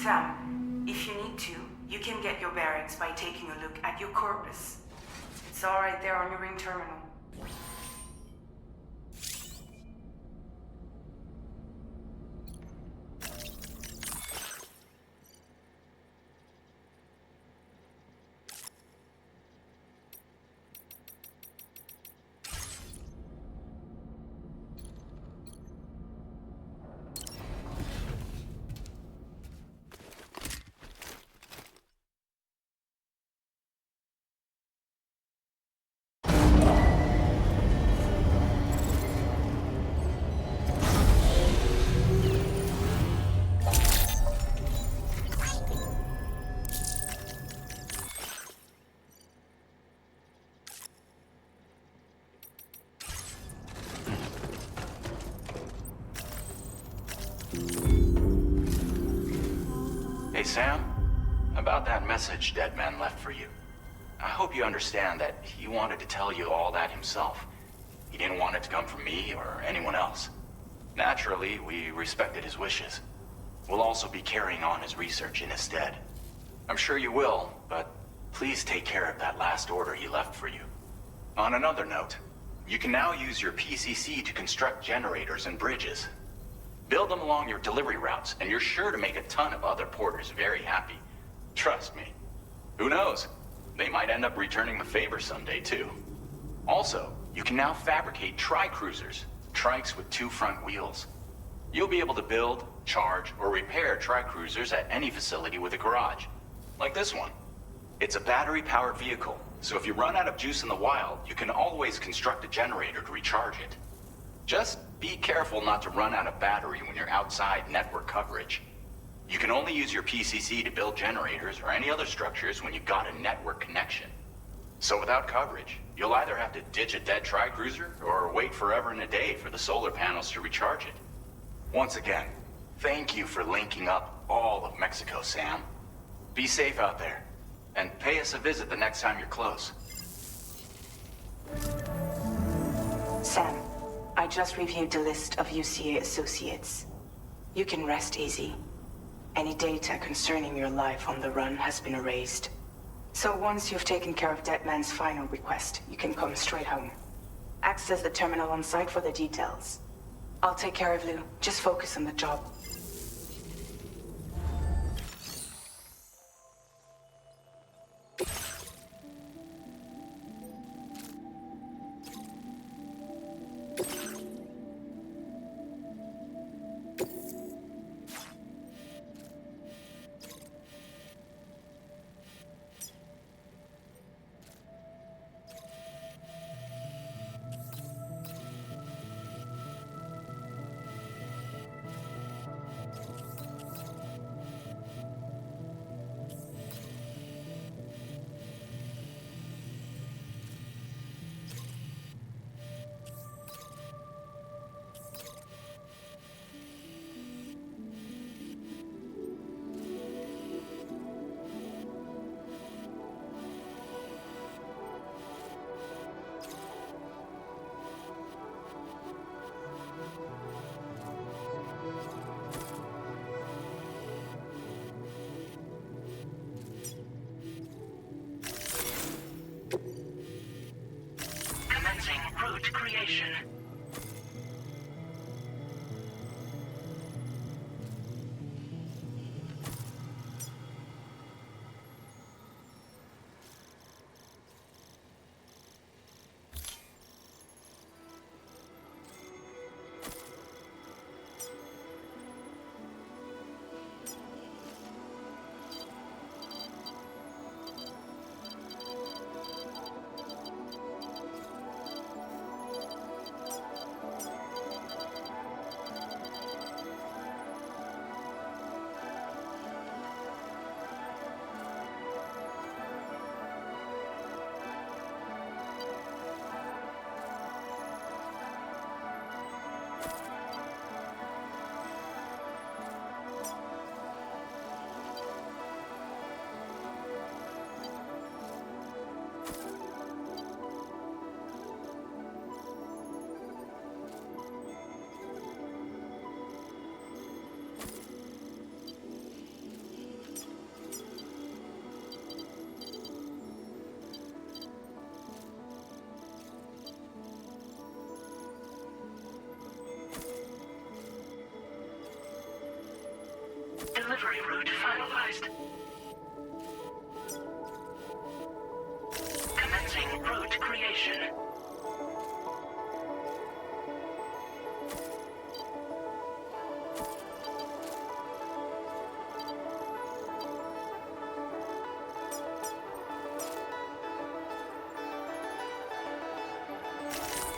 Sam, if you need to, you can get your bearings by taking a look at your corpus. It's all right there on your ring terminal. Hey, Sam. About that message Deadman left for you. I hope you understand that he wanted to tell you all that himself. He didn't want it to come from me or anyone else. Naturally, we respected his wishes. We'll also be carrying on his research in his stead. I'm sure you will, but please take care of that last order he left for you. On another note, you can now use your PCC to construct generators and bridges. Build them along your delivery routes, and you're sure to make a ton of other porters very happy. Trust me. Who knows? They might end up returning the favor someday, too. Also, you can now fabricate tri-cruisers, trikes with 2 front wheels. You'll be able to build, charge, or repair tri-cruisers at any facility with a garage. Like this one. It's a battery-powered vehicle, so if you run out of juice in the wild, you can always construct a generator to recharge it. Just be careful not to run out of battery when you're outside network coverage. You can only use your PCC to build generators or any other structures when you've got a network connection. So without coverage, you'll either have to ditch a dead tri-cruiser or wait forever and a day for the solar panels to recharge it. Once again, thank you for linking up all of Mexico, Sam. Be safe out there, and pay us a visit the next time you're close. Sam, I just reviewed the list of UCA associates. You can rest easy. Any data concerning your life on the run has been erased. So once you've taken care of Deadman's final request, you can come straight home. Access the terminal on site for the details. I'll take care of Lou. Just focus on the job. Commencing route creation. Delivery route finalized. Commencing route creation.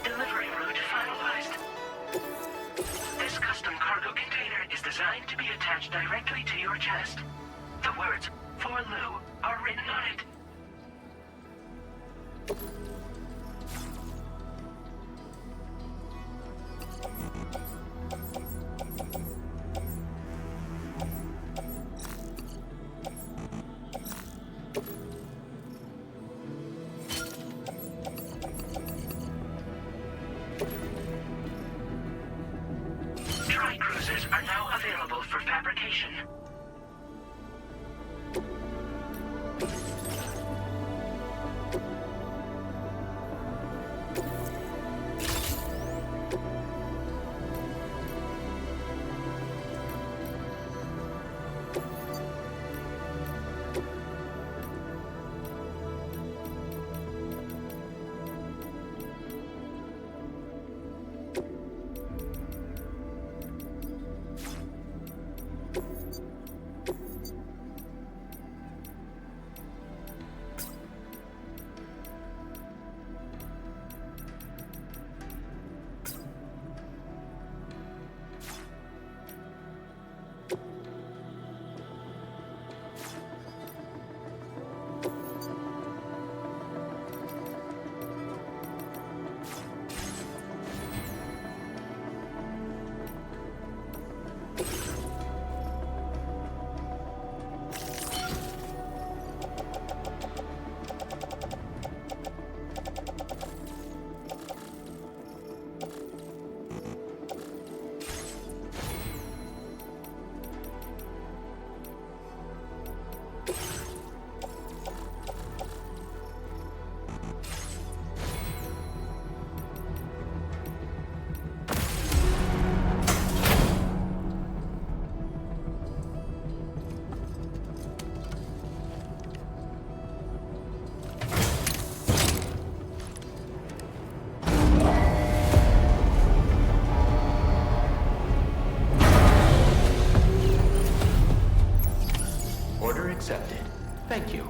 Delivery route finalized. This custom cargo container is designed to be attached directly to your chest. The words, "For Lou," are written on it. Tri-cruisers are now available for fabrication. Order accepted. Thank you.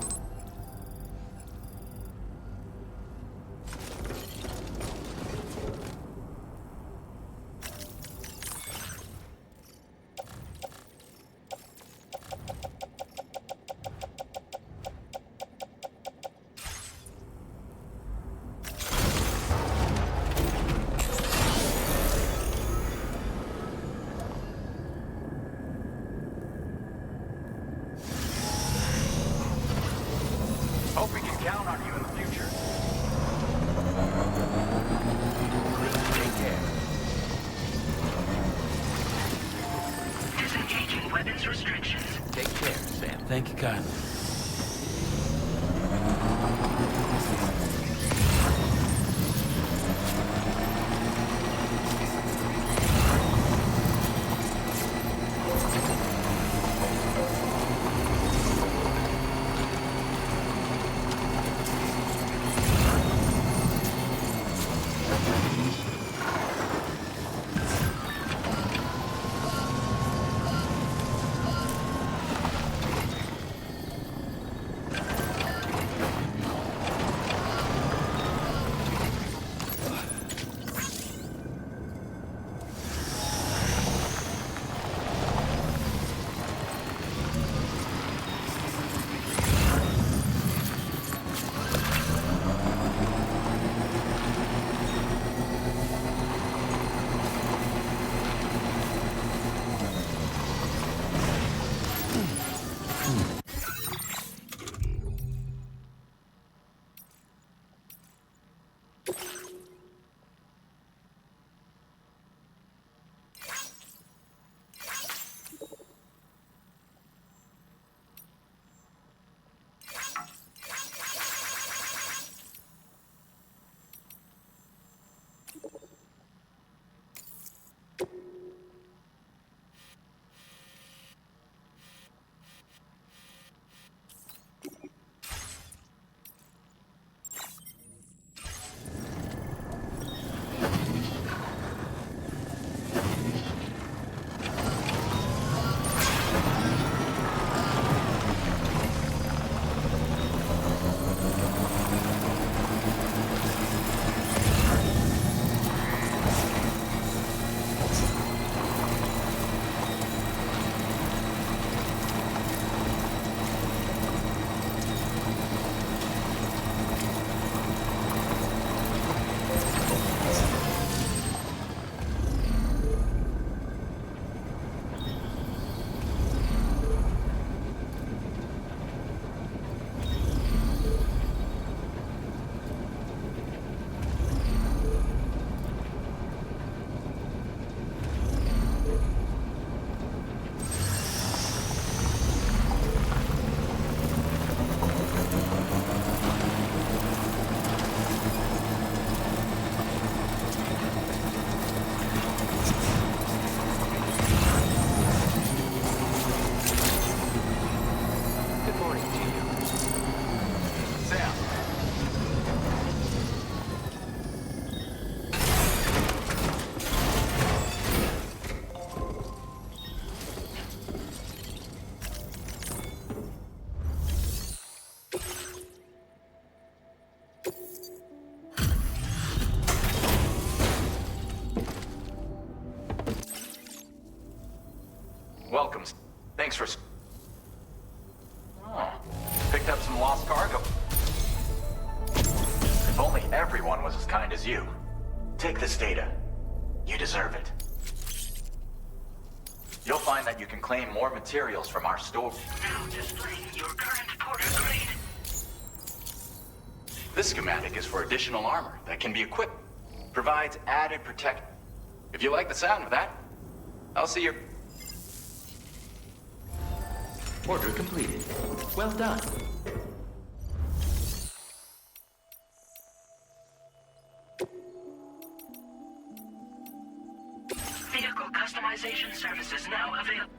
Hope we can count on you in the future. Take care. Disengaging weapons restrictions. Take care, Sam. Thank you kindly. Welcome. Thanks for... Oh, picked up some lost cargo. If only everyone was as kind as you. Take this data. You deserve it. You'll find that you can claim more materials from our store. Now displaying your current porter grade. This schematic is for additional armor that can be equipped. Provides added protect. If you like the sound of that, I'll see your... Order completed. Well done. Vehicle customization services now available.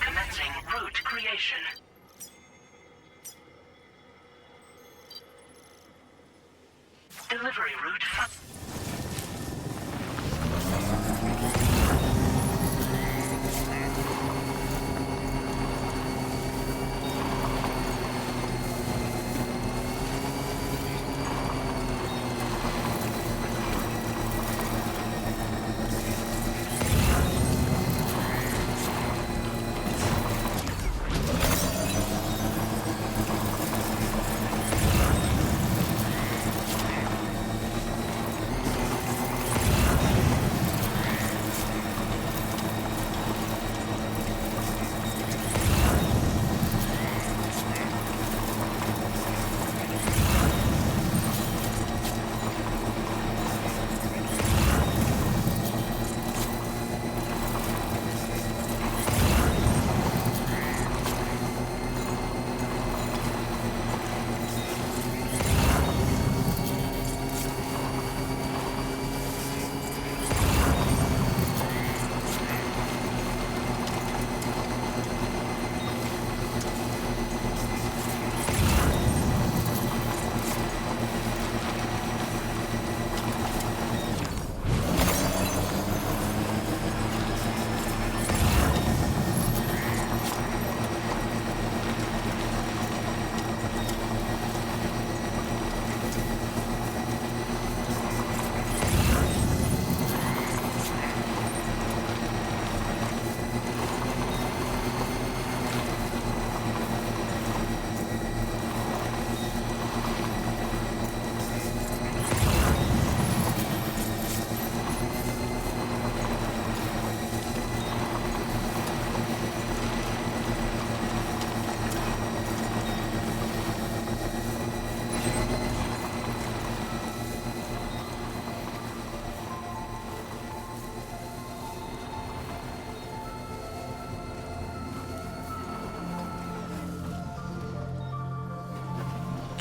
Commencing route creation. Delivery route.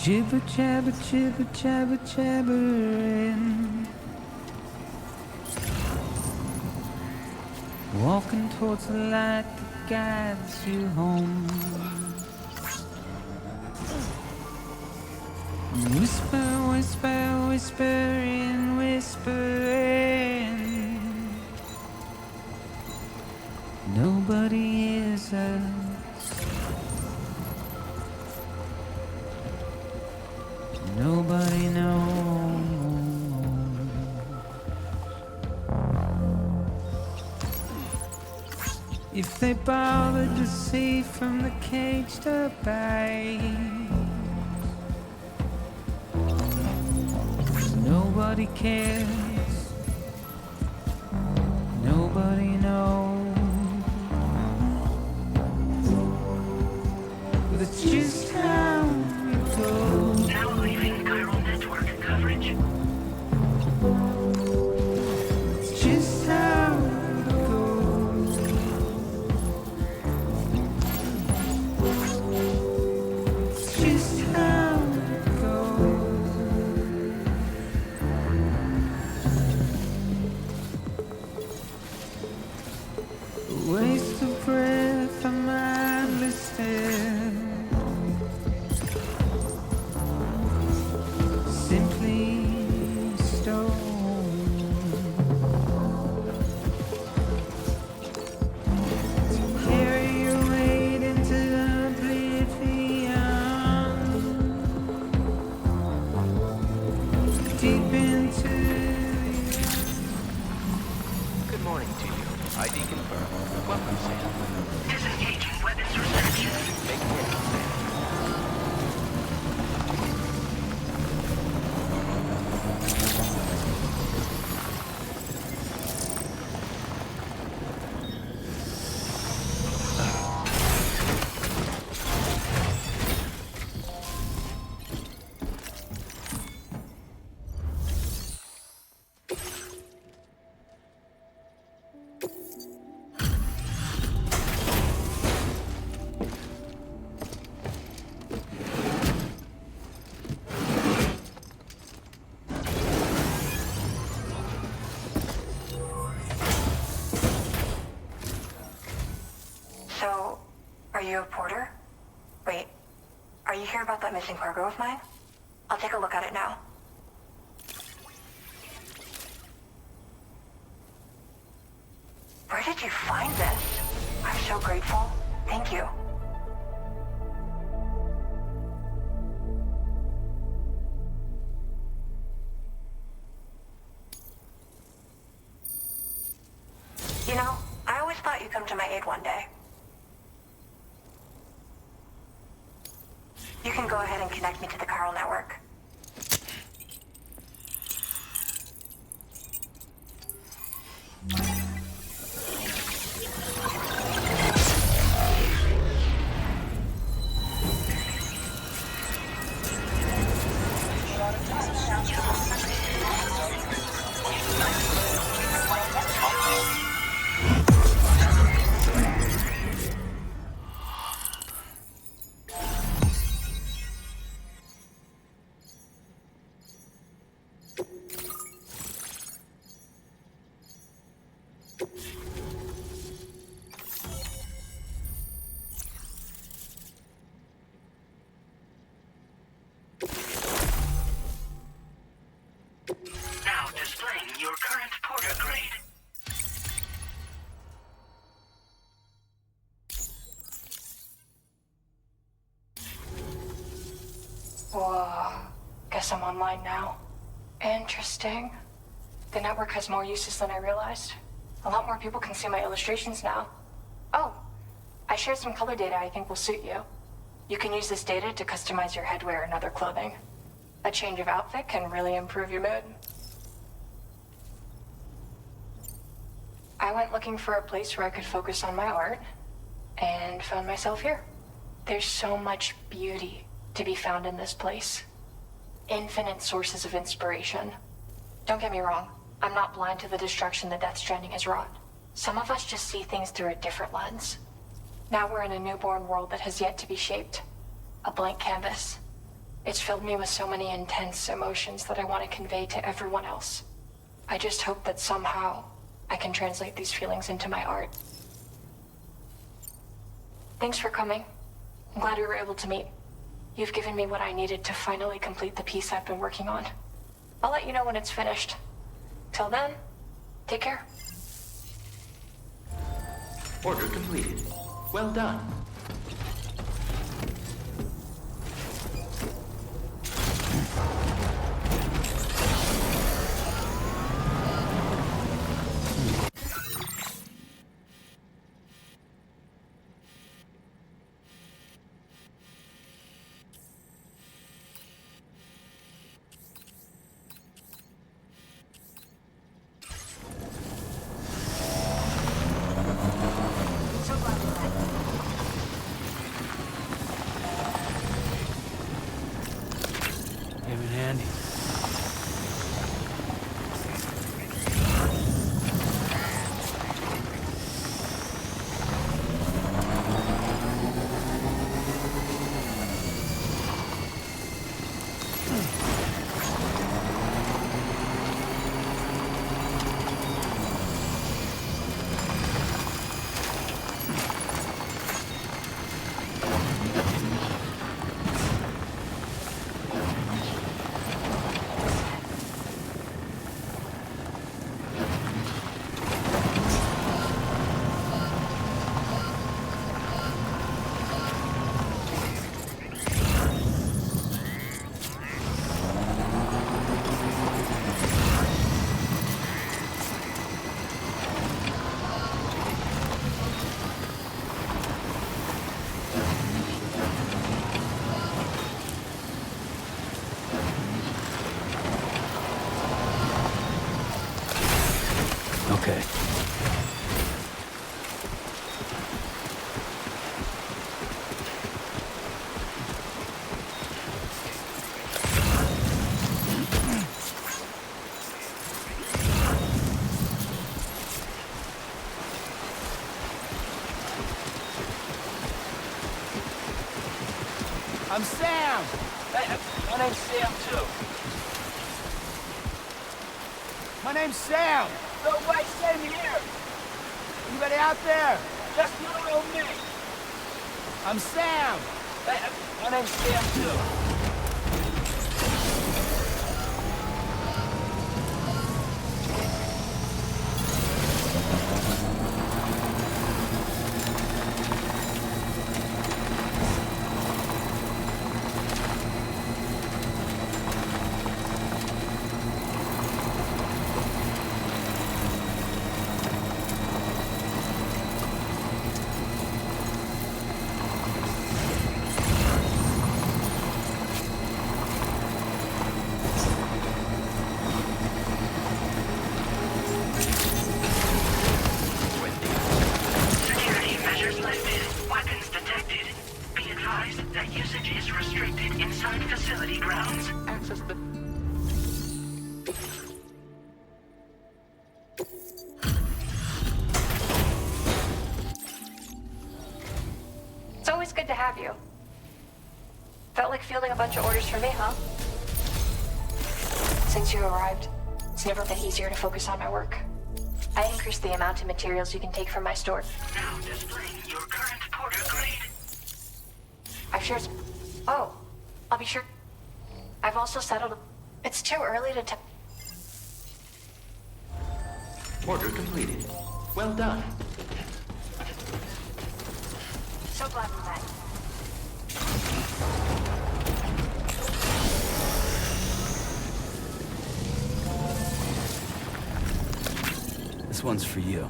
Jibber jabber, jibber jabber, jabbering. Walking towards the light that guides you home. Whisper, whisper, whispering, whispering. Nobody hears us. Nobody knows. If they bothered to see from the cage to bay, nobody cares. morning to you. ID confirmed. Welcome, Sam. Disengaging weapons research. Make haste, Sam. So, are you a porter? Wait, are you here about that missing cargo of mine? I'll take a look at it now. Where did you find this? I'm so grateful. Thank you. You know, I always thought you'd come to my aid one day. You can go ahead and connect me to the chiral network. Now displaying your current porter grade. Whoa. Guess I'm online now. Interesting. The network has more uses than I realized. A lot more people can see my illustrations now. Oh, I shared some color data I think will suit you. You can use this data to customize your headwear and other clothing. A change of outfit can really improve your mood. I went looking for a place where I could focus on my art, and found myself here. There's so much beauty to be found in this place. Infinite sources of inspiration. Don't get me wrong, I'm not blind to the destruction that Death Stranding has wrought. Some of us just see things through a different lens. Now we're in a newborn world that has yet to be shaped. A blank canvas. It's filled me with so many intense emotions that I want to convey to everyone else. I just hope that somehow I can translate these feelings into my art. Thanks for coming. I'm glad we were able to meet. You've given me what I needed to finally complete the piece I've been working on. I'll let you know when it's finished. Till then, take care. Order completed. Well done. Okay. I'm Sam! Hey, my name's Sam, too. My name's Sam! No way, same here. Anybody out there? Just little old me. I'm Sam! Hey, my name's Sam, too. Security measures lifted. Weapons detected. Be advised that usage is restricted inside facility grounds. Access the... It's always good to have you. Felt like fielding a bunch of orders for me, huh? Since you arrived, it's never been easier to focus on my work. I increased the amount of materials you can take from my store. Now displaying your current porter grade. I've shared... Oh, I'll be sure... I've also settled... It's too early to Order completed. Well done. So glad we met. This one's for you.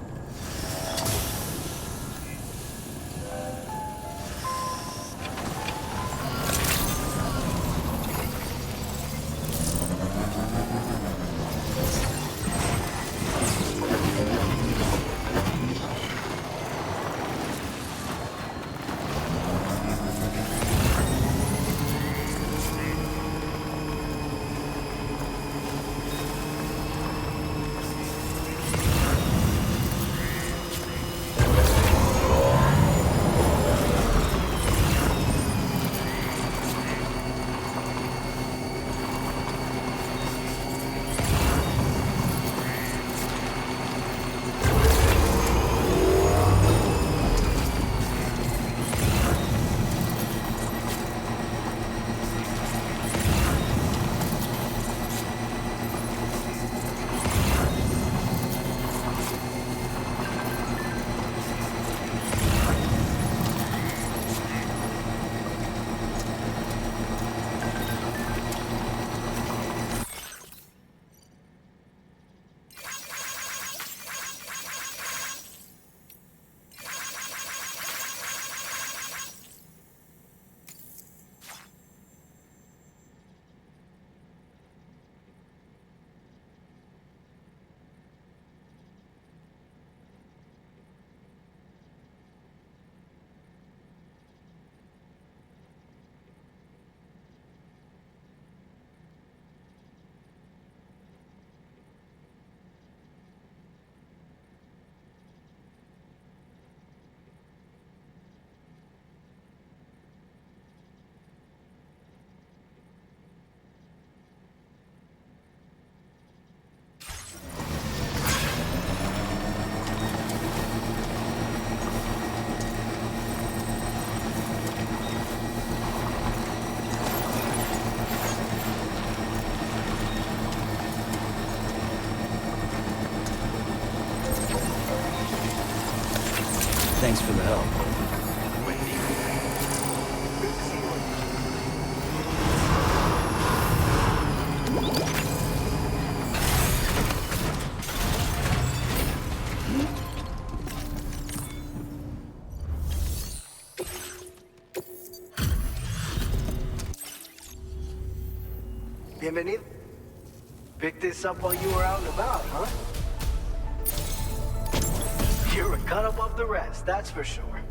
Thanks for the help. Bienvenido. Picked this up while you were out and about, huh? worth the rest, that's for sure.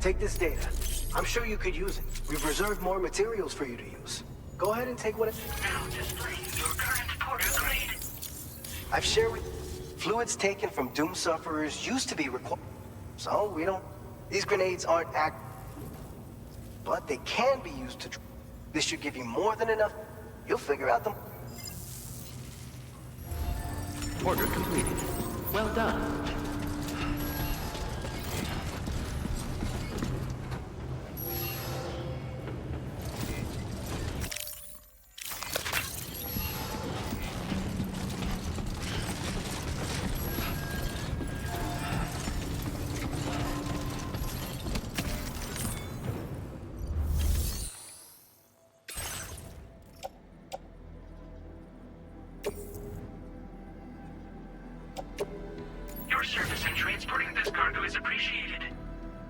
Take this data. I'm sure you could use it. We've reserved more materials for you to use. Go ahead and take what Now display your current porter grade. I've shared with fluids taken from Doom sufferers used to be required. So we don't. These grenades aren't but they can be used to. This should give you more than enough. You'll figure out the. Order completed. Well done. Your service in transporting this cargo is appreciated.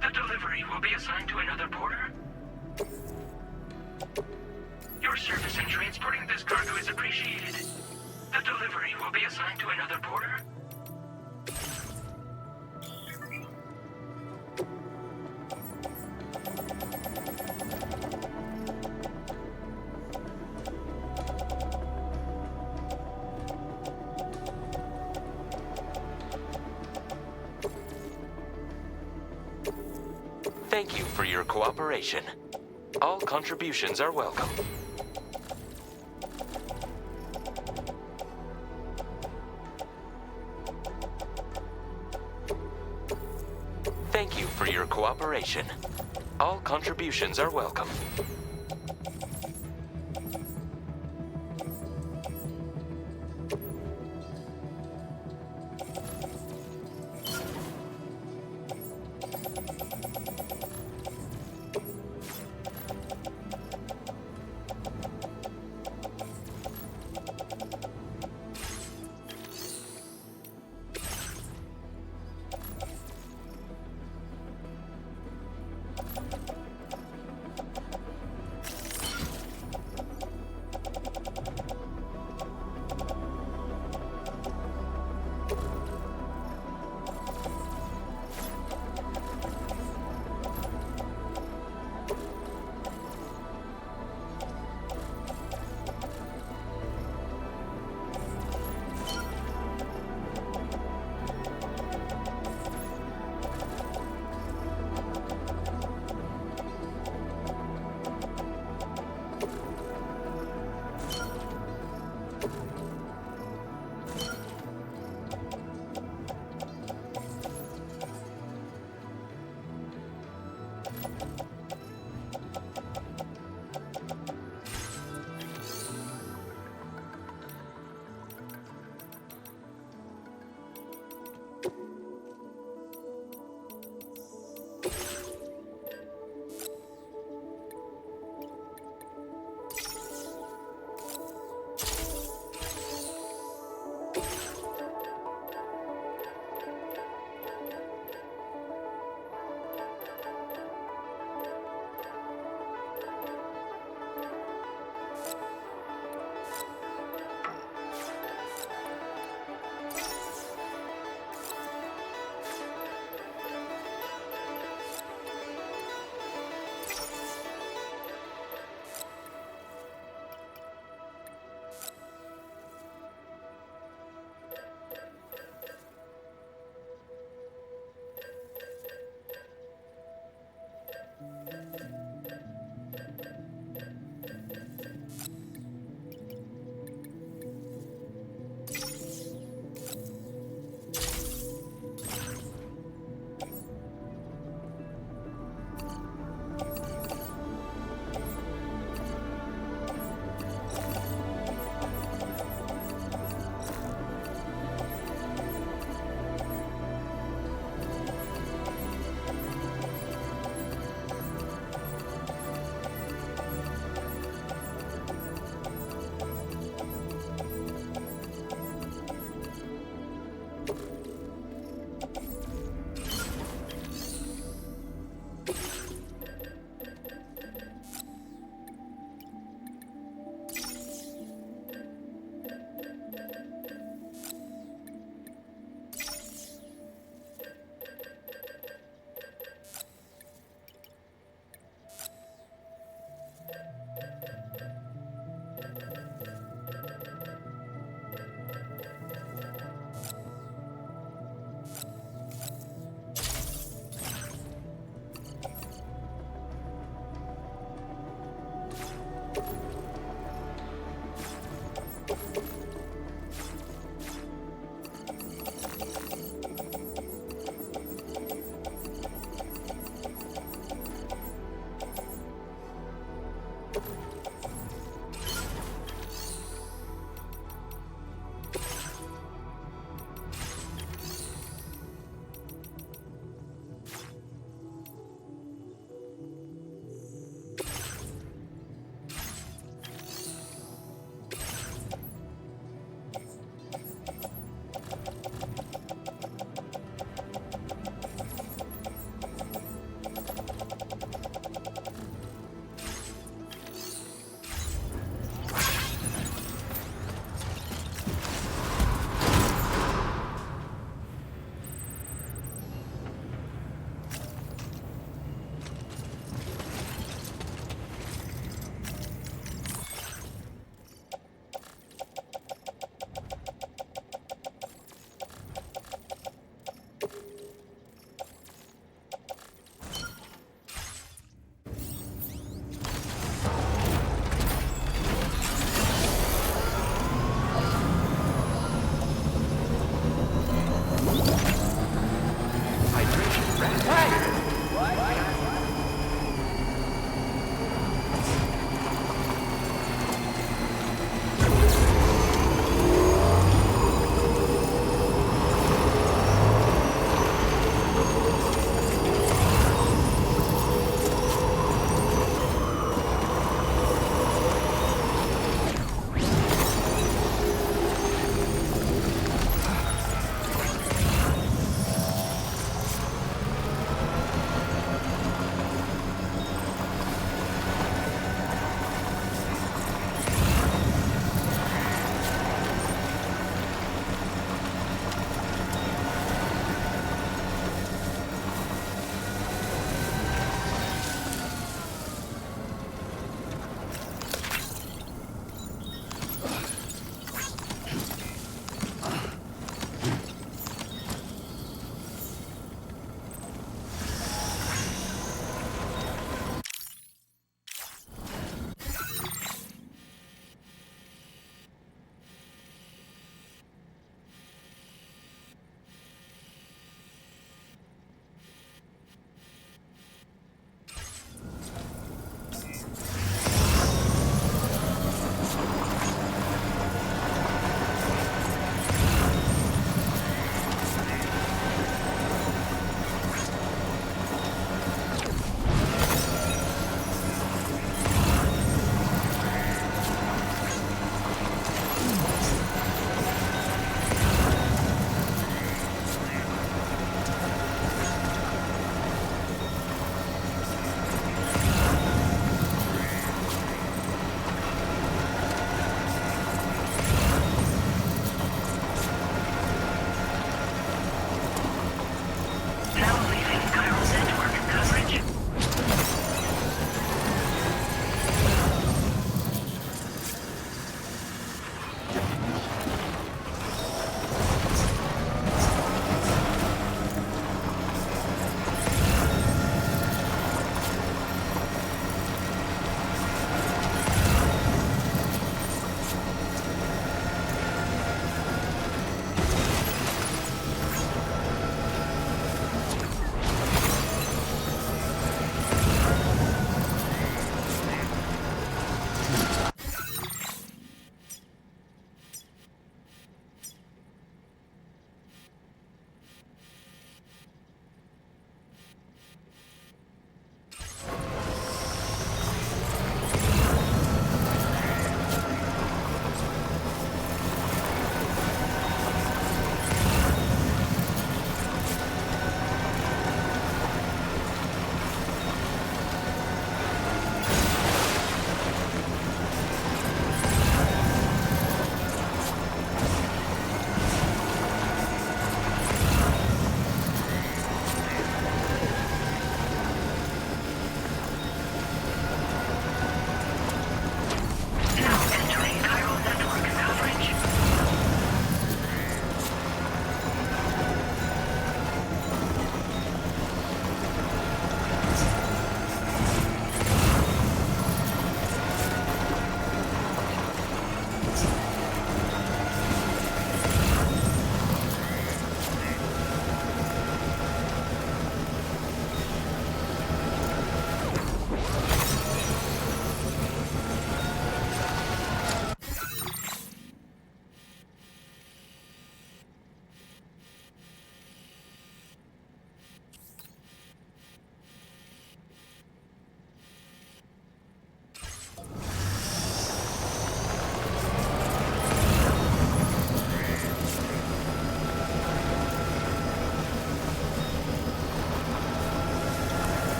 The delivery will be assigned to another porter. Your service in transporting this cargo is appreciated. The delivery will be assigned to another porter. Thank you for your cooperation. All contributions are welcome. Thank you for your cooperation. All contributions are welcome.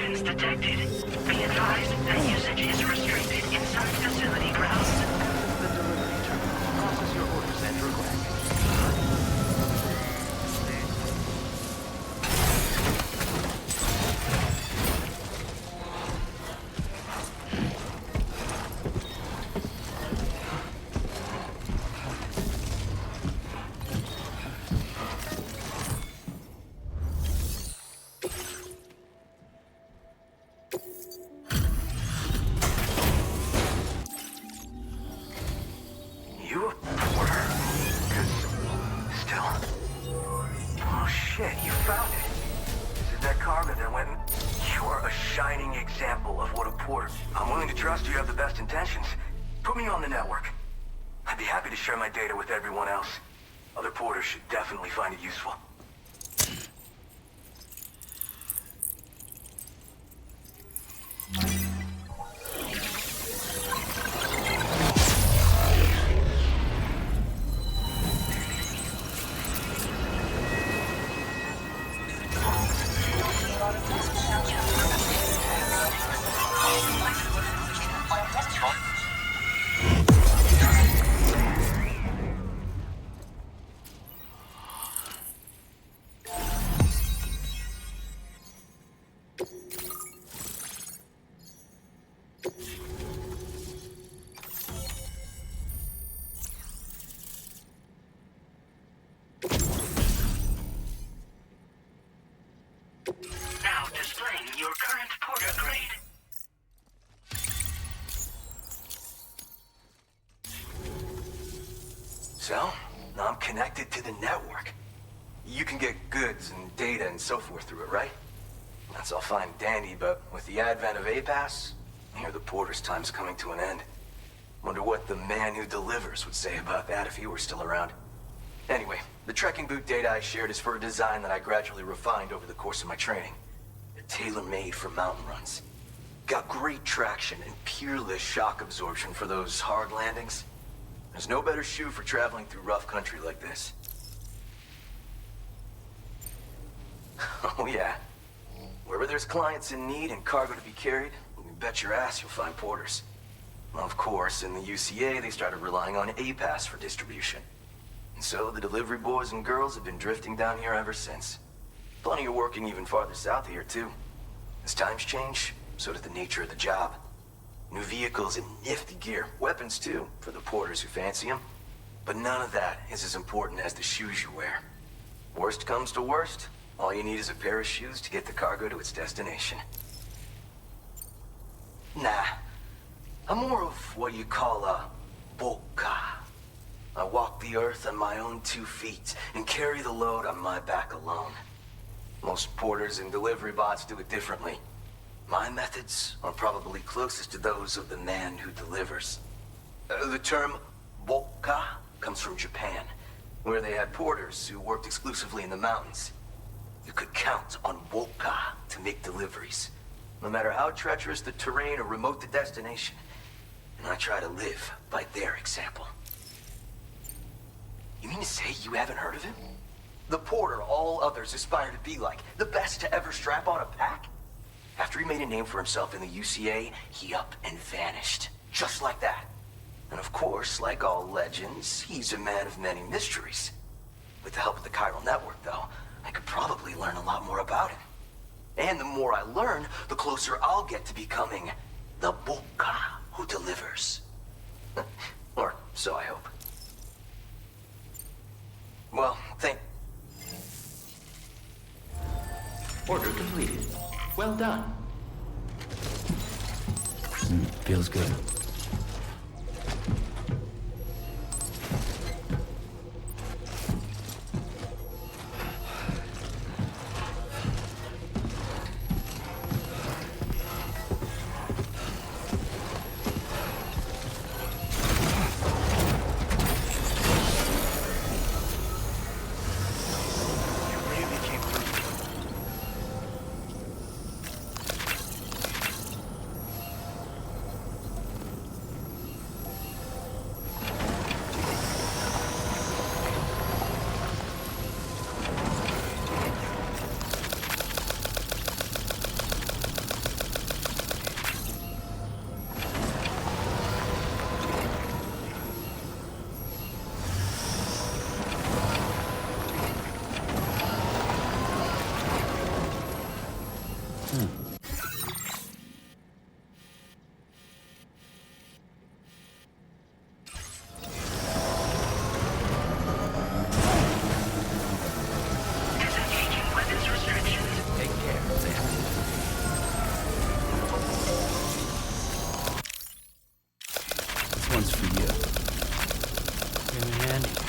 weapons detected. Be advised that usage is restricted inside facility grounds. The delivery terminal. Process your orders and request. You a porter? 'Cause still. Oh shit, you found it. This is that cargo that went. You are a shining example of what a porter. I'm willing to trust you have the best intentions. Put me on the network. I'd be happy to share my data with everyone else. Other porters should definitely find it useful. Now displaying your current porter grade. So, now I'm connected to the network. You can get goods and data and so forth through it, right? That's all fine and dandy, but with the advent of A-Pass, I hear the porter's time's coming to an end. Wonder what the man who delivers would say about that if he were still around. Anyway, the trekking boot data I shared is for a design that I gradually refined over the course of my training. They're tailor-made for mountain runs. Got great traction and peerless shock absorption for those hard landings. There's no better shoe for traveling through rough country like this. Oh yeah. Wherever there's clients in need and cargo to be carried, you bet your ass you'll find porters. Well, of course, in the UCA, they started relying on A-Pass for distribution. And so the delivery boys and girls have been drifting down here ever since. Plenty of working even farther south here, too. As times change, so does the nature of the job. New vehicles and nifty gear. Weapons, too, for the porters who fancy them. But none of that is as important as the shoes you wear. Worst comes to worst, all you need is a pair of shoes to get the cargo to its destination. Nah, I'm more of what you call a boka. I walk the earth on my own 2 feet and carry the load on my back alone. Most porters and delivery bots do it differently. My methods are probably closest to those of the man who delivers. The term boka comes from Japan, where they had porters who worked exclusively in the mountains. You could count on boka to make deliveries, no matter how treacherous the terrain or remote the destination. And I try to live by their example. You mean to say you haven't heard of him? The porter all others aspire to be like, the best to ever strap on a pack? After he made a name for himself in the UCA, he up and vanished. Just like that. And of course, like all legends, he's a man of many mysteries. With the help of the chiral network, though, I could probably learn a lot more about him. And the more I learn, the closer I'll get to becoming the boka who delivers. Or so I hope. Well, Order completed. Well done. Feels good. one's for you. Came in handy.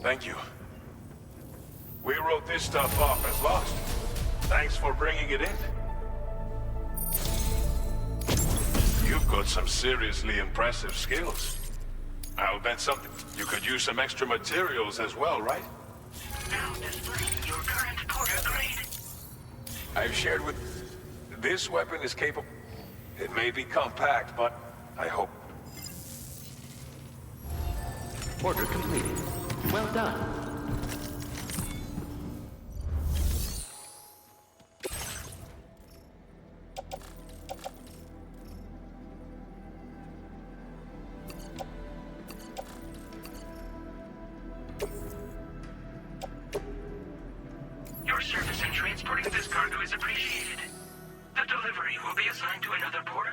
Thank you. We wrote this stuff off as lost. Thanks for bringing it in. You've got some seriously impressive skills. I'll bet something. You could use some extra materials as well, right? Now display your current Porter grade. I've shared with... This weapon is capable... It may be compact, but I hope... Order completed. Well done. Your service in transporting this cargo is appreciated. The delivery will be assigned to another porter.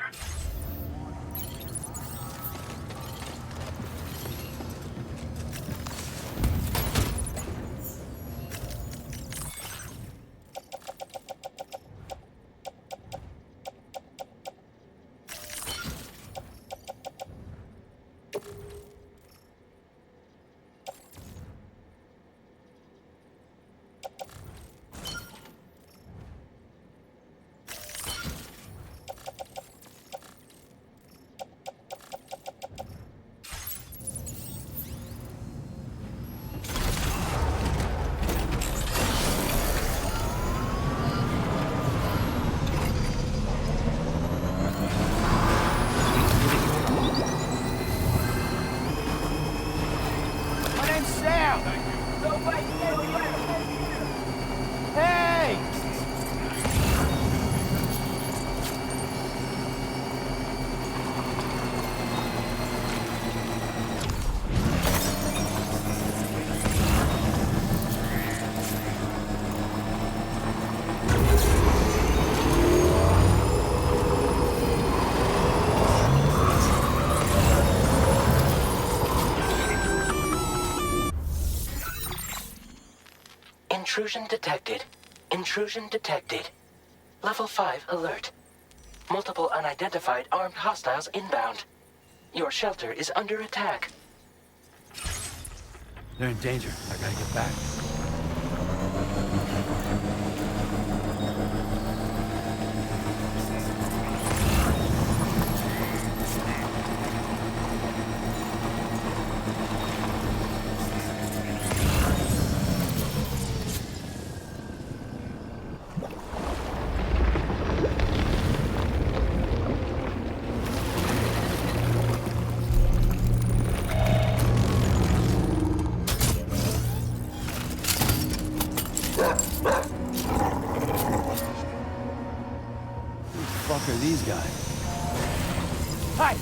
Intrusion detected. Intrusion detected. Level 5 alert. Multiple unidentified armed hostiles inbound. Your shelter is under attack. They're in danger. I gotta get back. Fuck are these guys? Hi!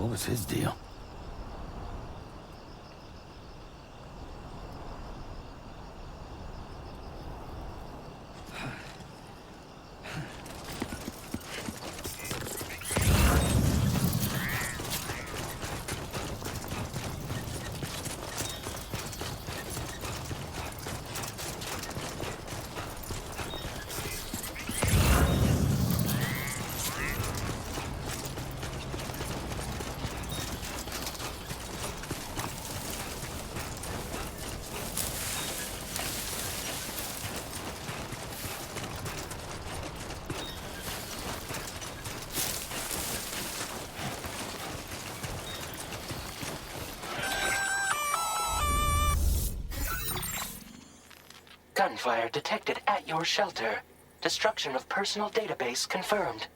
What was his deal? Gunfire detected at your shelter. Destruction of personal database confirmed.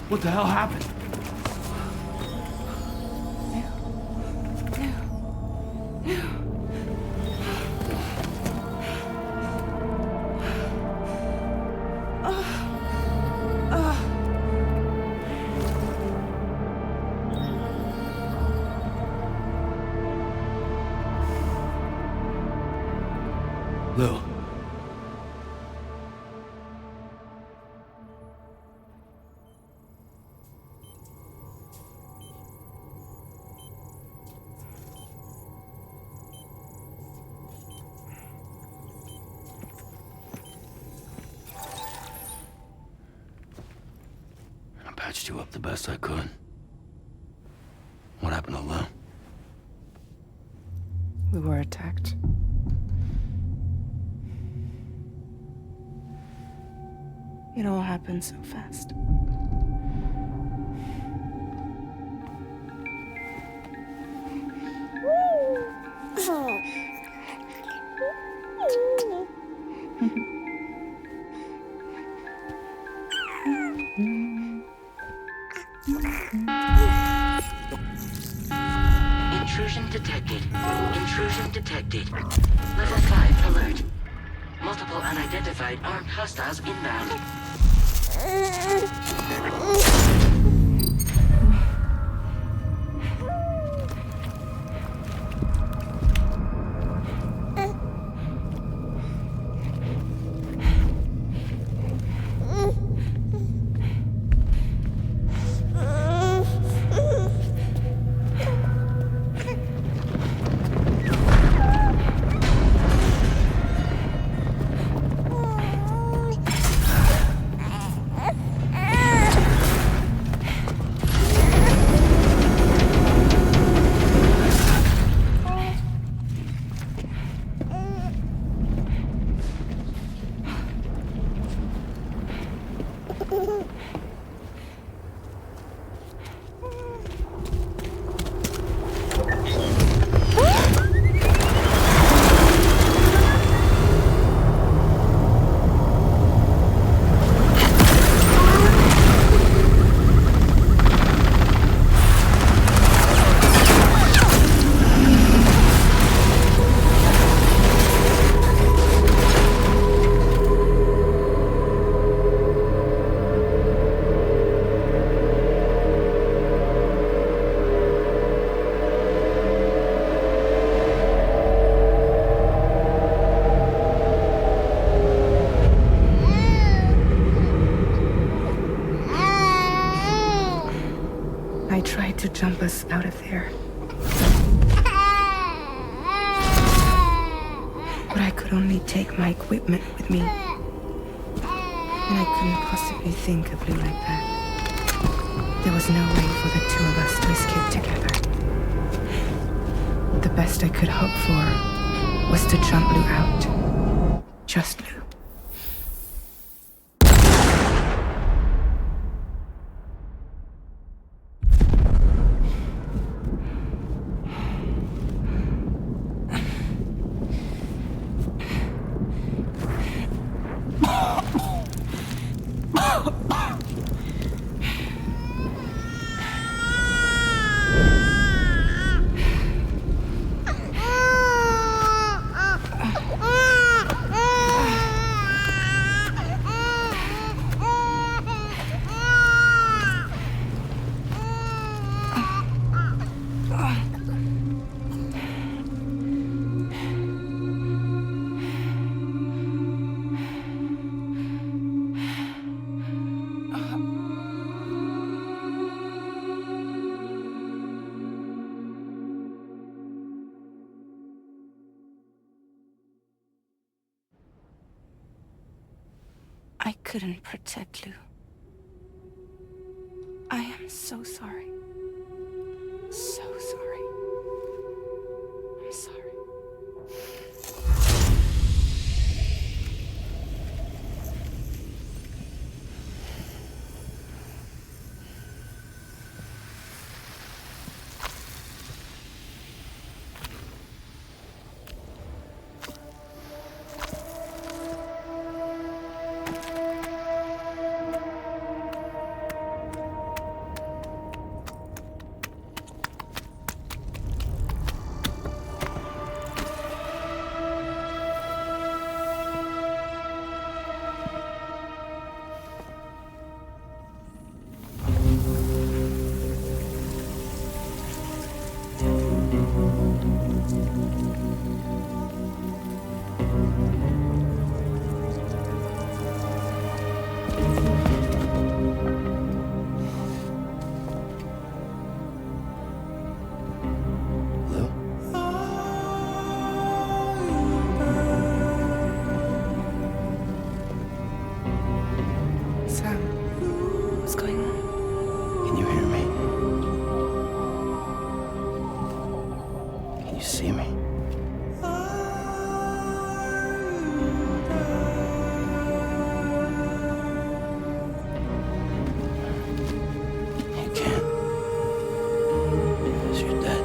What the hell happened? Lou. I patched you up the best I could. What happened to Lou? We were attacked. It all happened so fast. Intrusion detected. Intrusion detected. Level 5 alert. Multiple unidentified armed hostiles inbound. I tried to jump us out of there. But I could only take my equipment with me. And I couldn't possibly think of Lou like that. There was no way for the two of us to escape together. The best I could hope for was to jump Lou out. Just Lou. I couldn't protect Lou. I am so sorry. So sorry. I'm sorry. What's going on? Can you hear me? Can you see me? You can't. Because you're dead.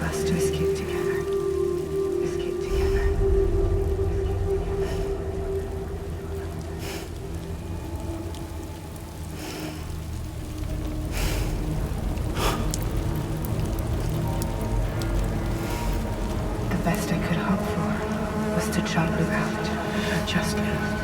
us to escape together. Escape together. The best I could hope for was to jump without just live.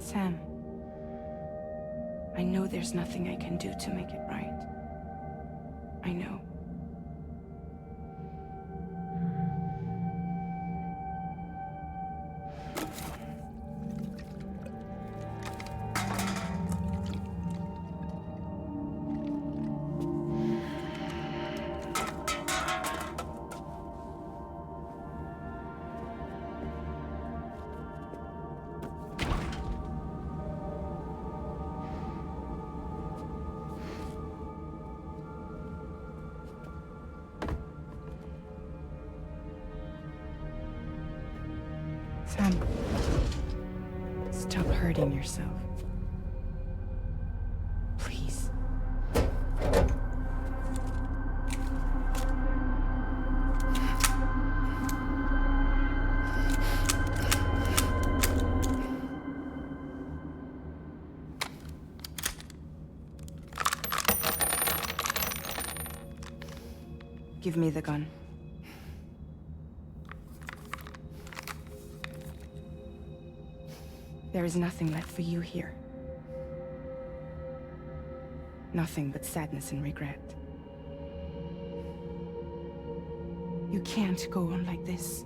Sam, I know there's nothing I can do to make it right. I know. Sam, stop hurting yourself. Please. Give me the gun. There is nothing left for you here. Nothing but sadness and regret. You can't go on like this.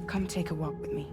Come take a walk with me.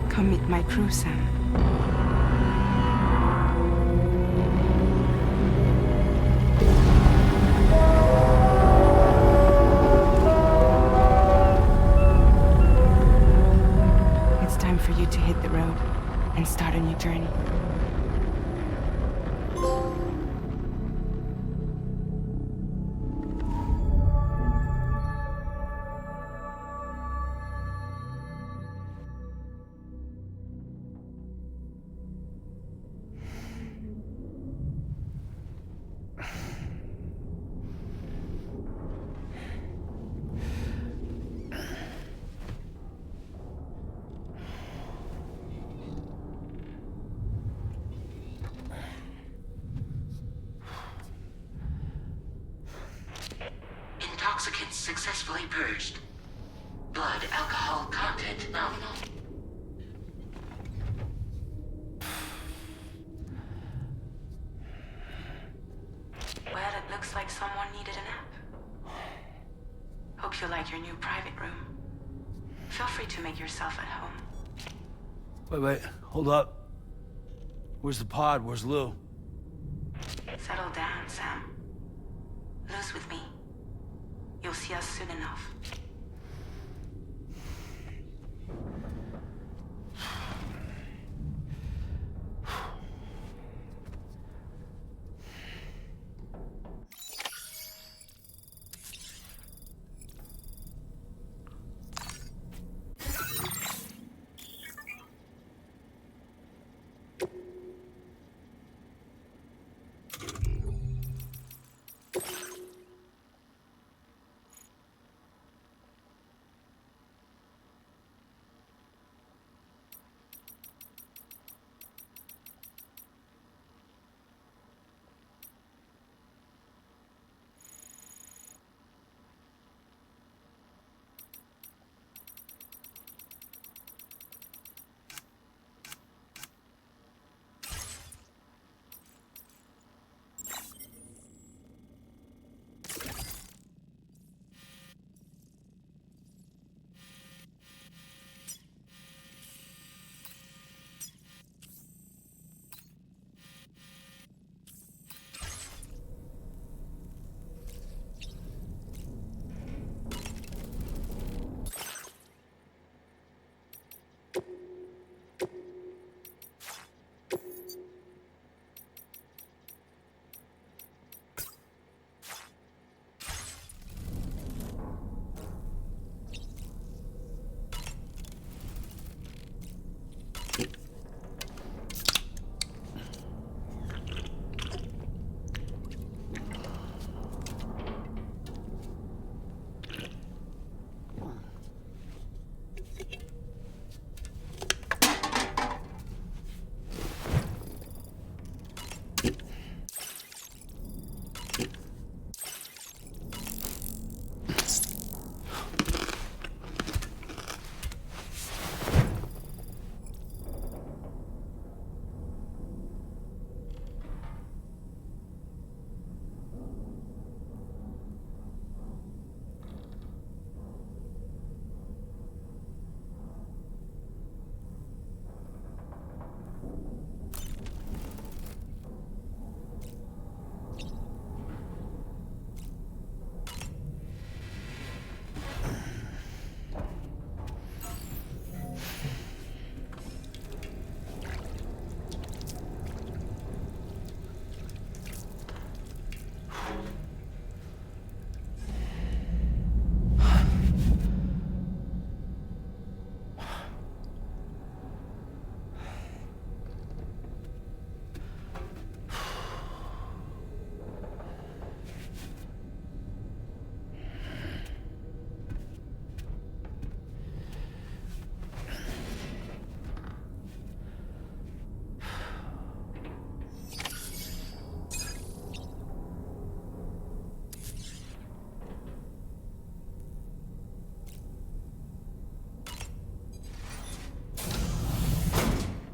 Come meet my crew, Sam. It's time for you to hit the road and start a new journey. Toxicants successfully purged. Blood alcohol content nominal. Well, it looks like someone needed a nap. Hope you like your new private room. Feel free to make yourself at home. Wait, hold up. Where's the pod? Where's Lou? Settle down, Sam. Lou's with me. You'll see us soon enough.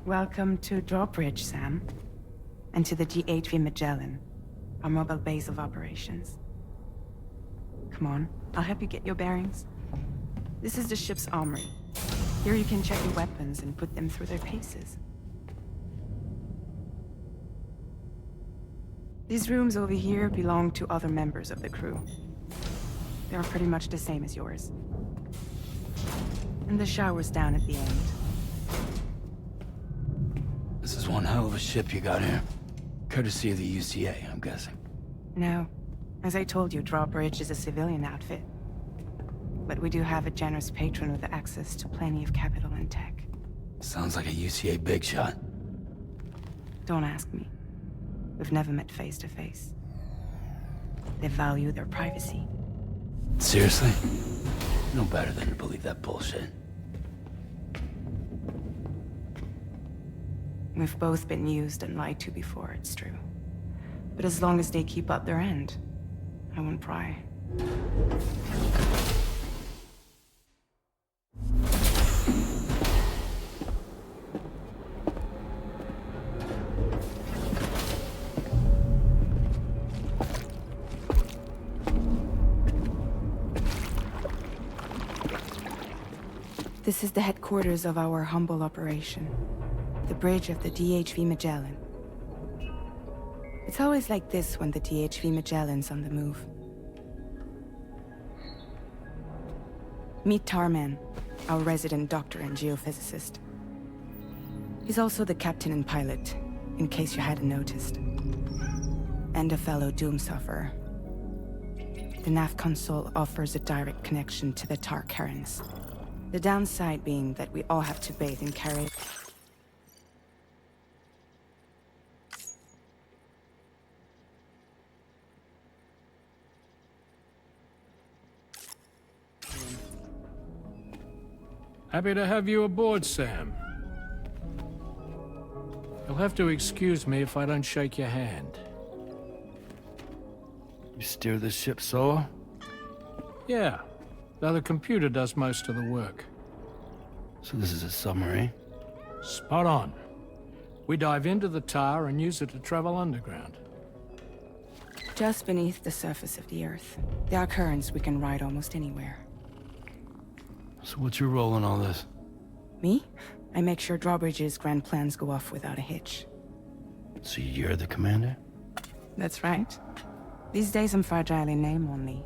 Welcome to Drawbridge, Sam. And to the GHV Magellan, our mobile base of operations. Come on, I'll help you get your bearings. This is the ship's armory. Here you can check your weapons and put them through their paces. These rooms over here belong to other members of the crew. They are pretty much the same as yours. And the shower's down at the end. This is one hell of a ship you got here. Courtesy of the UCA, I'm guessing. No. As I told you, Drawbridge is a civilian outfit. But we do have a generous patron with access to plenty of capital and tech. Sounds like a UCA big shot. Don't ask me. We've never met face to face. They value their privacy. Seriously? No better than to believe that bullshit. We've both been used and lied to before, it's true. But as long as they keep up their end, I won't pry. This is the headquarters of our humble operation. The bridge of the DHV Magellan. It's always like this when the DHV Magellan's on the move. Meet Tarman, our resident doctor and geophysicist. He's also the captain and pilot, in case you hadn't noticed. And a fellow Doom sufferer. The nav console offers a direct connection to the Tar Karens. The downside being that we all have to bathe in carriage. Happy to have you aboard, Sam. You'll have to excuse me if I don't shake your hand. You steer this ship solo? Yeah, though the computer does most of the work. So this is a submarine? Spot on. We dive into the tar and use it to travel underground. Just beneath the surface of the Earth, there are currents we can ride almost anywhere. So what's your role in all this? Me? I make sure Drawbridge's grand plans go off without a hitch. So you're the commander? That's right. These days I'm fragile in name only.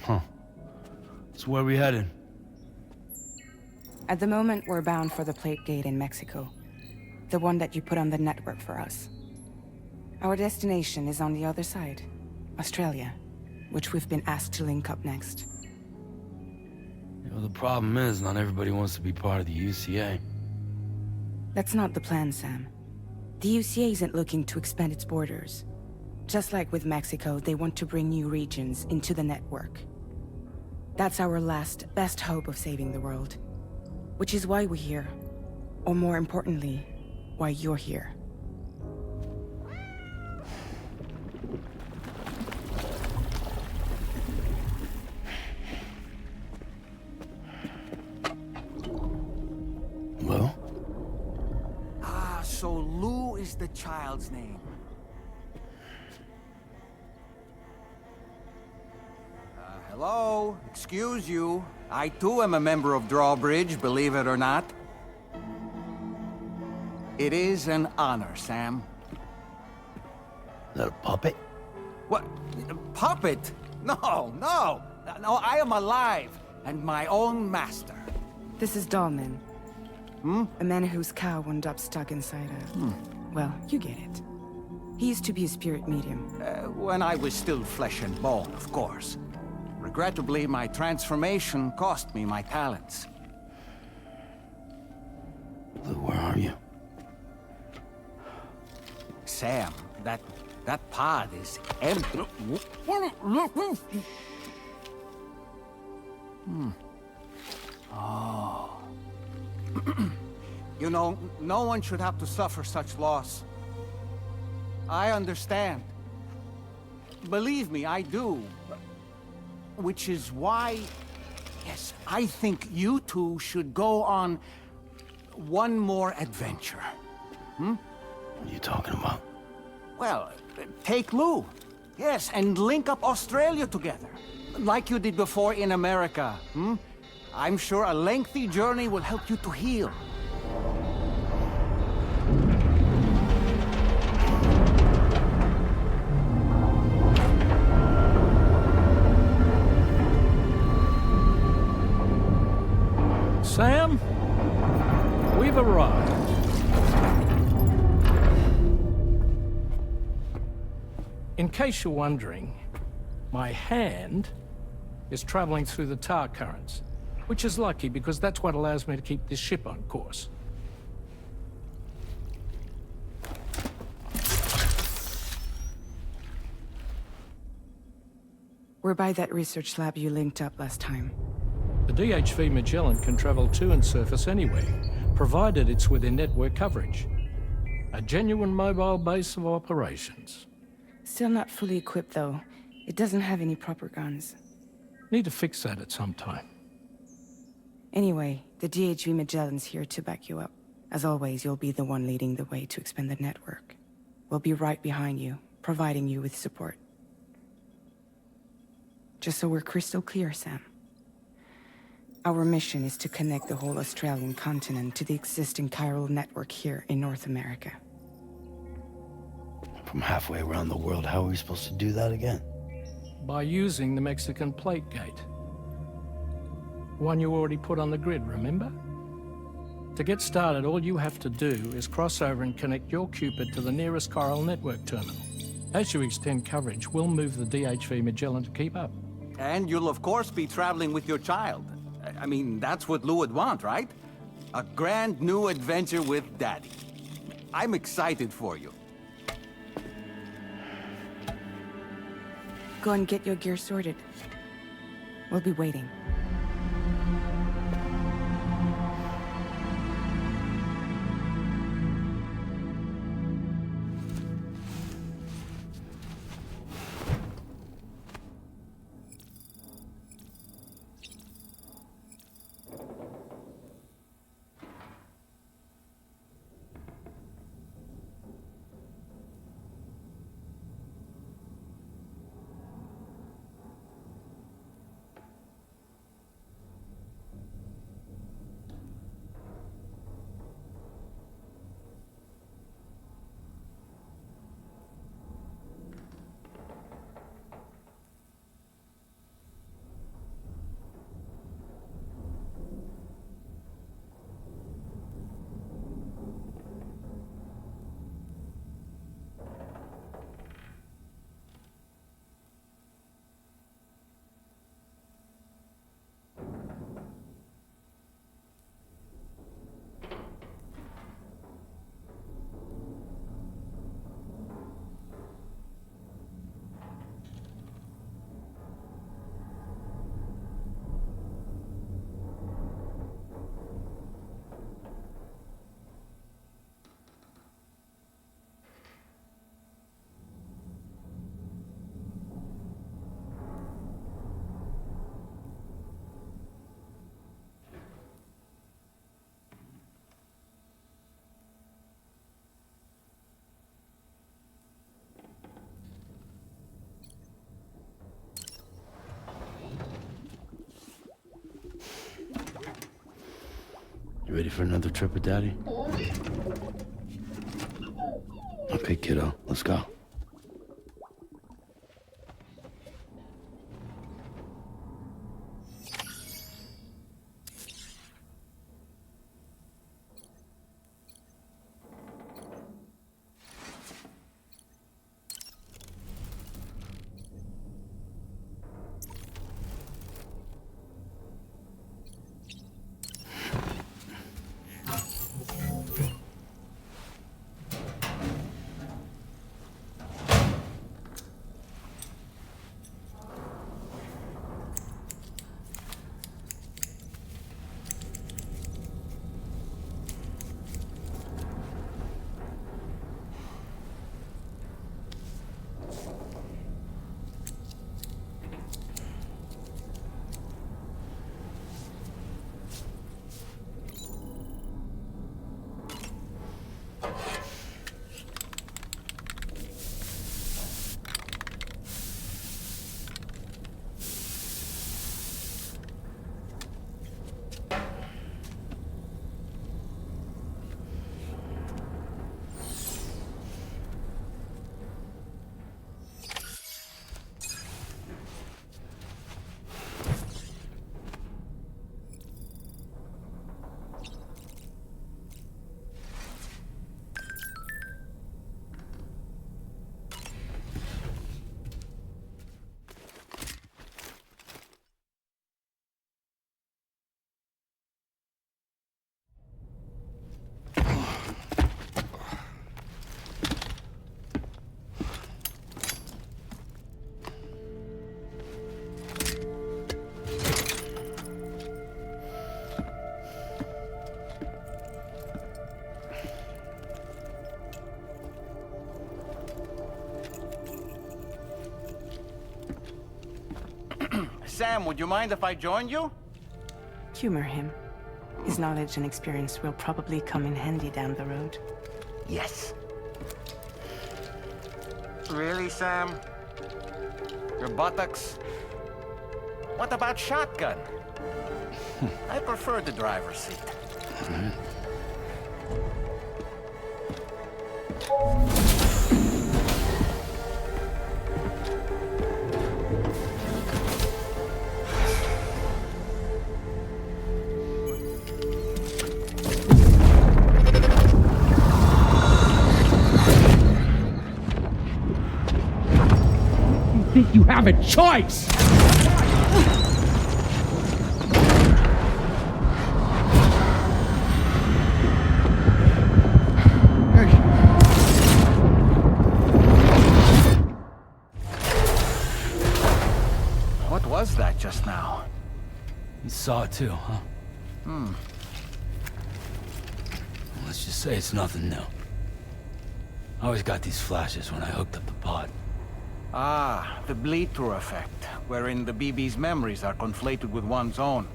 Huh. So where are we headed? At the moment, we're bound for the Plate Gate in Mexico. The one that you put on the network for us. Our destination is on the other side, Australia, which we've been asked to link up next. You know, the problem is, not everybody wants to be part of the UCA. That's not the plan, Sam. The UCA isn't looking to expand its borders. Just like with Mexico, they want to bring new regions into the network. That's our last, best hope of saving the world. Which is why we're here. Or more importantly, why you're here. Well? Ah, so Lou is the child's name. Hello? Excuse you. I too am a member of Drawbridge, believe it or not. It is an honor, Sam. Is that a puppet? What? Puppet? No, no! No, I am alive, and my own master. This is Dahlman. A man whose cow wound up stuck inside a... Well, you get it. He used to be a spirit medium. When I was still flesh and bone, of course. Regrettably, my transformation cost me my talents. Lou, where are you? Sam, that pod is empty. Oh. You know, no one should have to suffer such loss. I understand. Believe me, I do. Which is why, yes, I think you two should go on one more adventure. What are you talking about? Well, take Lou. Yes, and link up Australia together. Like you did before in America. I'm sure a lengthy journey will help you to heal. Sam, we've arrived. In case you're wondering, my hand is traveling through the tar currents, which is lucky because that's what allows me to keep this ship on course. We're by that research lab you linked up last time. The DHV Magellan can travel to and surface anywhere, provided it's within network coverage. A genuine mobile base of operations. Still not fully equipped, though. It doesn't have any proper guns. Need to fix that at some time. Anyway, the DHV Magellan's here to back you up. As always, you'll be the one leading the way to expand the network. We'll be right behind you, providing you with support. Just so we're crystal clear, Sam. Our mission is to connect the whole Australian continent to the existing chiral network here in North America. From halfway around the world, how are we supposed to do that again? By using the Mexican plate gate. One you already put on the grid, remember? To get started, all you have to do is cross over and connect your Cupid to the nearest chiral network terminal. As you extend coverage, we'll move the DHV Magellan to keep up. And you'll of course be traveling with your child. I mean, that's what Lou would want, right? A grand new adventure with Daddy. I'm excited for you. Go and get your gear sorted. We'll be waiting. You ready for another trip with Daddy? Okay, kiddo, let's go. Sam, would you mind if I joined you? Humor him. His knowledge and experience will probably come in handy down the road. Yes. Really, Sam? Your buttocks? What about shotgun? I prefer the driver's seat. Think you have a choice? What was that just now? You saw it too, huh? Let's just say it's nothing new. I always got these flashes when I hooked up the pod. Ah, the bleed-through effect, wherein the BB's memories are conflated with one's own.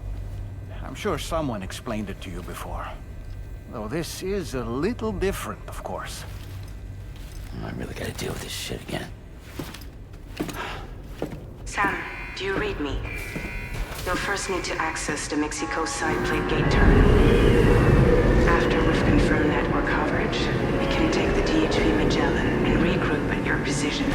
I'm sure someone explained it to you before. Though this is a little different, of course. I really gotta deal with this shit again. Sam, do you read me? You'll first need to access the Mexico side plate gate terminal. After we've confirmed network coverage, we can take the DHV Magellan and regroup at your position.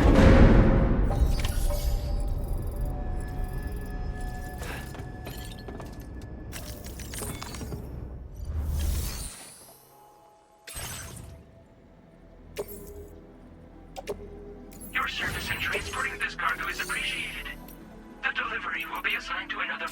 Your service in transporting this cargo is appreciated. The delivery will be assigned to another...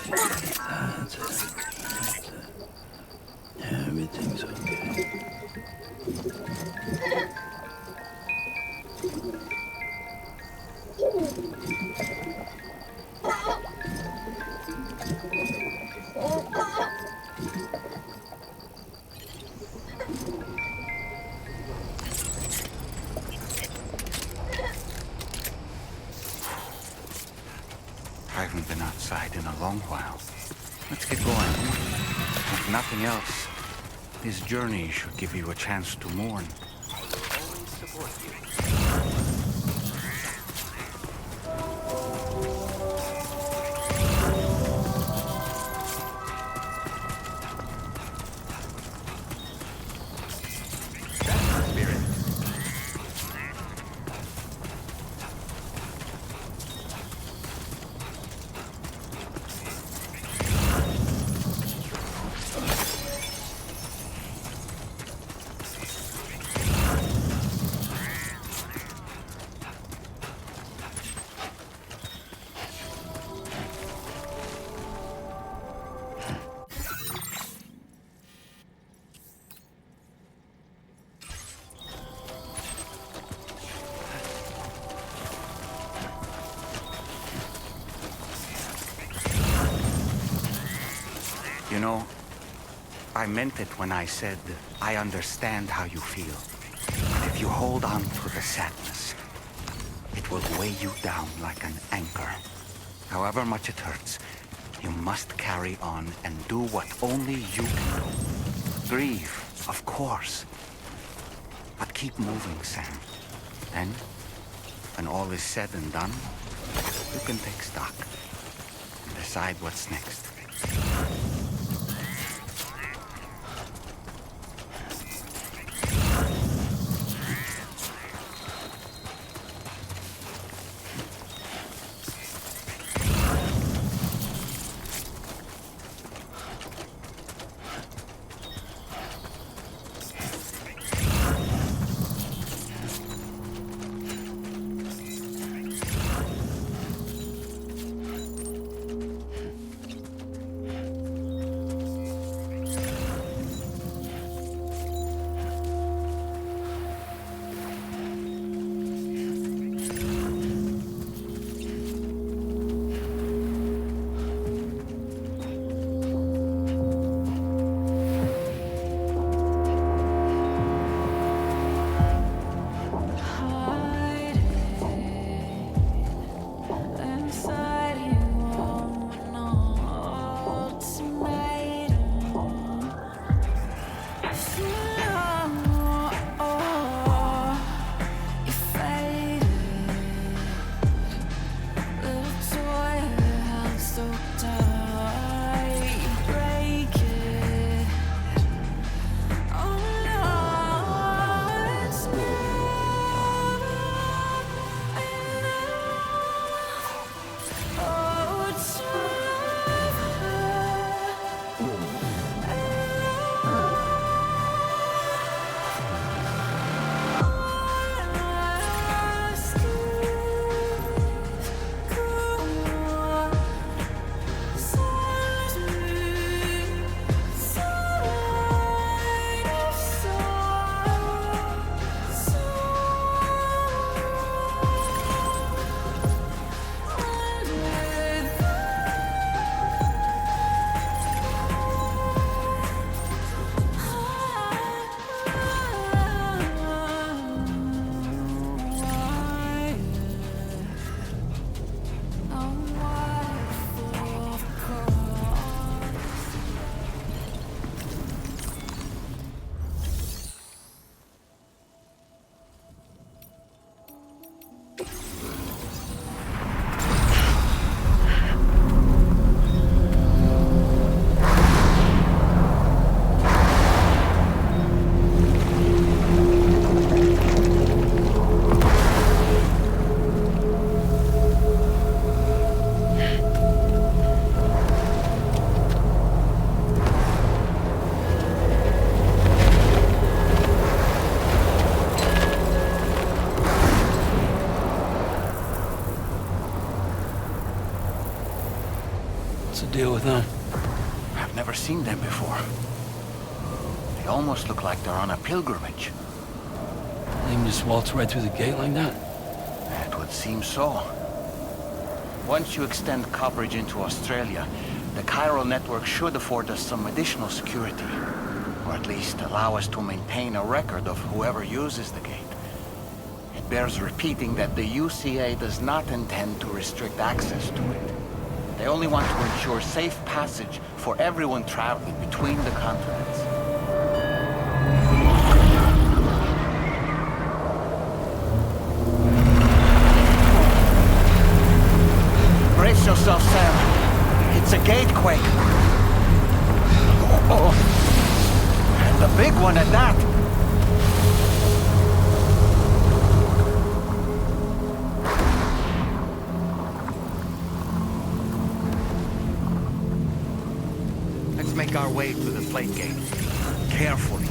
That's it. Everything's okay. I haven't been outside in a long while. Let's get going. If nothing else, this journey should give you a chance to mourn. Always support you. You know, I meant it when I said I understand how you feel. If you hold on to the sadness, it will weigh you down like an anchor. However much it hurts, you must carry on and do what only you can do. Grieve, of course. But keep moving, Sam. Then, when all is said and done, you can take stock and decide what's next. Deal with them. I've never seen them before. They almost look like they're on a pilgrimage. They can just waltz right through the gate like that? It would seem so. Once you extend coverage into Australia, the chiral network should afford us some additional security. Or at least allow us to maintain a record of whoever uses the gate. It bears repeating that the UCA does not intend to restrict access to it. They only want to ensure safe passage for everyone traveling between the continents. Brace yourself, Sam. It's a gatequake. Oh, and a big one at that. Make our way to the plate gate. Carefully.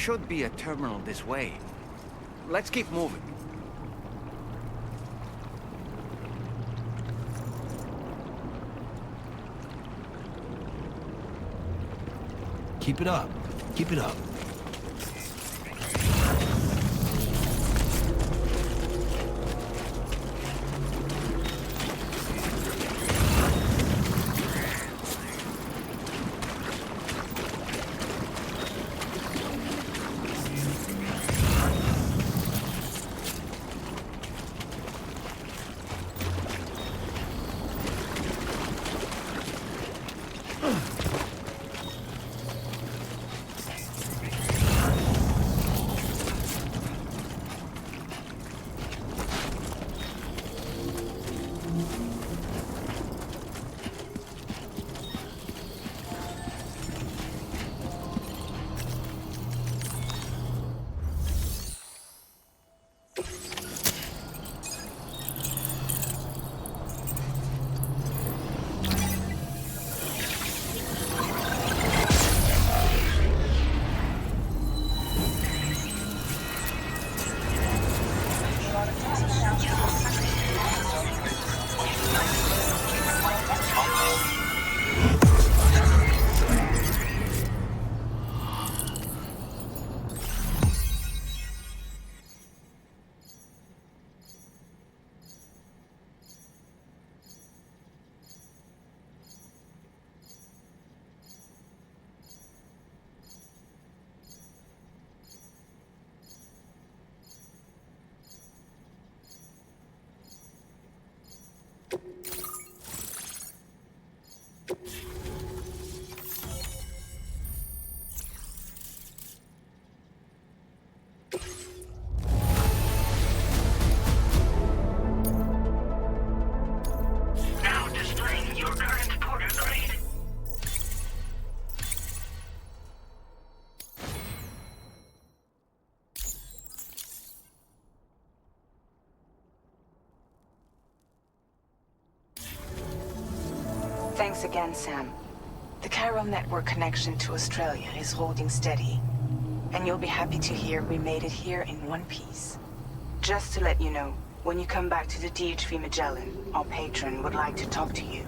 should be a terminal this way. Let's keep moving. Keep it up. Keep it up. Thanks again, Sam. The chiral network connection to Australia is holding steady. And you'll be happy to hear we made it here in one piece. Just to let you know, when you come back to the DHV Magellan, our patron would like to talk to you.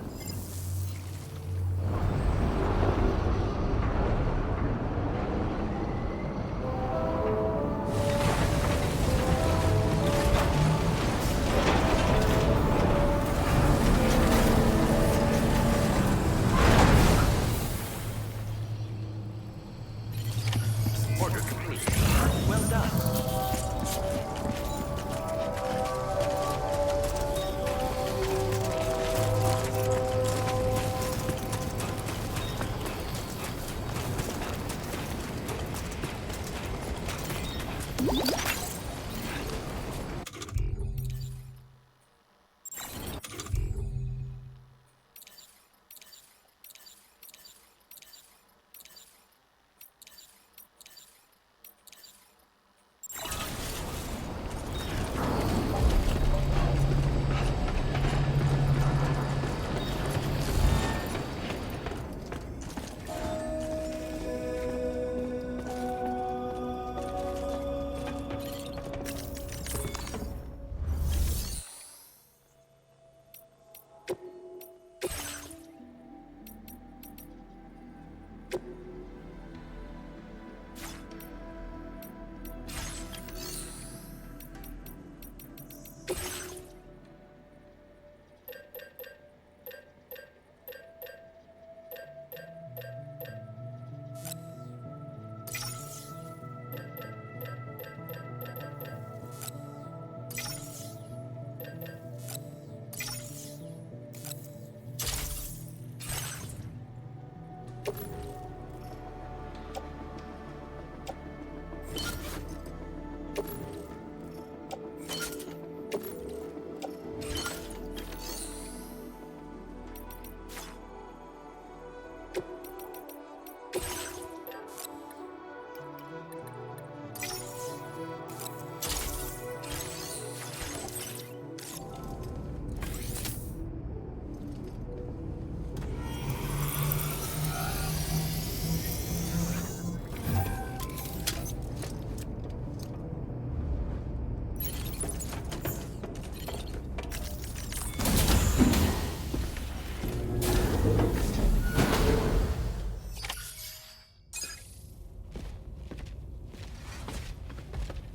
Order complete. Well done.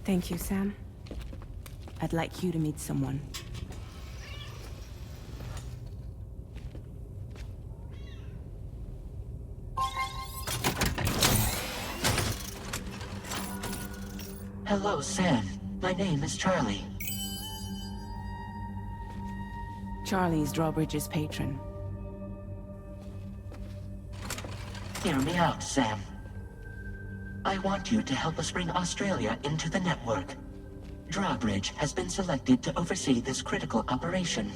Thank you, Sam. I'd like you to meet someone. Hello, Sam. My name is Charlie. Charlie's Drawbridge's patron. Hear me out, Sam. I want you to help us bring Australia into the network. Drawbridge has been selected to oversee this critical operation.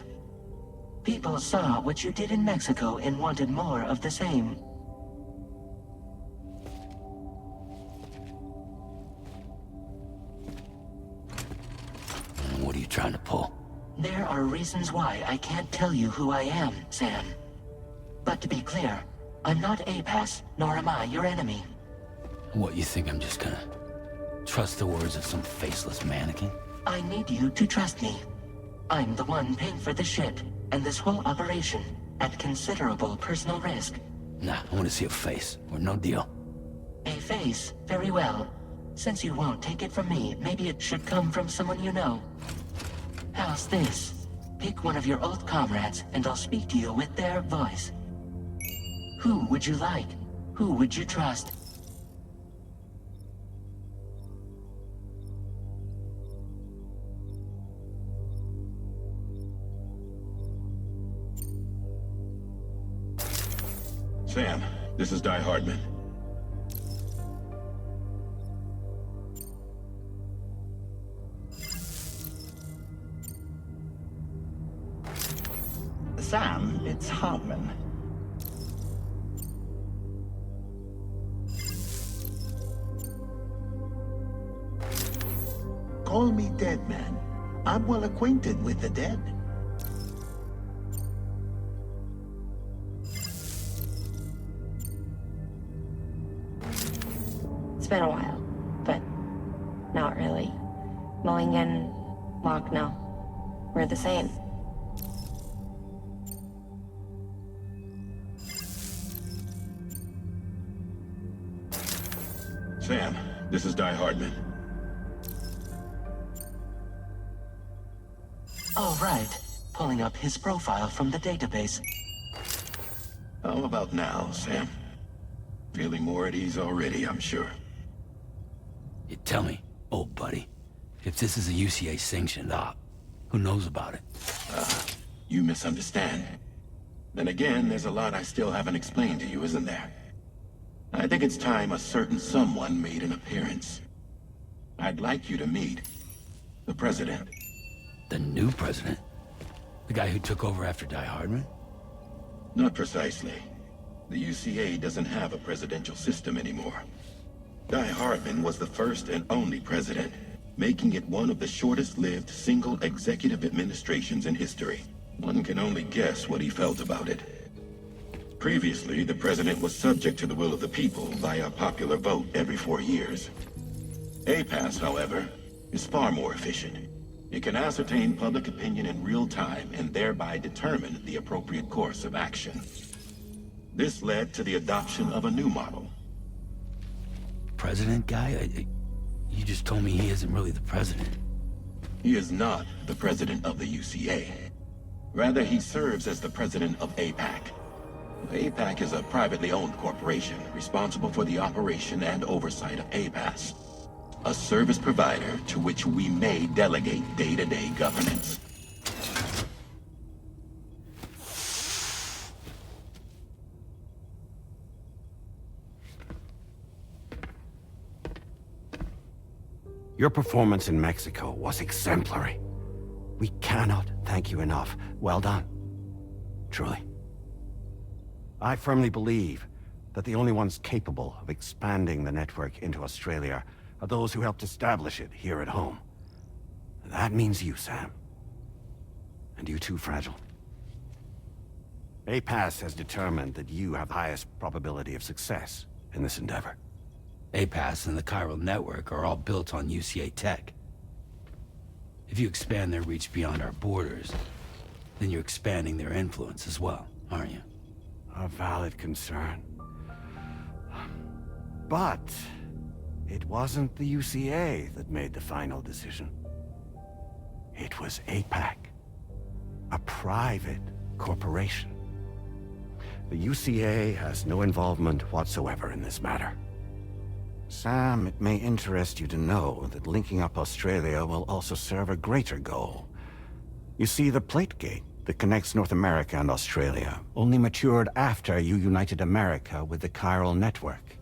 People saw what you did in Mexico and wanted more of the same. What are you trying to pull? There are reasons why I can't tell you who I am, Sam. But to be clear, I'm not APAS, nor am I your enemy. What, you think I'm just gonna trust the words of some faceless mannequin? I need you to trust me. I'm the one paying for the ship and this whole operation at considerable personal risk. Nah, I want to see a face, or no deal. A face? Very well. Since you won't take it from me, maybe it should come from someone you know. How's this? Pick one of your old comrades, and I'll speak to you with their voice. Who would you like? Who would you trust? Sam, this is Di Hardman. Sam, it's Hardman. Call me Dead Man. I'm well acquainted with the dead. It's been a while, but not really. Mulligan, Locke, no. We're the same. Sam, this is Di Hardman. Oh, right. Pulling up his profile from the database. How about now, Sam? Feeling more at ease already, I'm sure. You tell me, old buddy, if this is a UCA-sanctioned op, who knows about it? You misunderstand. Then again, there's a lot I still haven't explained to you, isn't there? I think it's time a certain someone made an appearance. I'd like you to meet the President. The new president? The guy who took over after Di Hardman? Not precisely. The UCA doesn't have a presidential system anymore. Di Hardman was the first and only president, making it one of the shortest-lived single executive administrations in history. One can only guess what he felt about it. Previously, the president was subject to the will of the people via popular vote every 4 years. APAS, however, is far more efficient. It can ascertain public opinion in real time and thereby determine the appropriate course of action. This led to the adoption of a new model. President guy? You just told me he isn't really the president. He is not the president of the UCA. Rather, he serves as the president of APAC. APAC is a privately owned corporation responsible for the operation and oversight of APAS, a service provider to which we may delegate day-to-day governance. Your performance in Mexico was exemplary. We cannot thank you enough. Well done. Truly. I firmly believe that the only ones capable of expanding the network into Australia are those who helped establish it here at home. That means you, Sam. And you too, Fragile. APAS has determined that you have the highest probability of success in this endeavor. APAS and the chiral network are all built on UCA tech. If you expand their reach beyond our borders, then you're expanding their influence as well, aren't you? A valid concern. But it wasn't the UCA that made the final decision. It was APAC, a private corporation. The UCA has no involvement whatsoever in this matter. Sam, it may interest you to know that linking up Australia will also serve a greater goal. You see, the plate gate that connects North America and Australia only matured after you united America with the chiral network.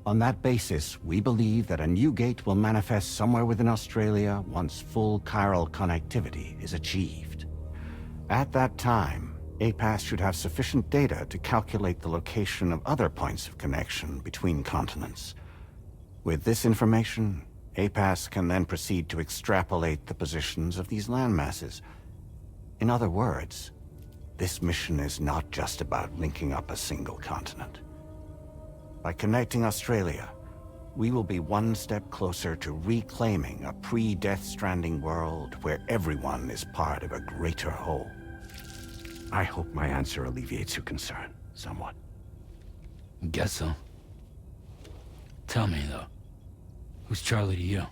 On that basis, we believe that a new gate will manifest somewhere within Australia once full chiral connectivity is achieved. At that time, APAS should have sufficient data to calculate the location of other points of connection between continents. With this information, APAS can then proceed to extrapolate the positions of these landmasses. In other words, this mission is not just about linking up a single continent. By connecting Australia, we will be one step closer to reclaiming a pre-Death Stranding world where everyone is part of a greater whole. I hope my answer alleviates your concern somewhat. Guess so. Tell me, though, who's Charlie to you?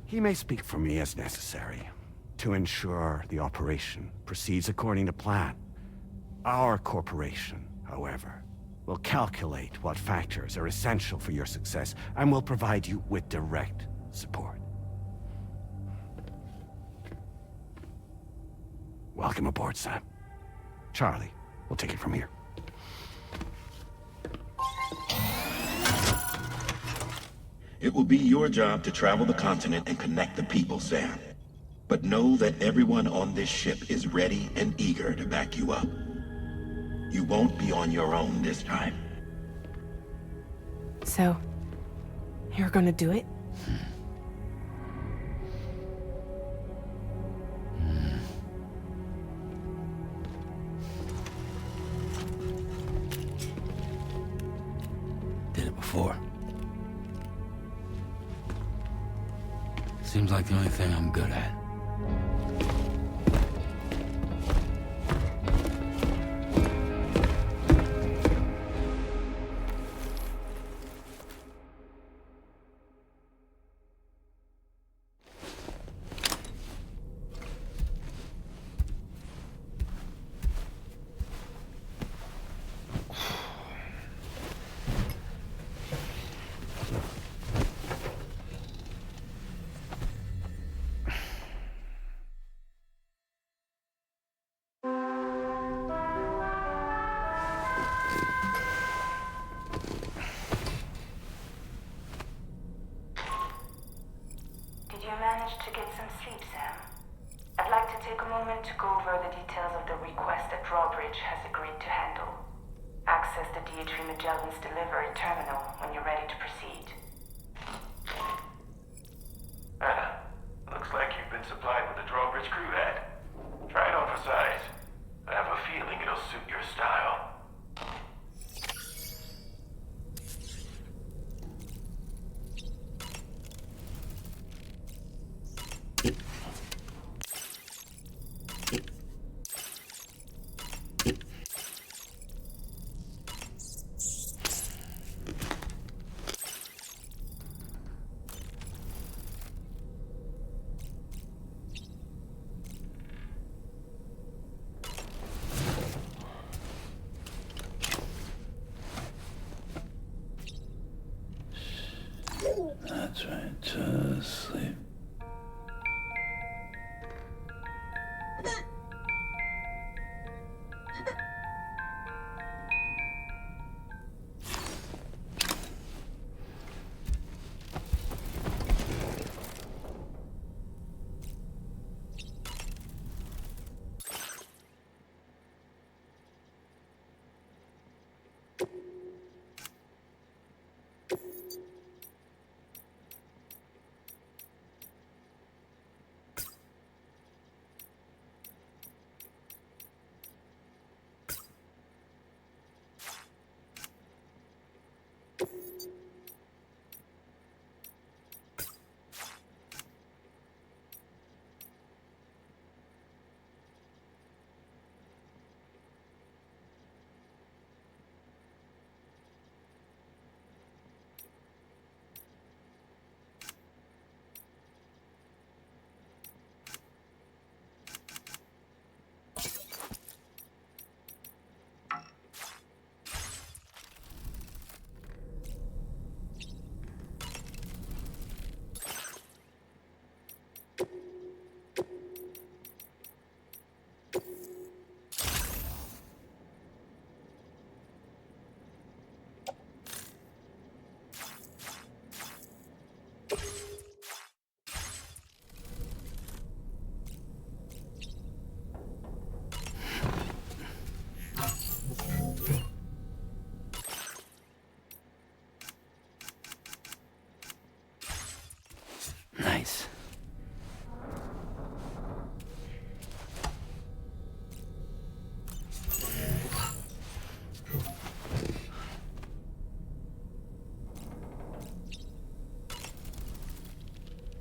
He may speak for me as necessary to ensure the operation proceeds according to plan. Our corporation, however, will calculate what factors are essential for your success and will provide you with direct support. Welcome aboard, Sam. Charlie, we'll take it from here. It will be your job to travel the continent and connect the people, Sam. But know that everyone on this ship is ready and eager to back you up. You won't be on your own this time. So, you're gonna do it? Did it before. Seems like the only thing I'm good at. Did you manage to get some sleep, Sam? I'd like to take a moment to go over the details of the request that Drawbridge has agreed to handle. Access the DH3 Magellan's delivery terminal when you're ready to proceed. Looks like you've been supplied with a Drawbridge crew head. Try it on for size. I have a feeling it'll suit your style.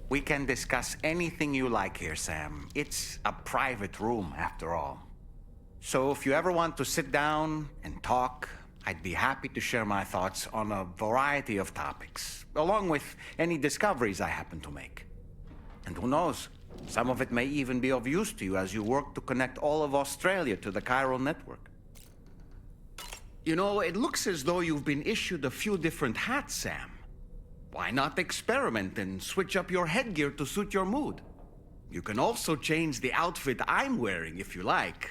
We can discuss anything you like here, Sam. It's a private room, after all. So if you ever want to sit down and talk, I'd be happy to share my thoughts on a variety of topics, along with any discoveries I happen to make. And who knows, some of it may even be of use to you as you work to connect all of Australia to the chiral network. You know, it looks as though you've been issued a few different hats, Sam. Why not experiment and switch up your headgear to suit your mood? You can also change the outfit I'm wearing if you like.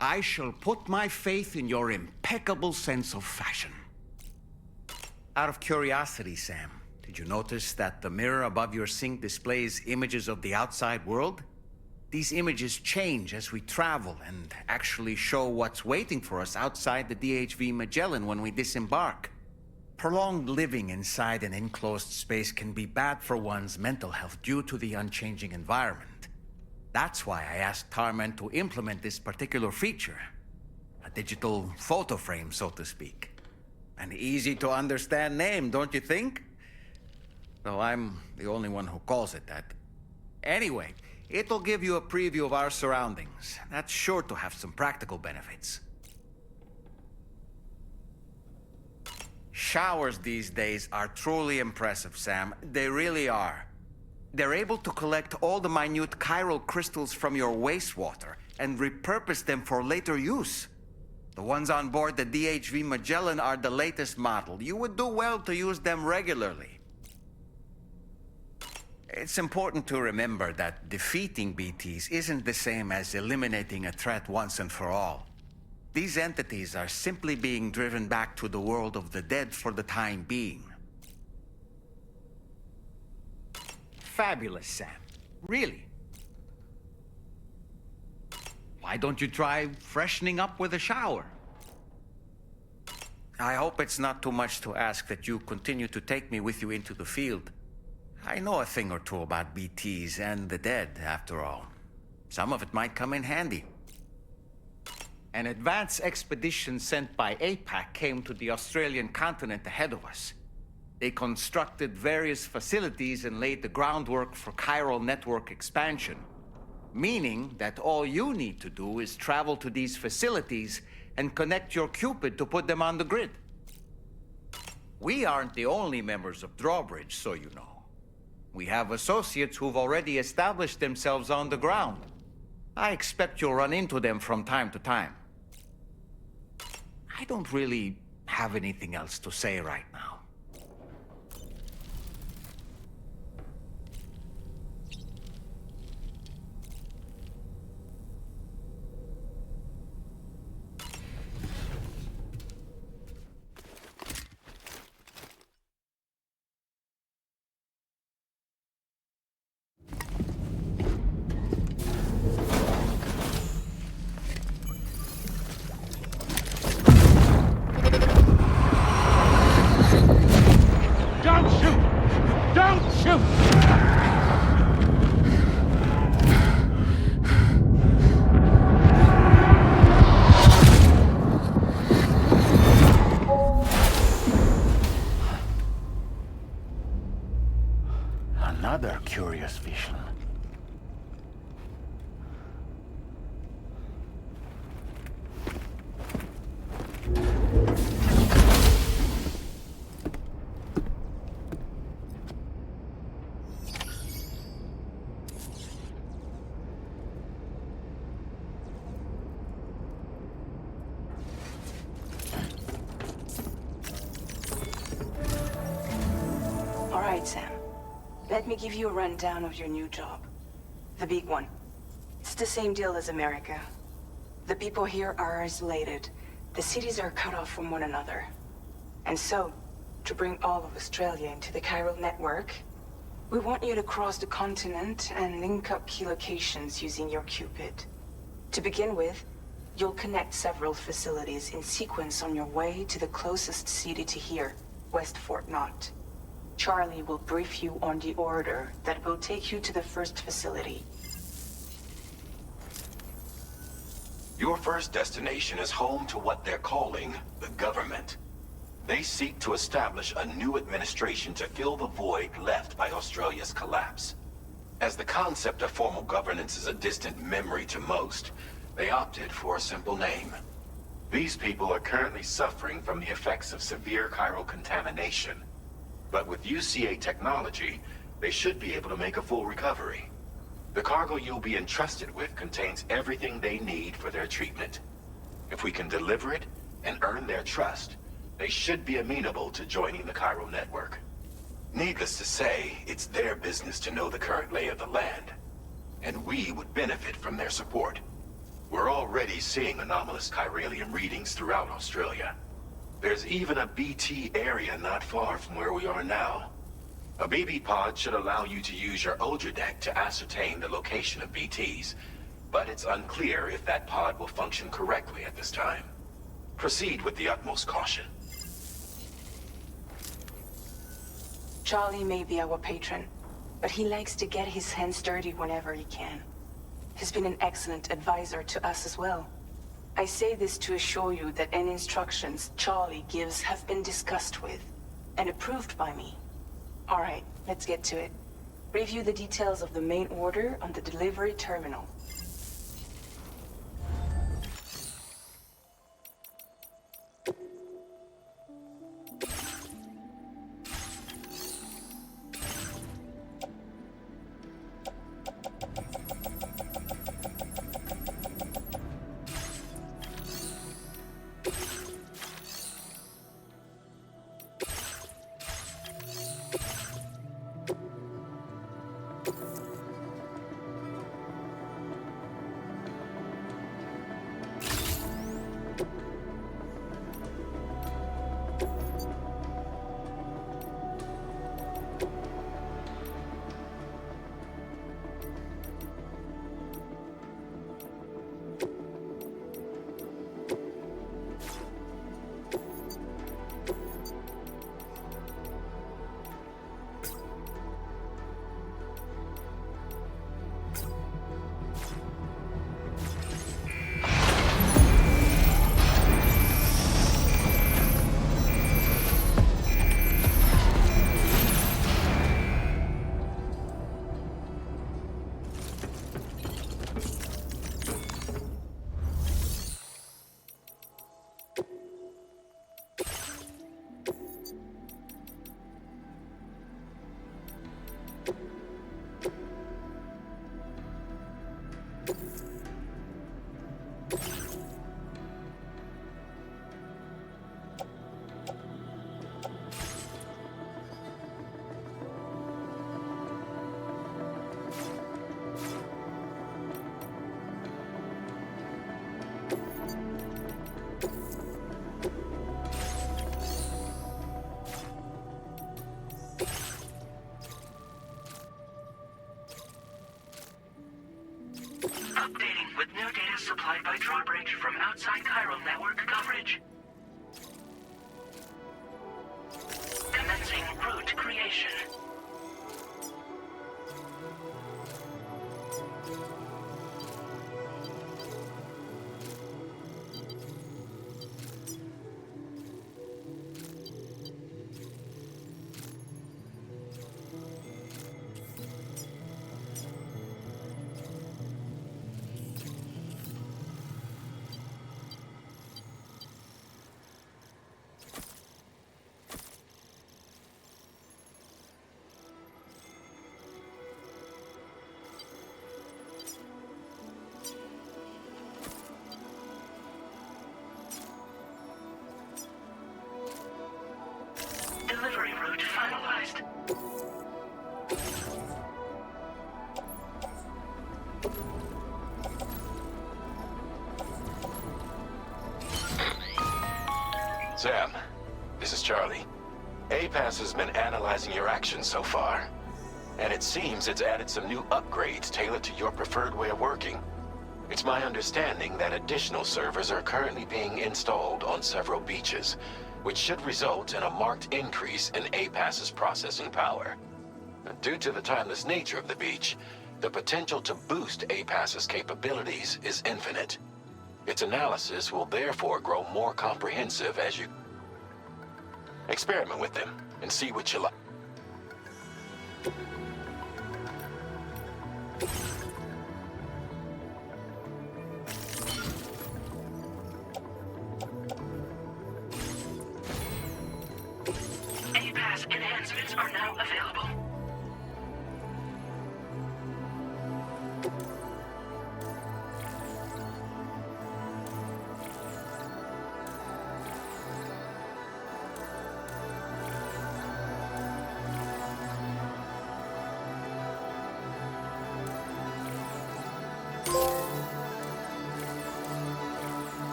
I shall put my faith in your impeccable sense of fashion. Out of curiosity, Sam, did you notice that the mirror above your sink displays images of the outside world? These images change as we travel and actually show what's waiting for us outside the DHV Magellan when we disembark. Prolonged living inside an enclosed space can be bad for one's mental health due to the unchanging environment. That's why I asked Tarman to implement this particular feature. A digital photo frame, so to speak. An easy-to-understand name, don't you think? Though I'm the only one who calls it that. Anyway, it'll give you a preview of our surroundings. That's sure to have some practical benefits. Showers these days are truly impressive, Sam. They really are. They're able to collect all the minute chiral crystals from your wastewater and repurpose them for later use. The ones on board the DHV Magellan are the latest model. You would do well to use them regularly. It's important to remember that defeating BTs isn't the same as eliminating a threat once and for all. These entities are simply being driven back to the world of the dead for the time being. Fabulous, Sam. Really. Why don't you try freshening up with a shower? I hope it's not too much to ask that you continue to take me with you into the field. I know a thing or two about BTs and the dead, after all. Some of it might come in handy. An advance expedition sent by APAC came to the Australian continent ahead of us. They constructed various facilities and laid the groundwork for chiral network expansion. Meaning that all you need to do is travel to these facilities and connect your Cupid to put them on the grid. We aren't the only members of Drawbridge, so you know. We have associates who've already established themselves on the ground. I expect you'll run into them from time to time. I don't really have anything else to say right now. Another curious vision. All right, Sam. Let me give you a rundown of your new job. The big one. It's the same deal as America. The people here are isolated. The cities are cut off from one another. And so, to bring all of Australia into the chiral network, we want you to cross the continent and link up key locations using your Cupid. To begin with, you'll connect several facilities in sequence on your way to the closest city to here, West Fort Knott. Charlie will brief you on the order that will take you to the first facility. Your first destination is home to what they're calling the government. They seek to establish a new administration to fill the void left by Australia's collapse. As the concept of formal governance is a distant memory to most, they opted for a simple name. These people are currently suffering from the effects of severe chiral contamination. But with UCA technology, they should be able to make a full recovery. The cargo you'll be entrusted with contains everything they need for their treatment. If we can deliver it and earn their trust, they should be amenable to joining the chiral network. Needless to say, it's their business to know the current lay of the land, and we would benefit from their support. We're already seeing anomalous chiralium readings throughout Australia. There's even a BT area not far from where we are now. A BB pod should allow you to use your Ultra deck to ascertain the location of BTs, but it's unclear if that pod will function correctly at this time. Proceed with the utmost caution. Charlie may be our patron, but he likes to get his hands dirty whenever he can. He's been an excellent advisor to us as well. I say this to assure you that any instructions Charlie gives have been discussed with and approved by me. All right, let's get to it. Review the details of the main order on the delivery terminal. Updating with new data supplied by Drawbridge from outside chiral network coverage. Commencing route creation. Delivery route finalized. Sam, this is Charlie. APAS has been analyzing your actions so far, and it seems it's added some new upgrades tailored to your preferred way of working. It's my understanding that additional servers are currently being installed on several beaches, which should result in a marked increase in APAS's processing power. Due to the timeless nature of the beach, the potential to boost APAS's capabilities is infinite. Its analysis will therefore grow more comprehensive as you experiment with them and see what you like. A-Pass enhancements are now available.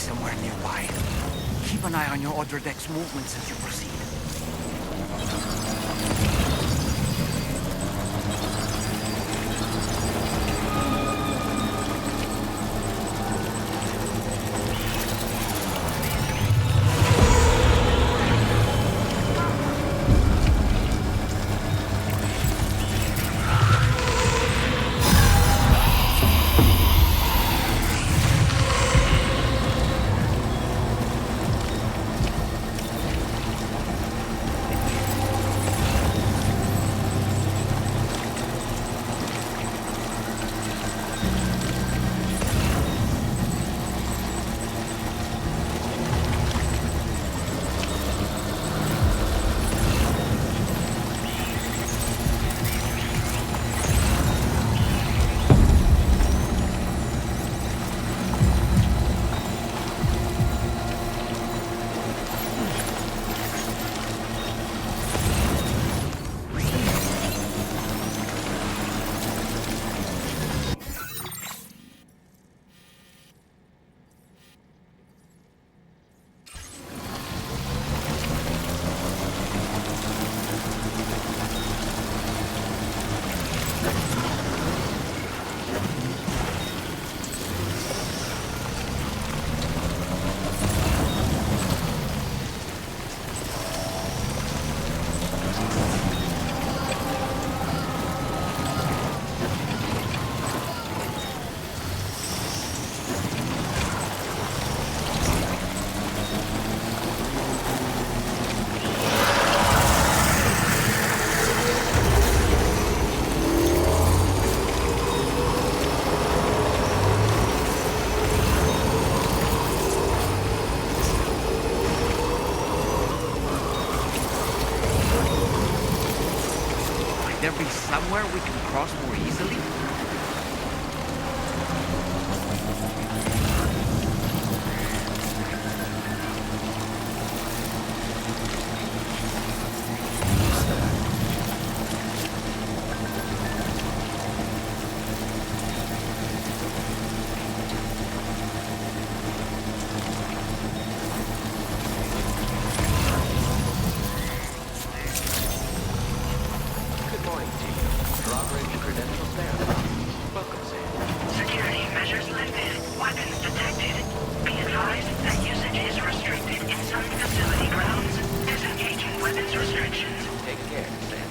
somewhere nearby. Keep an eye on your other deck's movements as you proceed. There be somewhere we can cross more easily? drawbridge credential standby. Welcome, Sam. Security measures lifted. Weapons detected. Be advised that usage is restricted inside facility grounds. Disengaging weapons restrictions. Take care, Sam.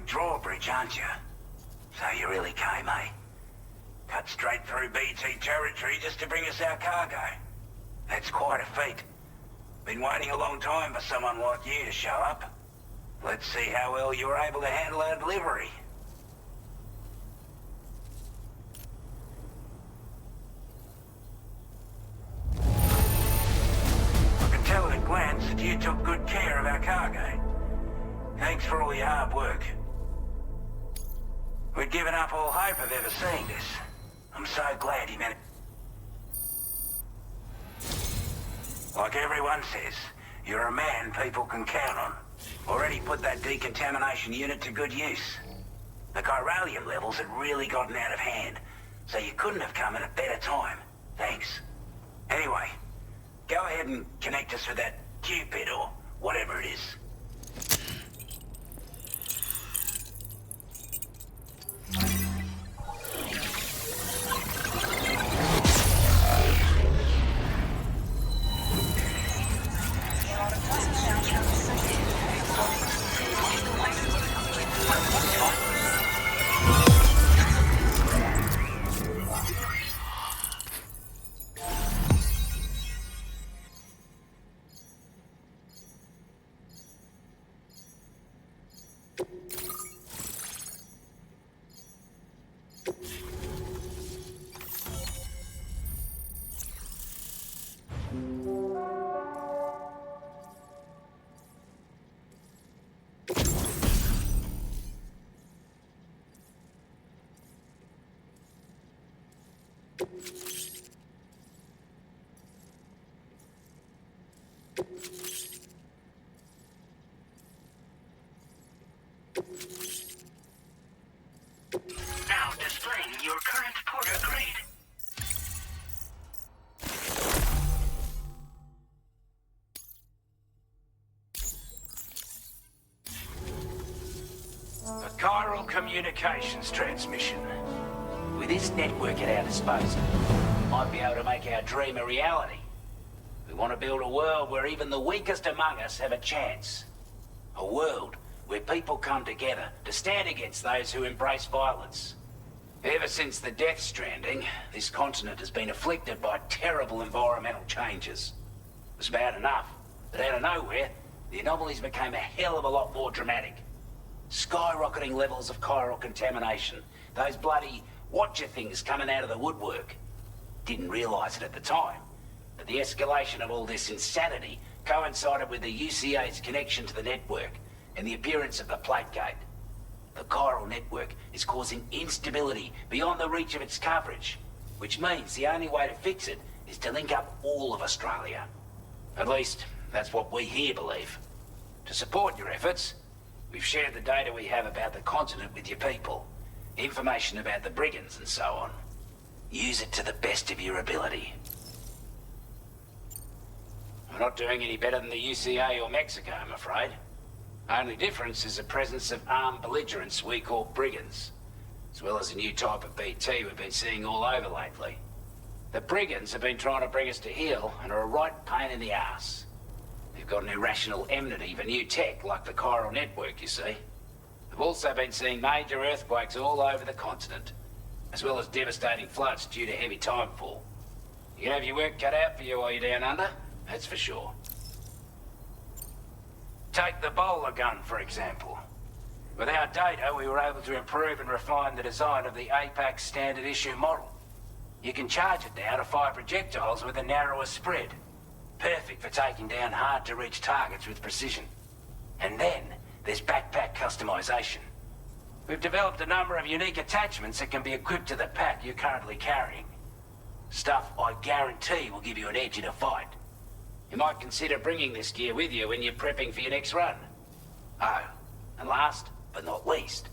Drawbridge, aren't you? So you really came, eh? Cut straight through BT territory just to bring us our cargo. That's quite a feat. Been waiting a long time for someone like you to show up. Let's see how well you were able to handle our delivery. I can tell at a glance that you took good care of our cargo. Thanks for all your hard work. We'd given up all hope of ever seeing this. I'm so glad you managed. Like everyone says, you're a man people can count on. Already put that decontamination unit to good use. The chiralium levels had really gotten out of hand, so you couldn't have come at a better time. Thanks. Anyway, go ahead and connect us with that Cupid or whatever it is. Now displaying your current porter grade. A chiral communications transmission. With this network at our disposal, we might be able to make our dream a reality. We want to build a world where even the weakest among us have a chance. A world where people come together to stand against those who embrace violence. Ever since the Death Stranding, this continent has been afflicted by terrible environmental changes. It was bad enough, but out of nowhere, the anomalies became a hell of a lot more dramatic. Skyrocketing levels of chiral contamination, those bloody Watcher things coming out of the woodwork. Didn't realize it at the time, but the escalation of all this insanity coincided with the UCA's connection to the network and the appearance of the plate gate. The chiral network is causing instability beyond the reach of its coverage, which means the only way to fix it is to link up all of Australia. At least, that's what we here believe. To support your efforts, we've shared the data we have about the continent with your people, information about the brigands and so on. Use it to the best of your ability. We're not doing any better than the UCA or Mexico, I'm afraid. Only difference is the presence of armed belligerents we call brigands, as well as a new type of BT we've been seeing all over lately. The brigands have been trying to bring us to heel and are a right pain in the ass. They've got an irrational enmity for new tech like the chiral network, you see. They've also been seeing major earthquakes all over the continent, as well as devastating floods due to heavy timefall. You can have your work cut out for you while you're down under, that's for sure. Take the bowler gun, for example. With our data, we were able to improve and refine the design of the APAC standard issue model. You can charge it now to fire projectiles with a narrower spread. Perfect for taking down hard-to-reach targets with precision. And then, there's backpack customization. We've developed a number of unique attachments that can be equipped to the pack you're currently carrying. Stuff I guarantee will give you an edge in a fight. You might consider bringing this gear with you when you're prepping for your next run. Oh, and last but not least,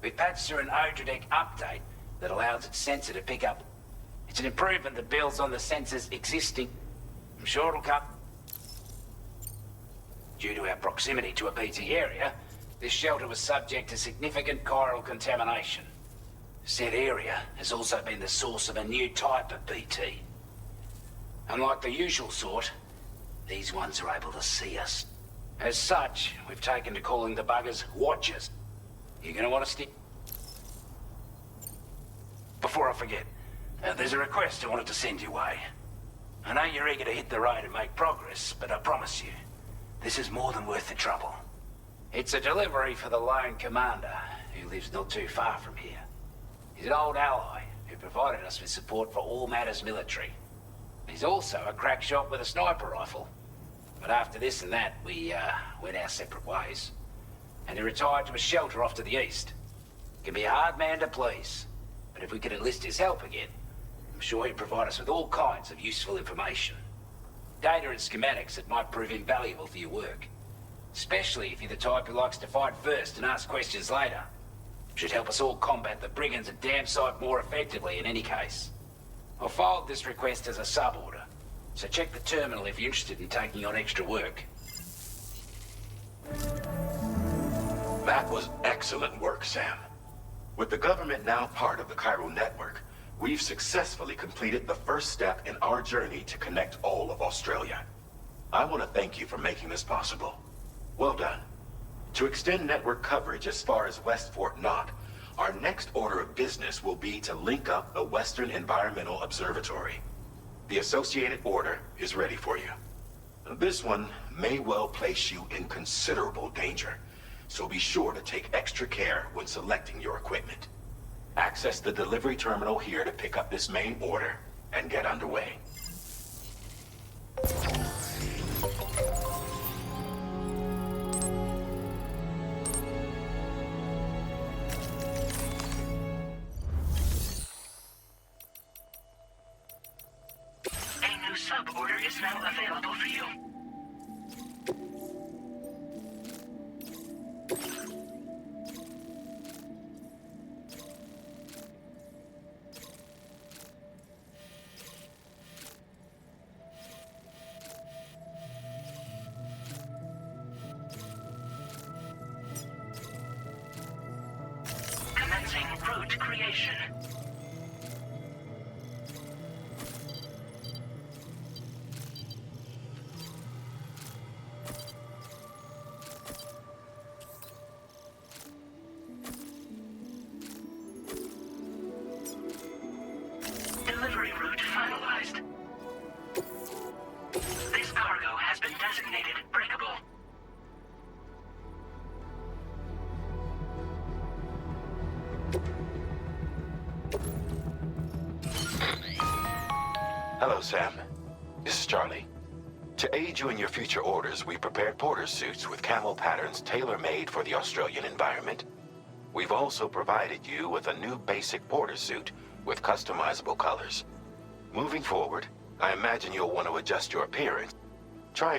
we've patched through an Odradec update that allows its sensor to pick up. It's an improvement that builds on the sensor's existing. I'm sure it'll come. Due to our proximity to a BT area, this shelter was subject to significant chiral contamination. Said area has also been the source of a new type of BT. Unlike the usual sort, these ones are able to see us. As such, we've taken to calling the buggers Watchers. You're gonna want to stick... Before I forget, there's a request I wanted to send your way. I know you're eager to hit the road and make progress, but I promise you, this is more than worth the trouble. It's a delivery for the lone commander, who lives not too far from here. He's an old ally who provided us with support for all matters military. He's also a crack shot with a sniper rifle. But after this and that, we went our separate ways. And he retired to a shelter off to the east. Can be a hard man to please, but if we could enlist his help again, I'm sure he'd provide us with all kinds of useful information. Data and schematics that might prove invaluable for your work. Especially if you're the type who likes to fight first and ask questions later. Should help us all combat the brigands at damn sight more effectively in any case. I'll filed this request as a sub-order, so check the terminal if you're interested in taking on extra work. That was excellent work, Sam. With the government now part of the chiral network, we've successfully completed the first step in our journey to connect all of Australia. I want to thank you for making this possible. Well done. To extend network coverage as far as West Fort Knott, our next order of business will be to link up the Western Environmental Observatory. The associated order is ready for you. This one may well place you in considerable danger, so be sure to take extra care when selecting your equipment. Access the delivery terminal here to pick up this main order and get underway. A new sub-order is now available for you. Commencing route creation. Delivery route finalized. This cargo has been designated breakable. Hello, Sam. This is Charlie. To aid you in your future orders, we prepared porter suits with camel patterns tailor-made for the Australian environment. We've also provided you with a new basic porter suit with customizable colors. Moving forward, I imagine you'll want to adjust your appearance. Try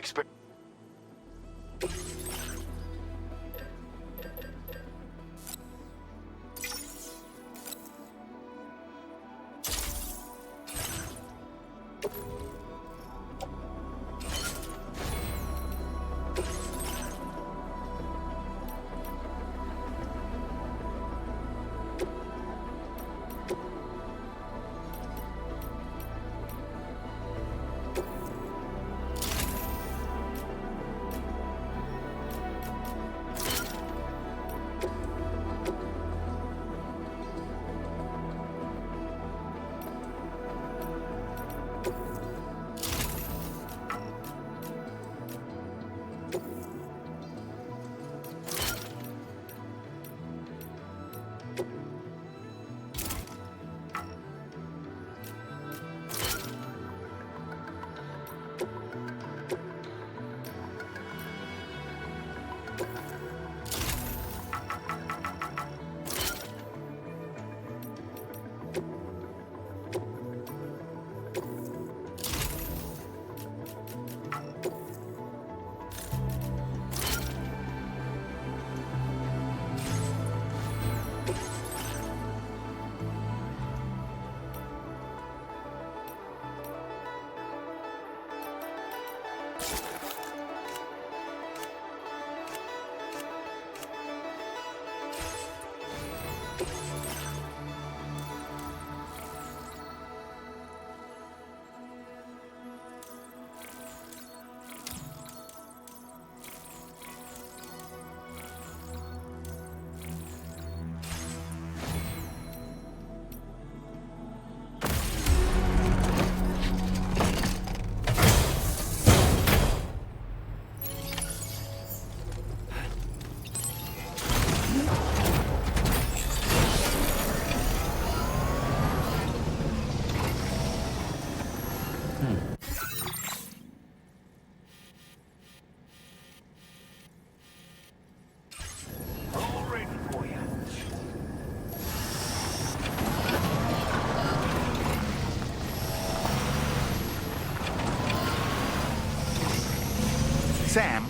Sam,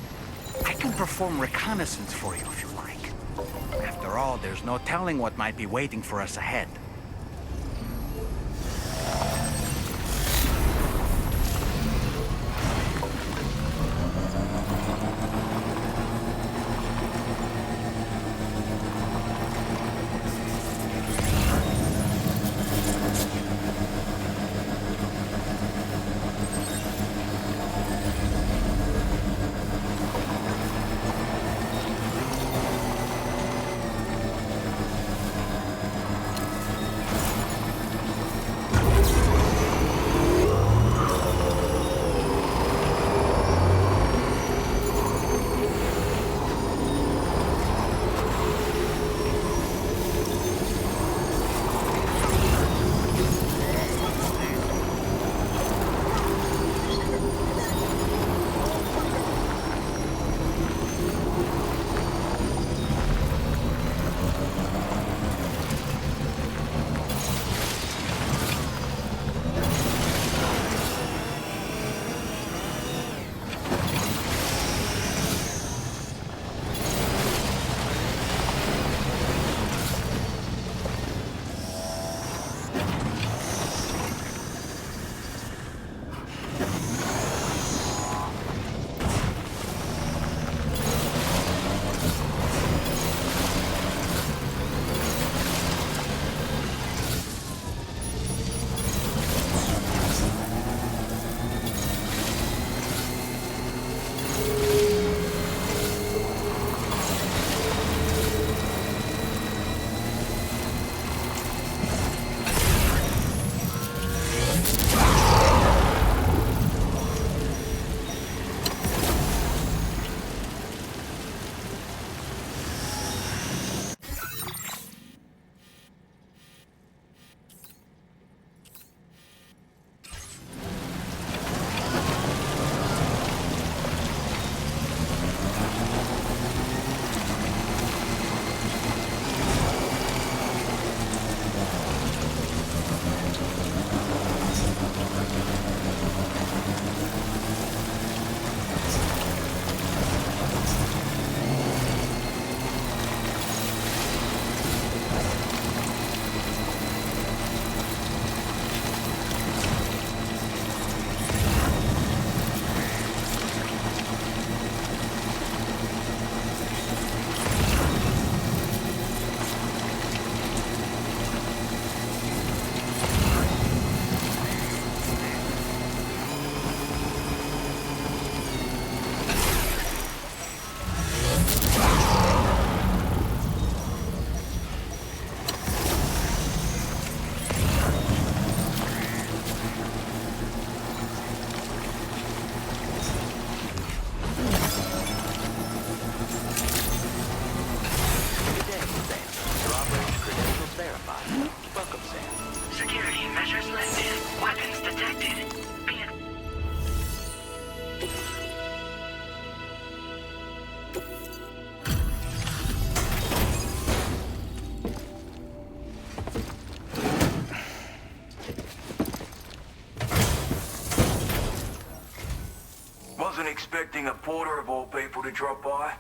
I can perform reconnaissance for you if you like. After all, there's no telling what might be waiting for us ahead. Measures lifted. Weapons detected. Be it. Wasn't expecting a porter of all people to drop by.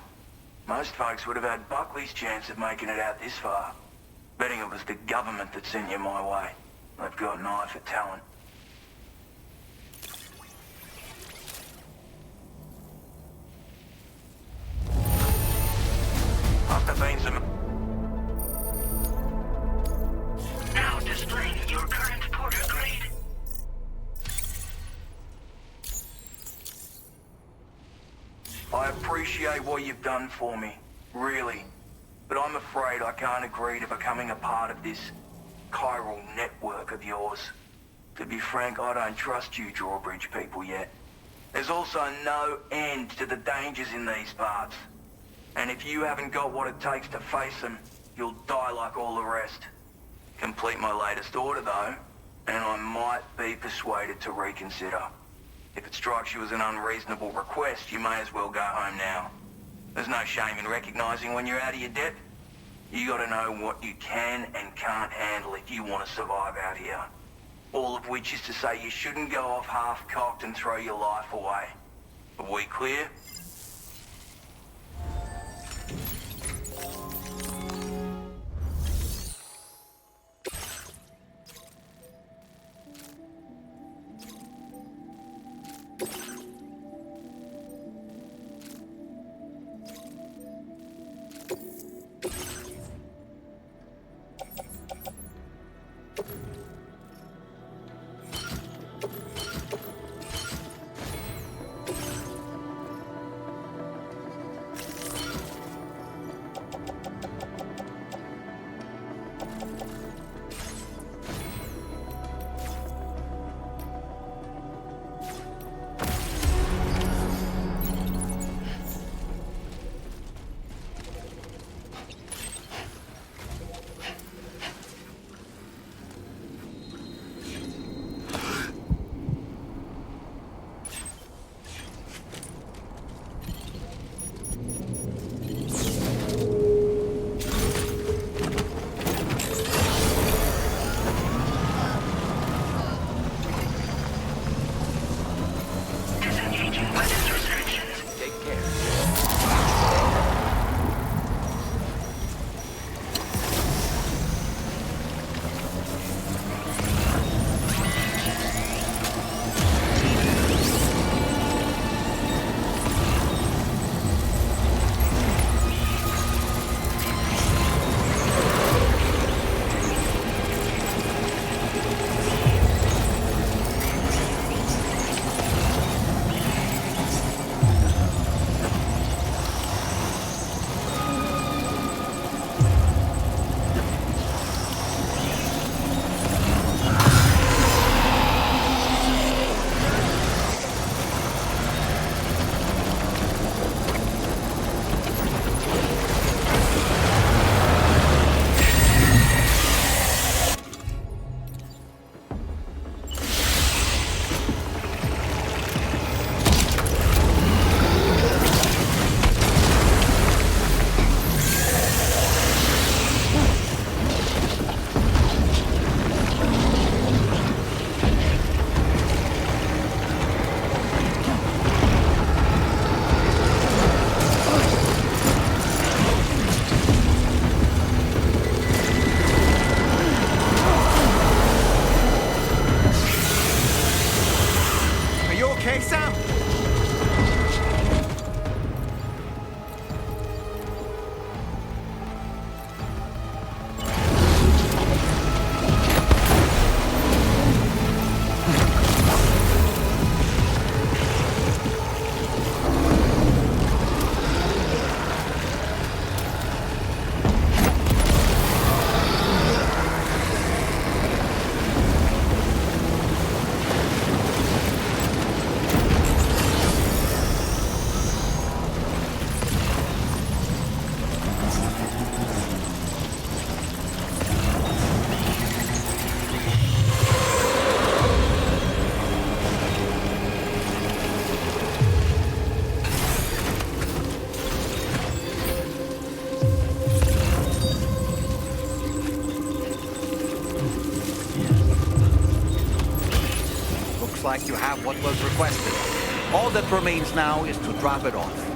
Most folks would have had Buckley's chance of making it out this far. Betting it was the government that sent you my way. They've got an eye for talent. Must have been some... Now displaying your current porter grade. I appreciate what you've done for me, really. But I'm afraid I can't agree to becoming a part of this chiral network of yours. To be frank, I don't trust you drawbridge people yet. There's also no end to the dangers in these parts. And if you haven't got what it takes to face them, you'll die like all the rest. Complete my latest order, though, and I might be persuaded to reconsider. If it strikes you as an unreasonable request, you may as well go home now. There's no shame in recognizing when you're out of your depth. You gotta know what you can and can't handle if you want to survive out here. All of which is to say you shouldn't go off half-cocked and throw your life away. Are we clear? like you have what was requested. All that remains now is to drop it off.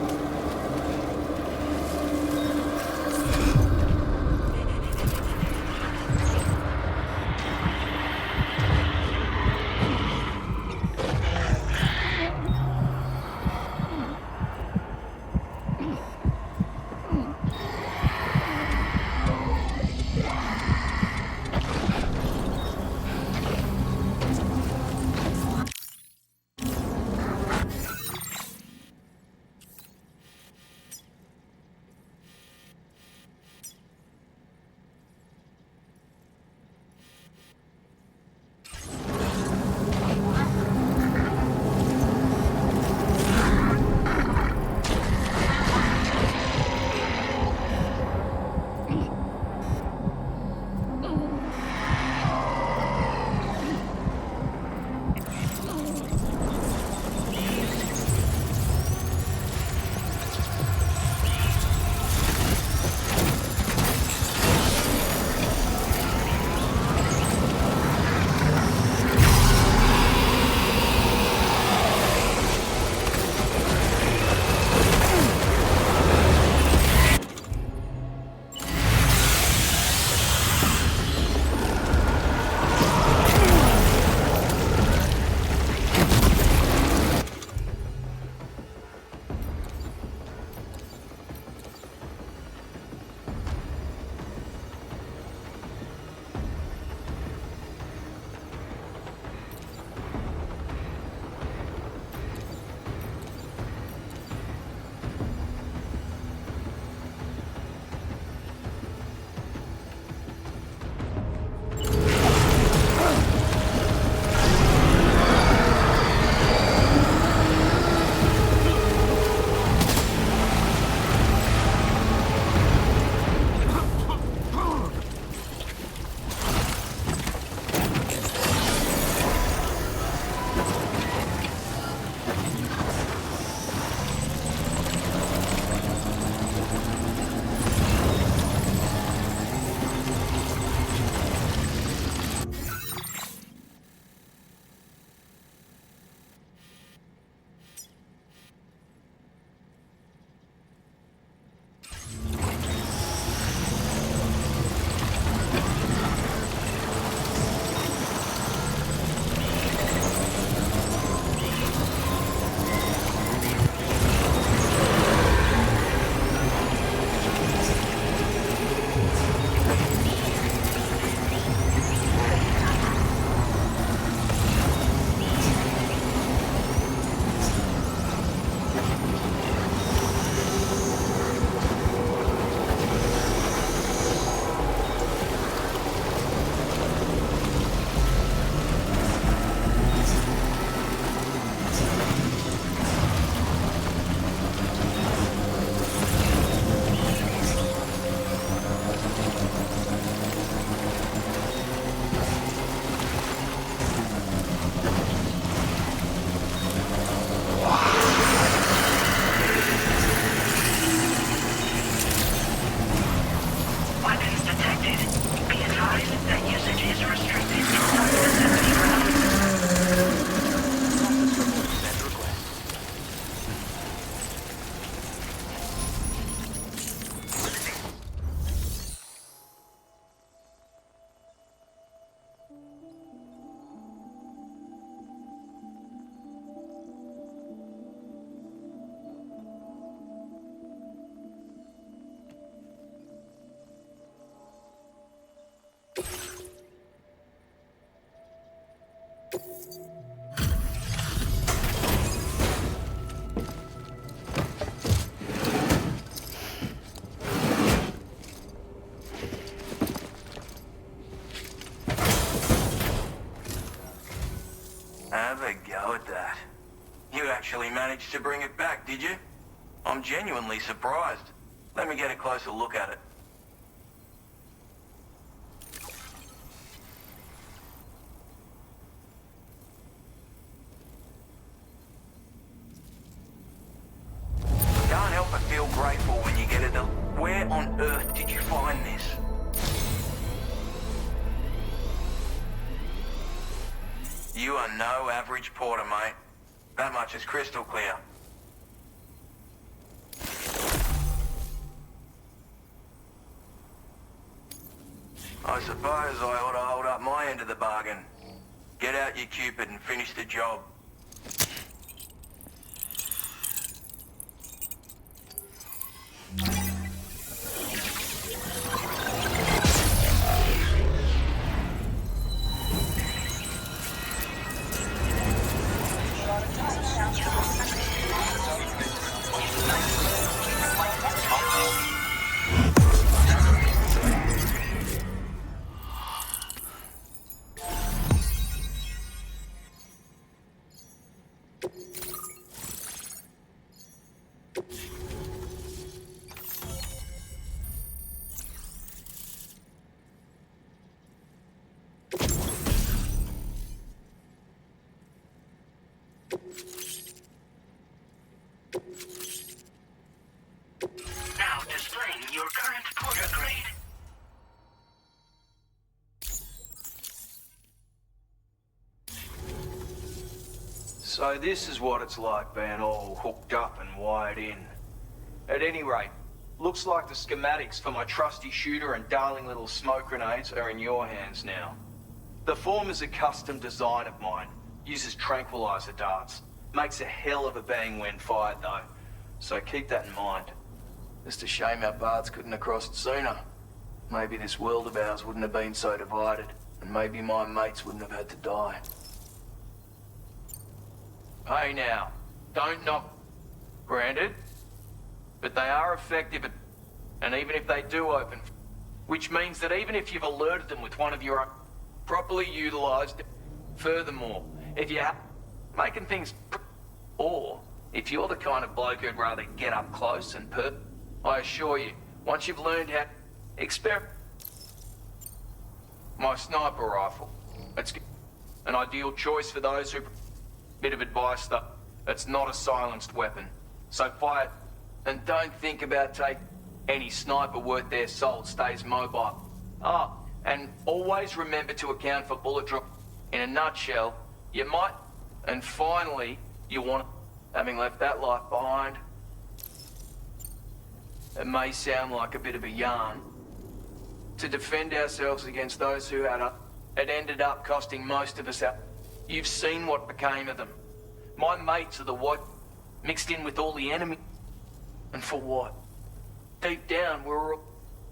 Have a go at that. You actually managed to bring it back, did you? I'm genuinely surprised. Let me get a closer look at it. Can't help but feel grateful when you get it. Where on earth did you find this? You are no average porter, mate. That much is crystal clear. I suppose I ought to hold up my end of the bargain. Get out your Cupid and finish the job. Now displaying your current porter grade. So this is what it's like being all hooked up and wired in. At any rate, looks like the schematics for my trusty shooter and darling little smoke grenades are in your hands now. The form is a custom design of mine. Uses tranquilizer darts. Makes a hell of a bang when fired though. So keep that in mind. Just a shame our paths couldn't have crossed sooner. Maybe this world of ours wouldn't have been so divided. And maybe my mates wouldn't have had to die. Hey now, don't knock. Granted, but they are effective and even if they do open, which means that even if you've alerted them with one of your own, properly utilized. Furthermore, if you're making things, or if you're the kind of bloke who'd rather get up close and I assure you, once you've learned how experiment, my sniper rifle, it's an ideal choice for those who. Bit of advice though, it's not a silenced weapon, so fire and don't think about taking any sniper worth their salt stays mobile. And always remember to account for bullet drop. In a nutshell, you might, and finally, you want, having left that life behind. It may sound like a bit of a yarn. To defend ourselves against those who had it ended up costing most of us our. You've seen what became of them. My mates are the what mixed in with all the enemy. And for what? Deep down,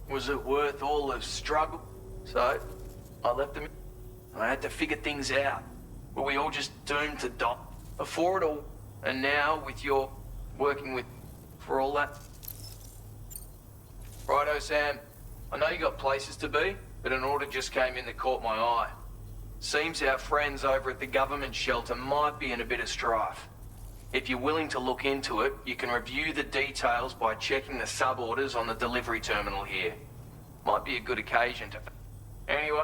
was it worth all the struggle? So, I left them. I had to figure things out. Were we all just doomed to die? Before it all, and now with your working with for all that. Righto, Sam. I know you got places to be, but an order just came in that caught my eye. Seems our friends over at the government shelter might be in a bit of strife. If you're willing to look into it, you can review the details by checking the sub-orders on the delivery terminal here. Might be a good occasion to... Anyway...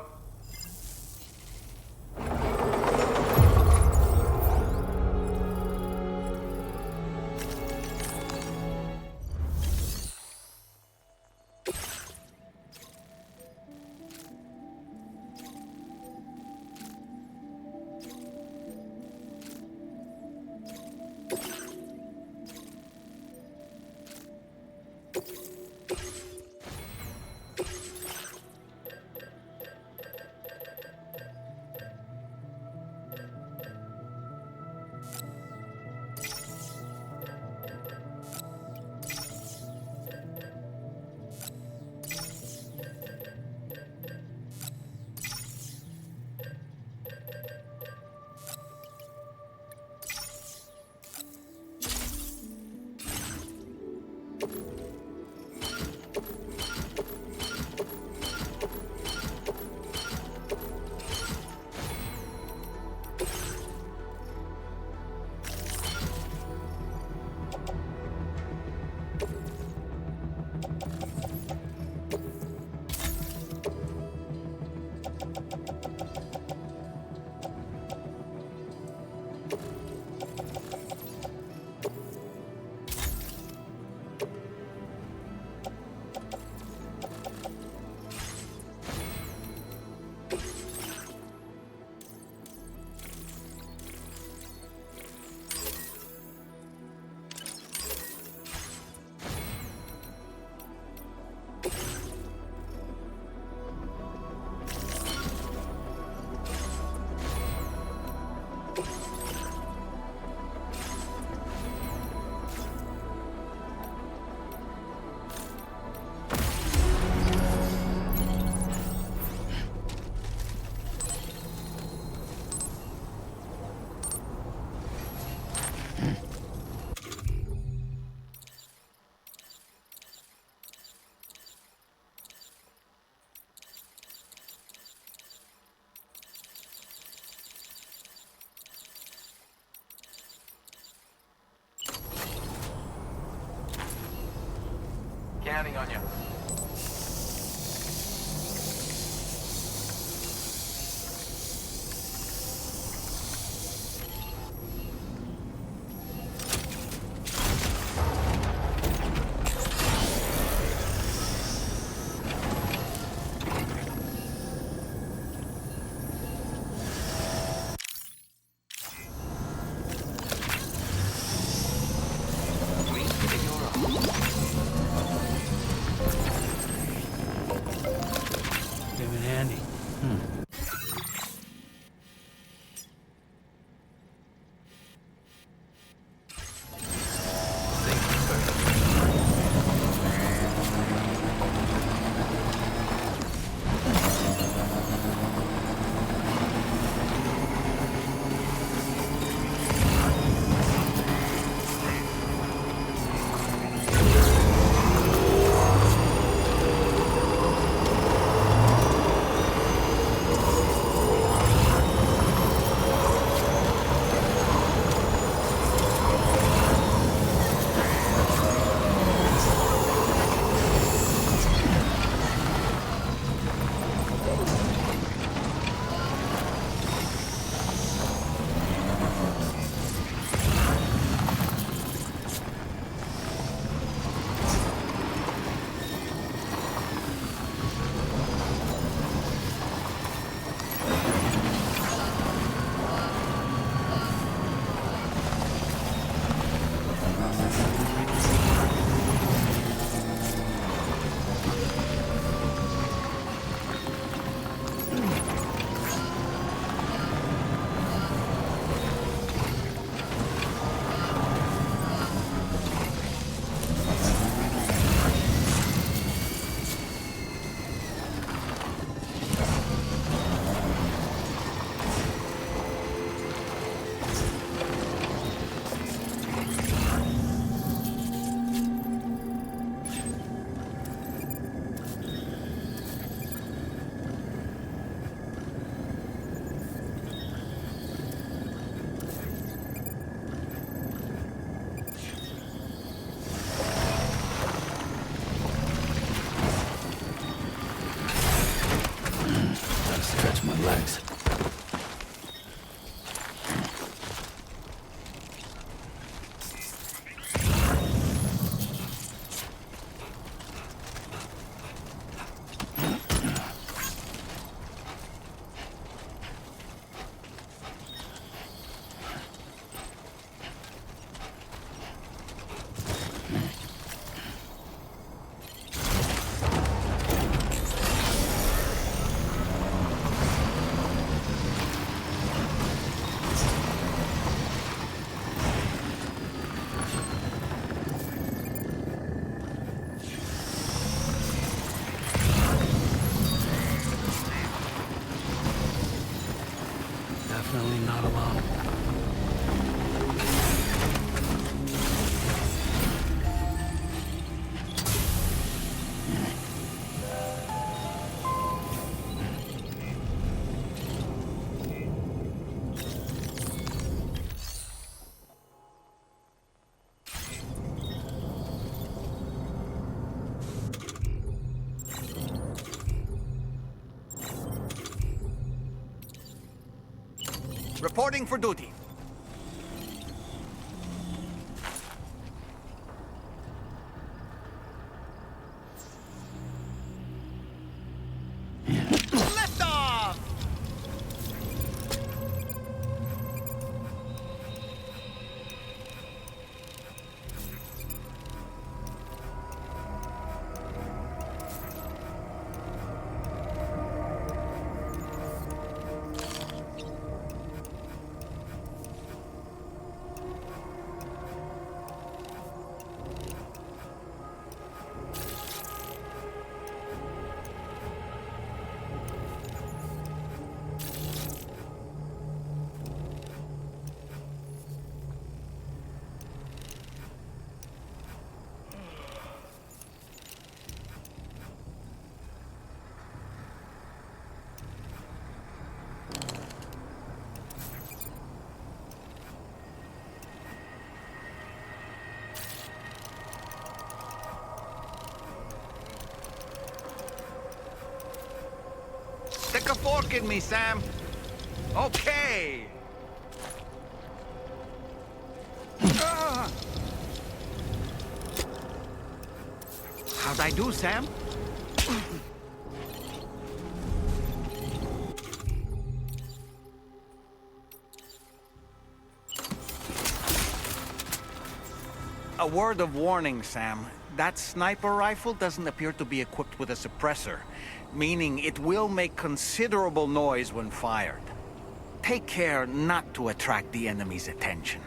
counting on you. Came in handy. Stretch my legs. Definitely not alone. Reporting for duty. Lift off! fork in me, Sam. Okay. How'd I do, Sam? A word of warning, Sam. That sniper rifle doesn't appear to be equipped with a suppressor, meaning it will make considerable noise when fired. Take care not to attract the enemy's attention.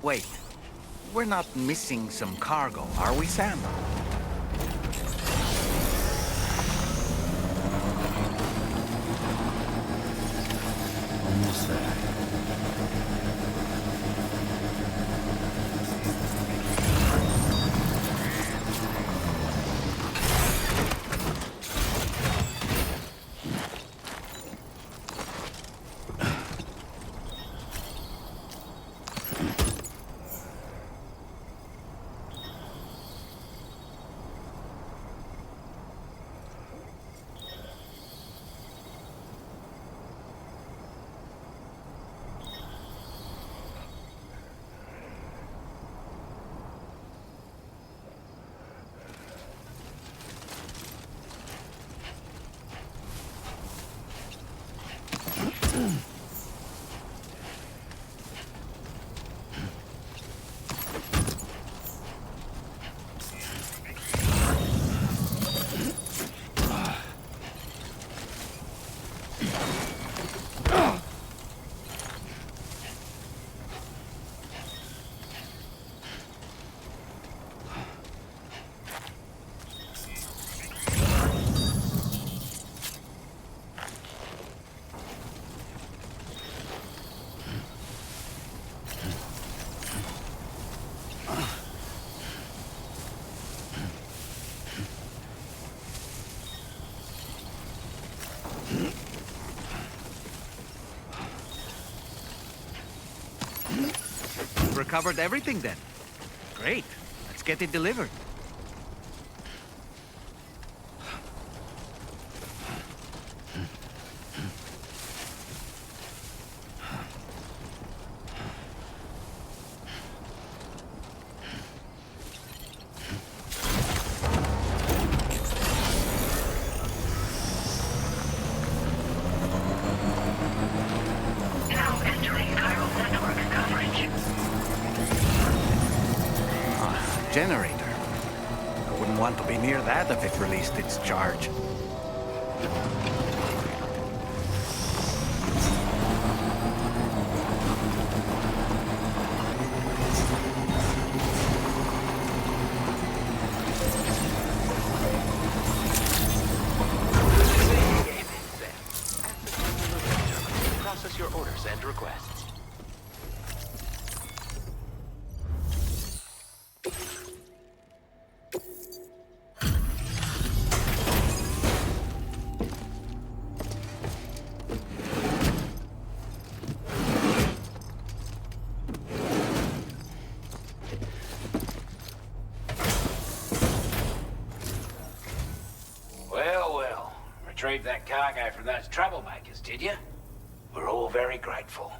Wait, we're not missing some cargo, are we, Sam? Almost there. Recovered everything then. Great. Let's get it delivered. Now entering chiral network coverage. Generator. I wouldn't want to be near that if it released its charge. Process your orders and requests. retrieve that cargo from those troublemakers, did you? We're all very grateful.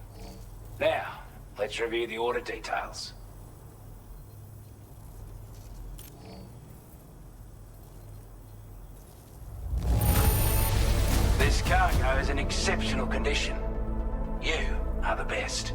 Now, let's review the order details. This cargo is in exceptional condition. You are the best.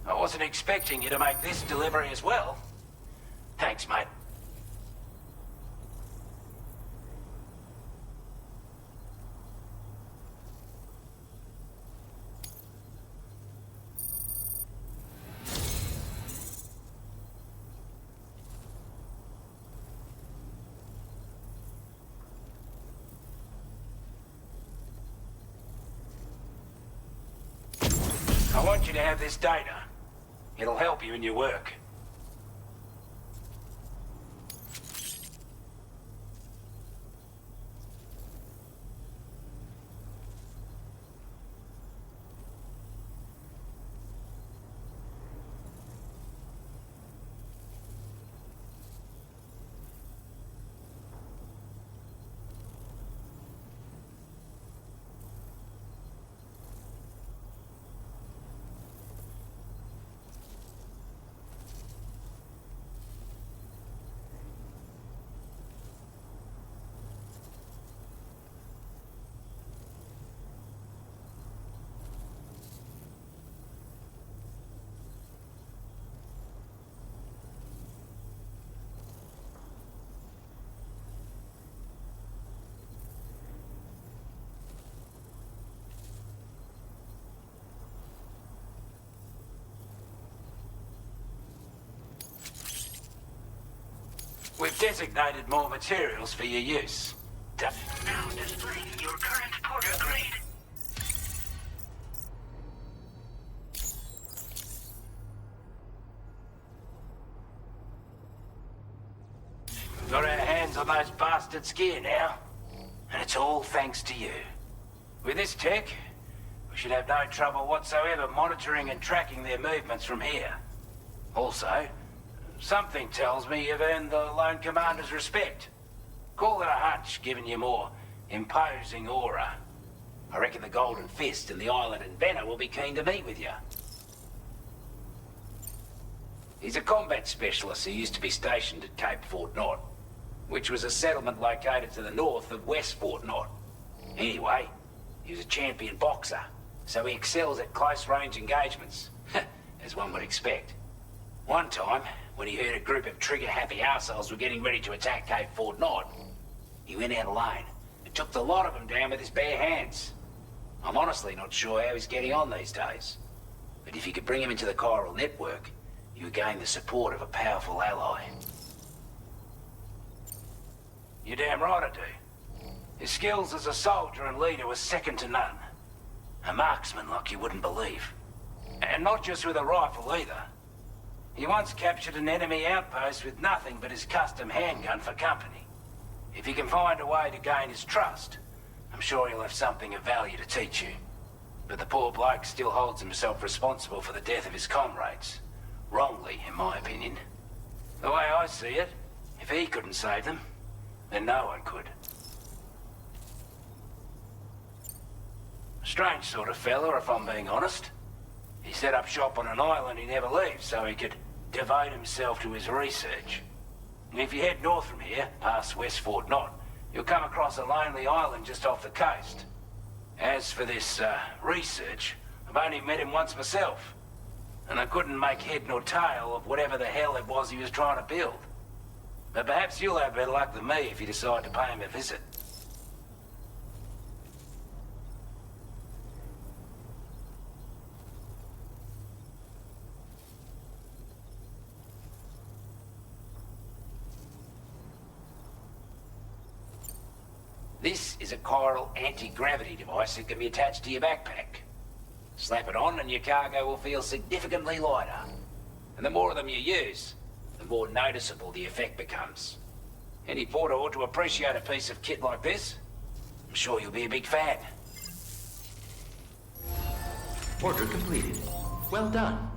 I wasn't expecting you to make this delivery as well. Thanks, mate. I want you to have this data. It'll help you in your work. We've designated more materials for your use. Now displaying your current porter grade. Got our hands on those bastards' gear now. And it's all thanks to you. With this tech, we should have no trouble whatsoever monitoring and tracking their movements from here. Also, something tells me you've earned the Lone Commander's respect. Call it a hunch, giving you more imposing aura. I reckon the Golden Fist and the Island Inventor will be keen to meet with you. He's a combat specialist who used to be stationed at Cape Fort Knot, which was a settlement located to the north of West Fort Knot. Anyway, he was a champion boxer, so he excels at close-range engagements, as one would expect. One time, when he heard a group of trigger-happy arseholes were getting ready to attack Cape Fort Knot, he went out alone and took the lot of them down with his bare hands. I'm honestly not sure how he's getting on these days. But if you could bring him into the chiral network, you would gain the support of a powerful ally. You're damn right I do. His skills as a soldier and leader were second to none. A marksman like you wouldn't believe. And not just with a rifle either. He once captured an enemy outpost with nothing but his custom handgun for company. If you can find a way to gain his trust, I'm sure he'll have something of value to teach you. But the poor bloke still holds himself responsible for the death of his comrades. Wrongly, in my opinion. The way I see it, if he couldn't save them, then no one could. A strange sort of fella, if I'm being honest. He set up shop on an island he never leaves so he could devote himself to his research. And if you head north from here, past West Fort Knot, you'll come across a lonely island just off the coast. As for this, research, I've only met him once myself. And I couldn't make head nor tail of whatever the hell it was he was trying to build. But perhaps you'll have better luck than me if you decide to pay him a visit. This is a chiral anti-gravity device that can be attached to your backpack. Slap it on and your cargo will feel significantly lighter. And the more of them you use, the more noticeable the effect becomes. Any porter ought to appreciate a piece of kit like this. I'm sure you'll be a big fan. Order completed. Well done.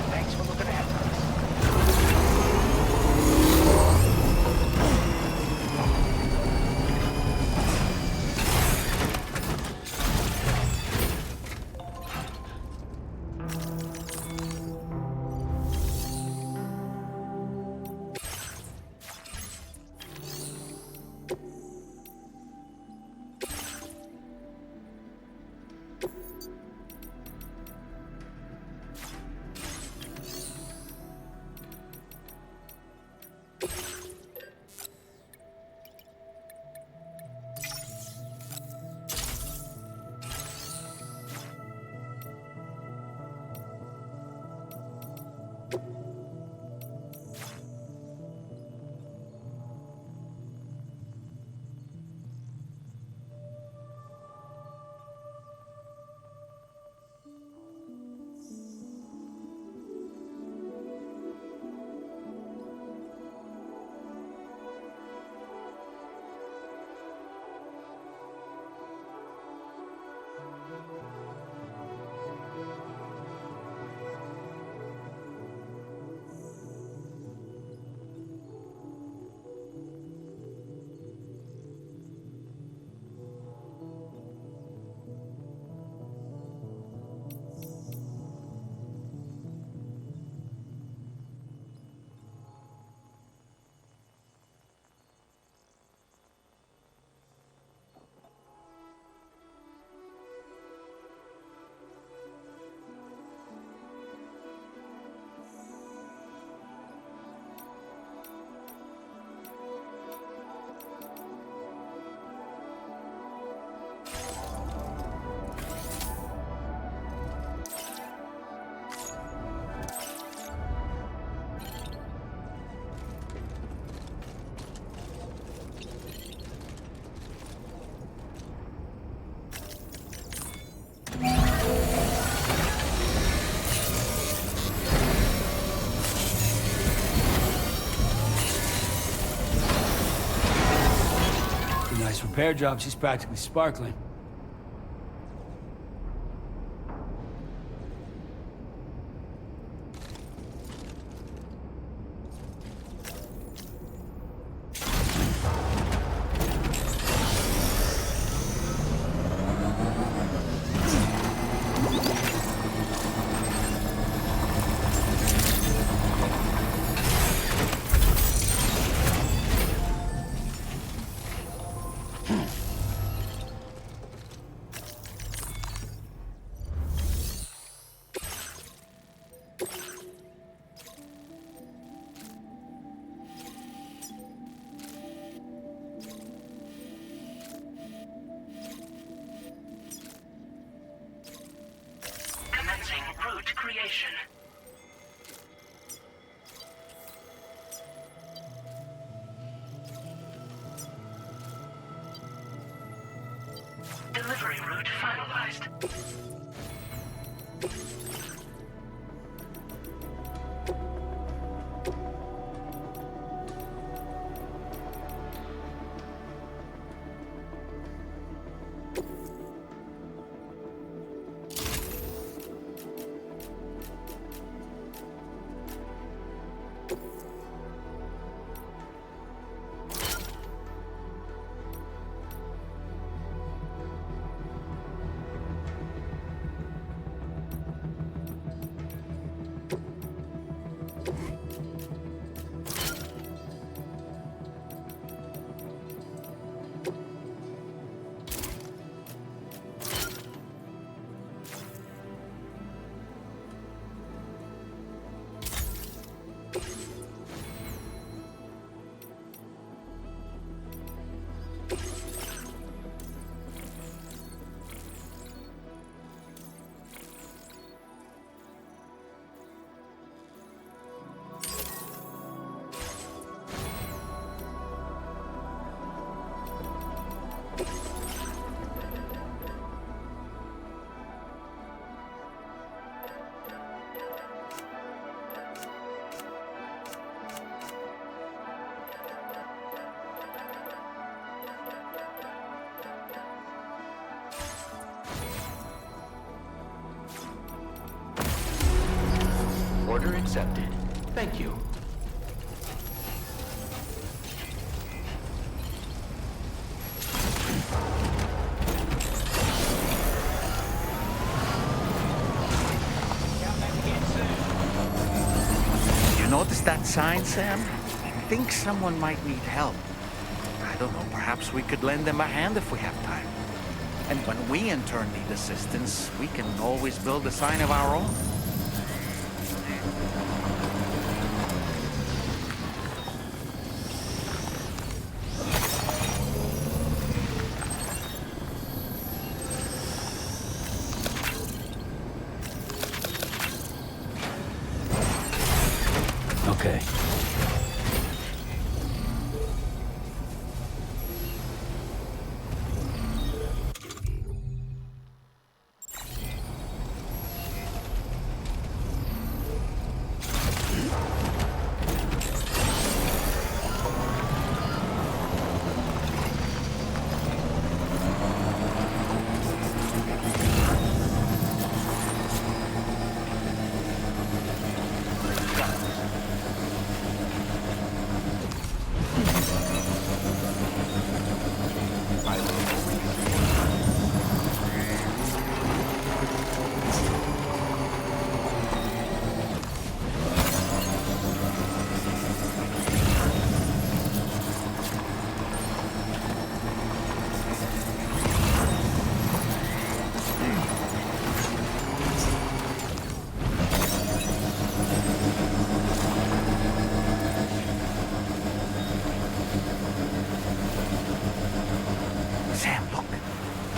Thanks for looking after us. Nice repair job. She's practically sparkling. Commencing route creation. Delivery route finalized. Order accepted. Thank you. You notice that sign, Sam? I think someone might need help. I don't know, perhaps we could lend them a hand if we have time. And when we in turn need assistance, we can always build a sign of our own. Okay.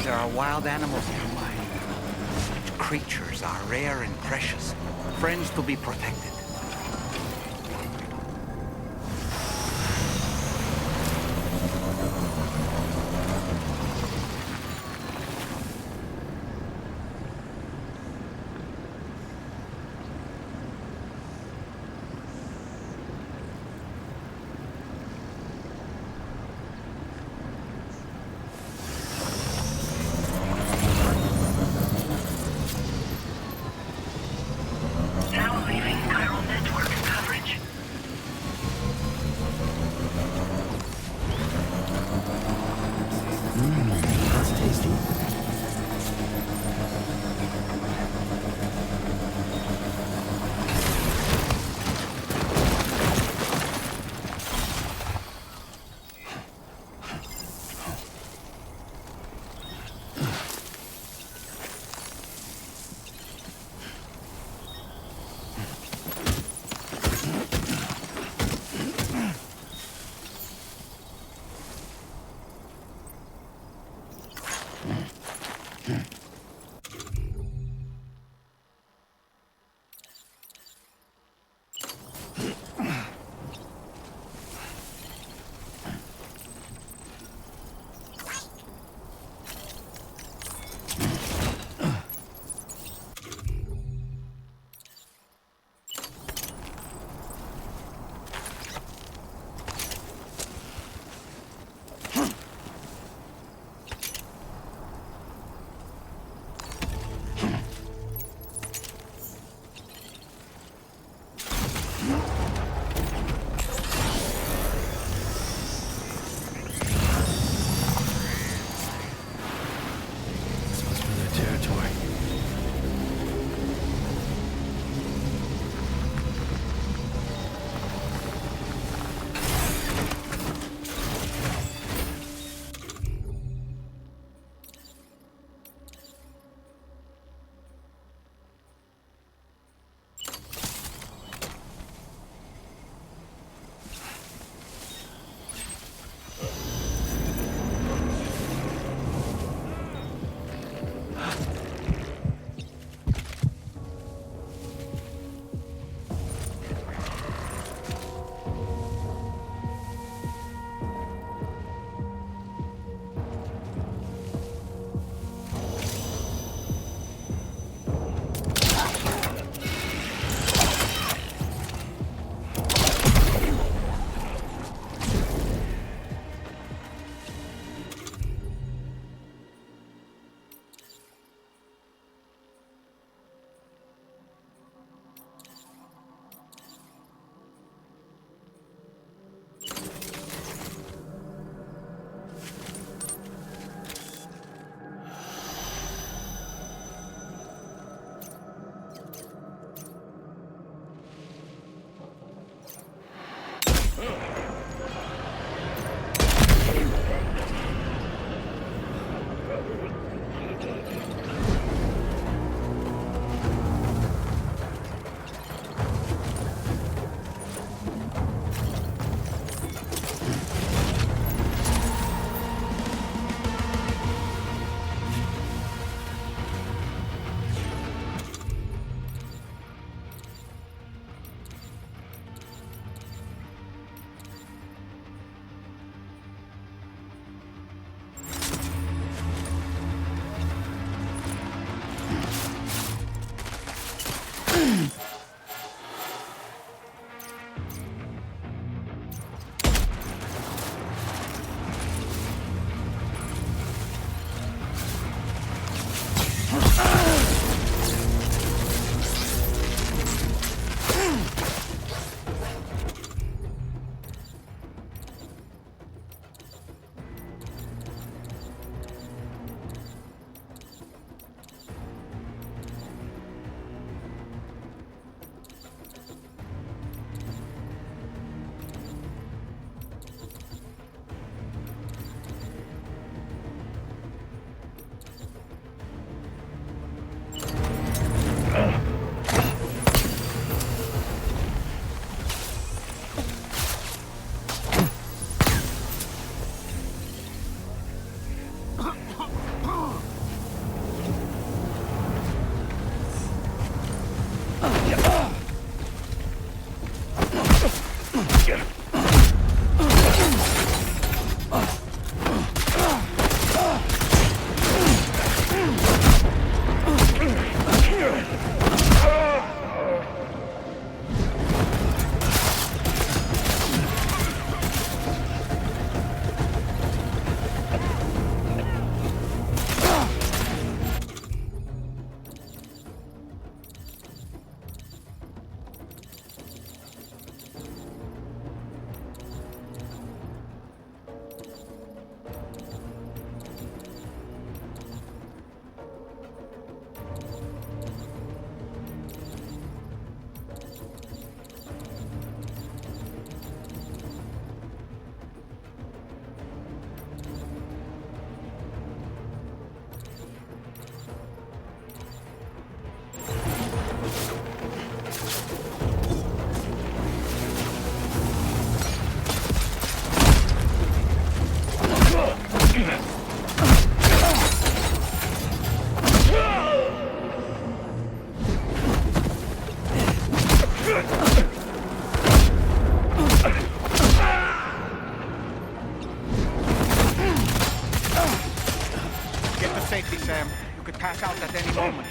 There are wild animals nearby. Such creatures are rare and precious, friends to be protected. Now leaving chiral network coverage. That's tasty. could pass out at any moment.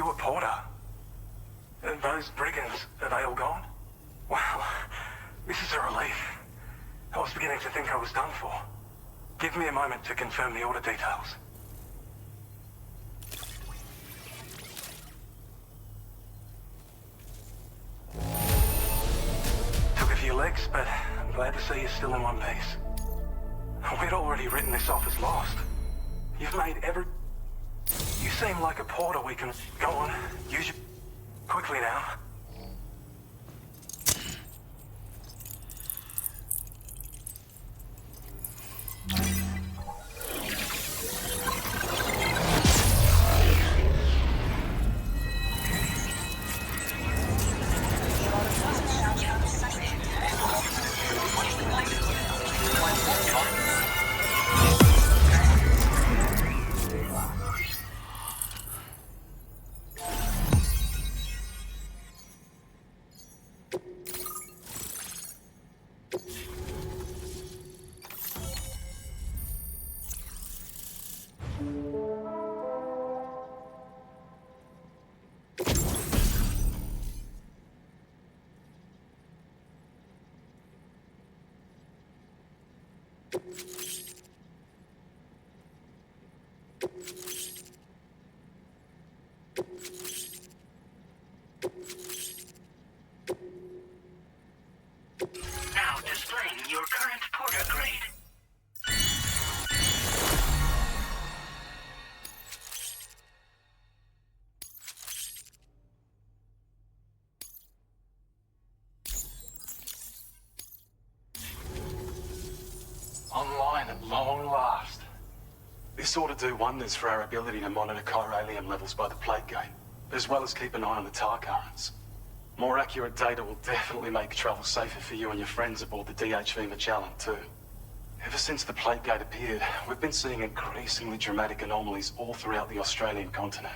You were Porter. Those brigands, are they all gone? Well, this is a relief. I was beginning to think I was done for. Give me a moment to confirm the order details. Took a few licks, but I'm glad to see you're still in one piece. We'd already written this off as lost. You've made every... You seem like a porter we can... Go on, use your... Quickly now. Now displaying your current porter grade. Online at long last. This ought to do wonders for our ability to monitor chiralium levels by the plate gate, as well as keep an eye on the tar currents. More accurate data will definitely make travel safer for you and your friends aboard the DHV Magellan, too. Ever since the plate gate appeared, we've been seeing increasingly dramatic anomalies all throughout the Australian continent.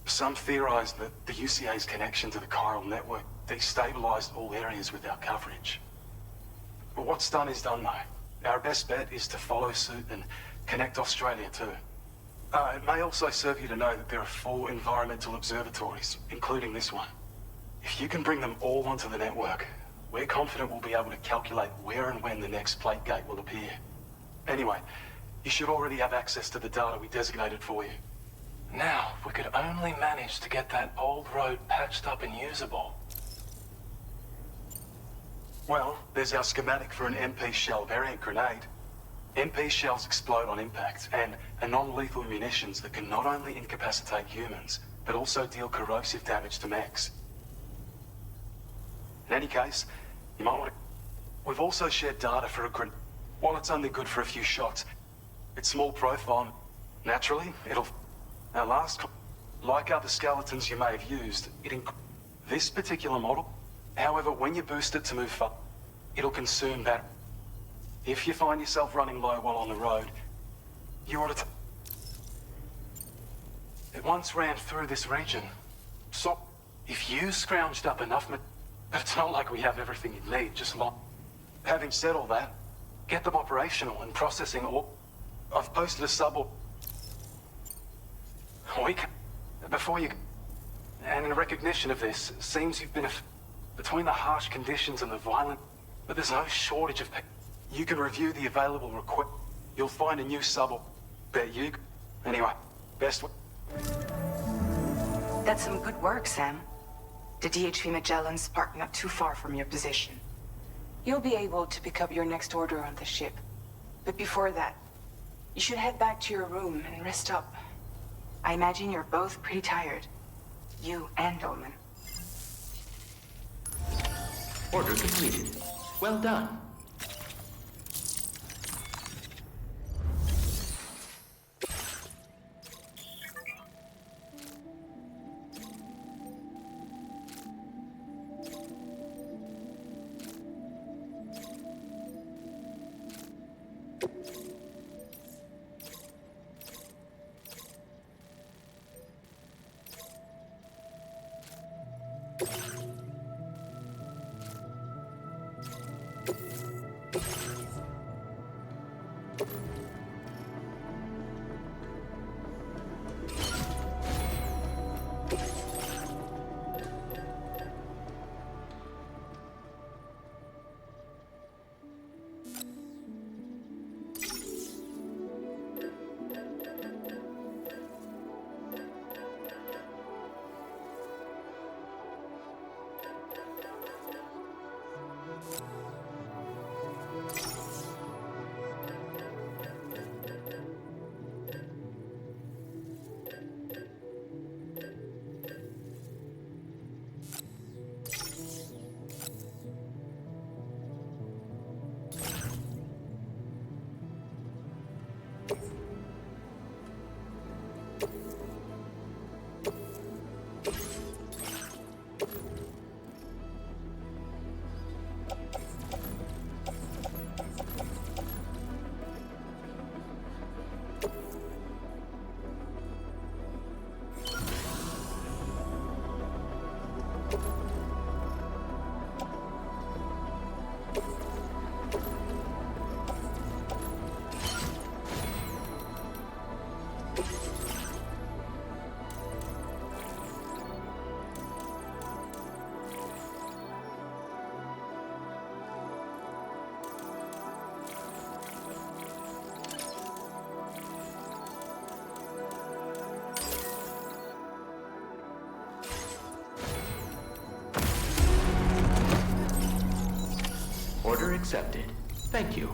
Some theorize that the UCA's connection to the chiral network destabilized all areas with our coverage. But what's done is done, though. Our best bet is to follow suit and connect Australia, too. It may also serve you to know that there are 4 environmental observatories, including this one. If you can bring them all onto the network, we're confident we'll be able to calculate where and when the next plate gate will appear. Anyway, you should already have access to the data we designated for you. Now, if we could only manage to get that old road patched up and usable. Well, there's our schematic for an MP shell variant grenade. MP shells explode on impact, and are non-lethal munitions that can not only incapacitate humans, but also deal corrosive damage to mechs. In any case, you might want to... We've also shared data for a grenade. While it's only good for a few shots, it's small profile. Naturally, it'll... Our last... Like other skeletons you may have used, this particular model, however, when you boost it to move fast, it'll consume that. If you find yourself running low while on the road, you ought to... It once ran through this region. So, if you scrounged up enough... But it's not like we have everything you need, just like... Having said all that, get them operational and processing all... I've posted a sub... We can... Before you... And in recognition of this, it seems you've been... Between the harsh conditions and the violent... But there's no shortage of... You can review the available request. You'll find a new sub... Bet you... Anyway, best... That's some good work, Sam. The DHV Magellan's parked not too far from your position. You'll be able to pick up your next order on the ship. But before that, you should head back to your room and rest up. I imagine you're both pretty tired. You and Dolman. Order completed. Well done. Order accepted. Thank you.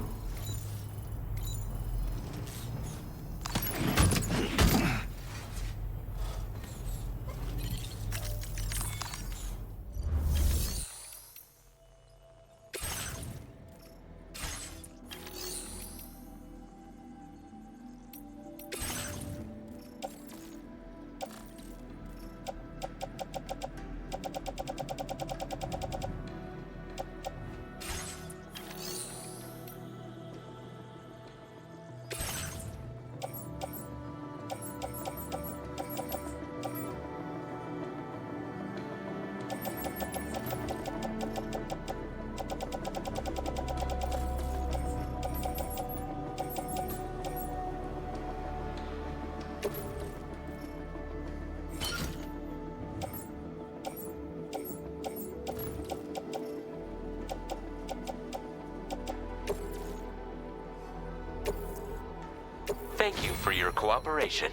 Thank you for your cooperation.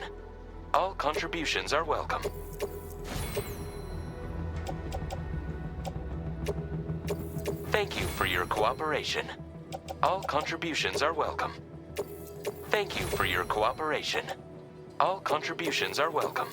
All contributions are welcome. Thank you for your cooperation. All contributions are welcome. Thank you for your cooperation. All contributions are welcome.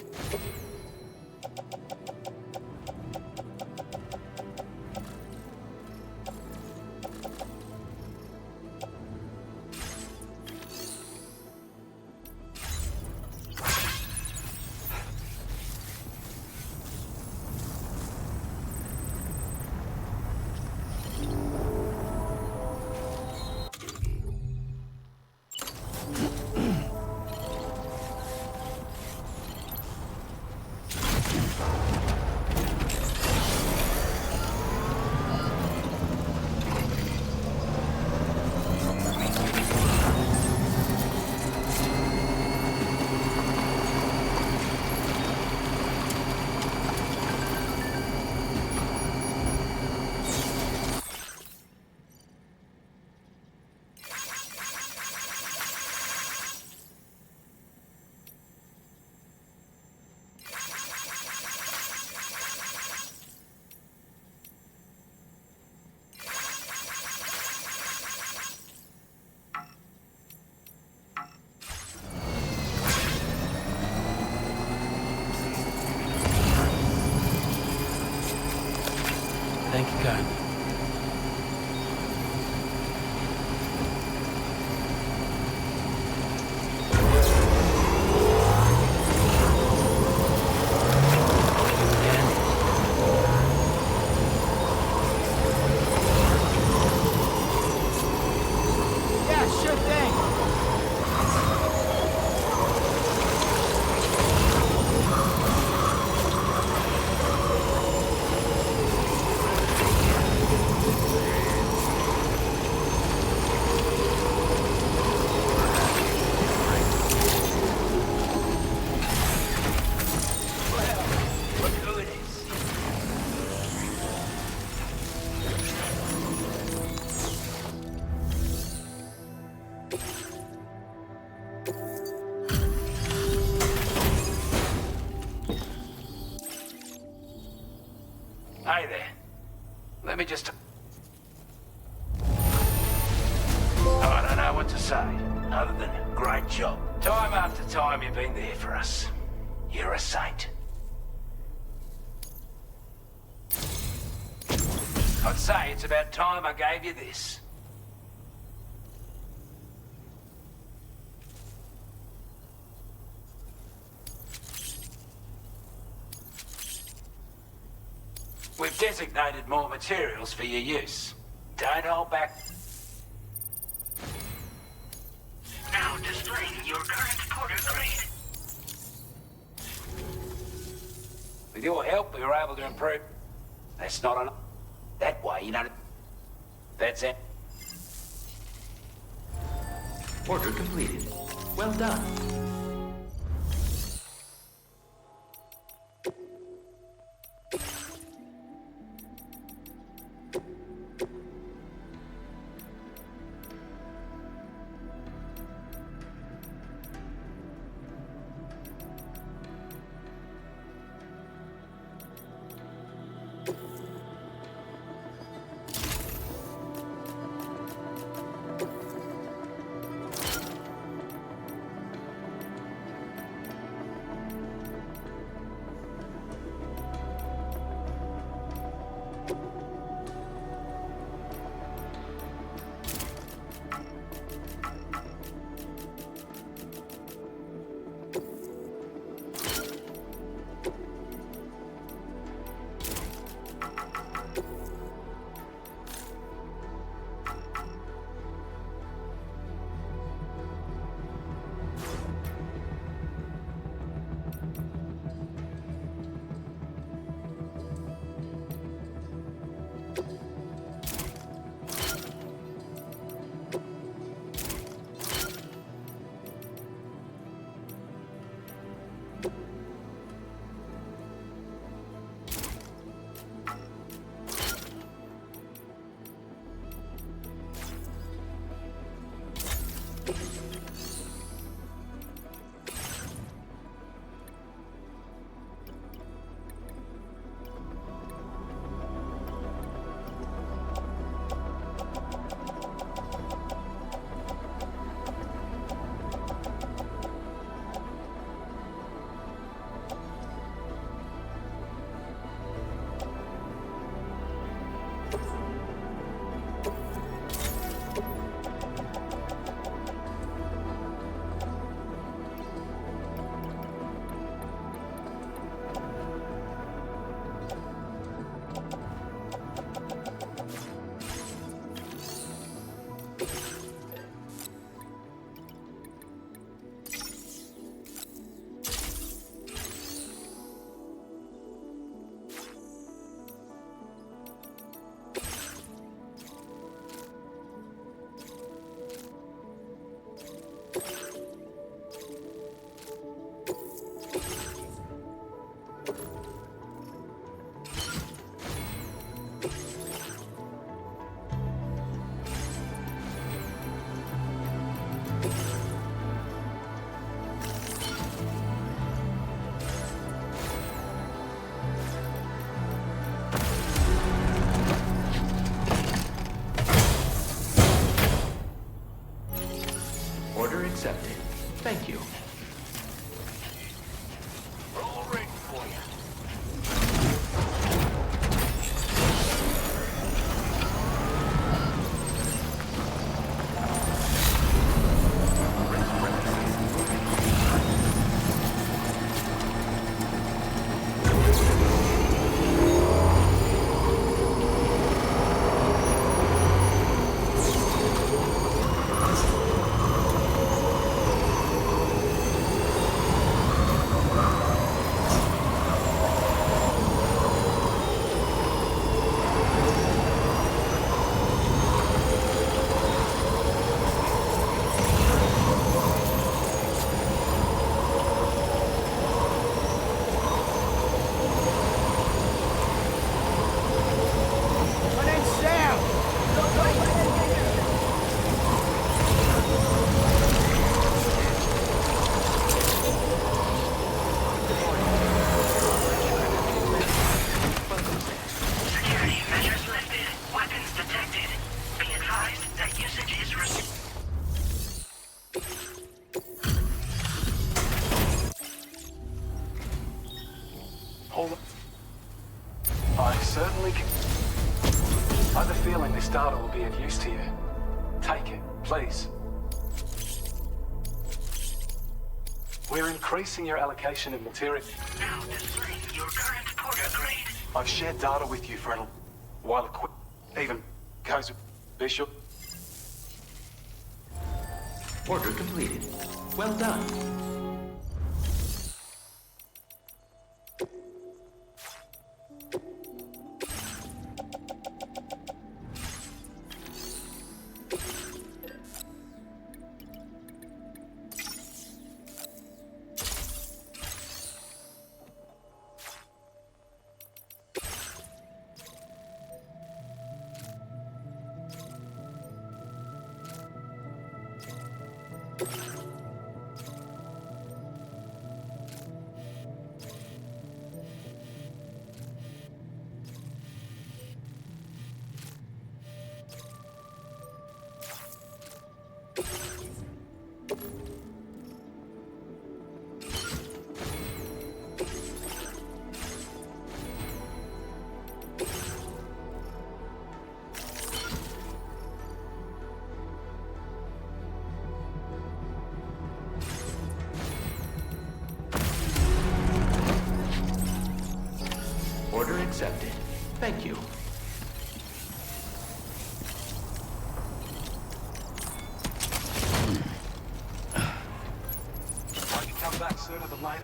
Thank you kindly. Yeah, sure thing. Look who it is. Hey there. Let me just... I don't know what to say, other than great job. Time after time you've been there for us. You're a saint. I'd say it's about time I gave you this. We've designated more materials for your use. Don't hold back. Now displaying your current porter grade. With your help, we were able to improve. That's not enough. That way, you know. That's it. Order completed. Well done. Order accepted. Thank you. All ready for you. Hold on. I certainly can. I have a feeling this data will be of use to you. Take it, please. We're increasing your allocation of material. Now displaying your current porter grade. I've shared data with you for a while. Even goes with Bishop. Order completed. Well done. Order accepted. Thank you. I can come back sooner than later.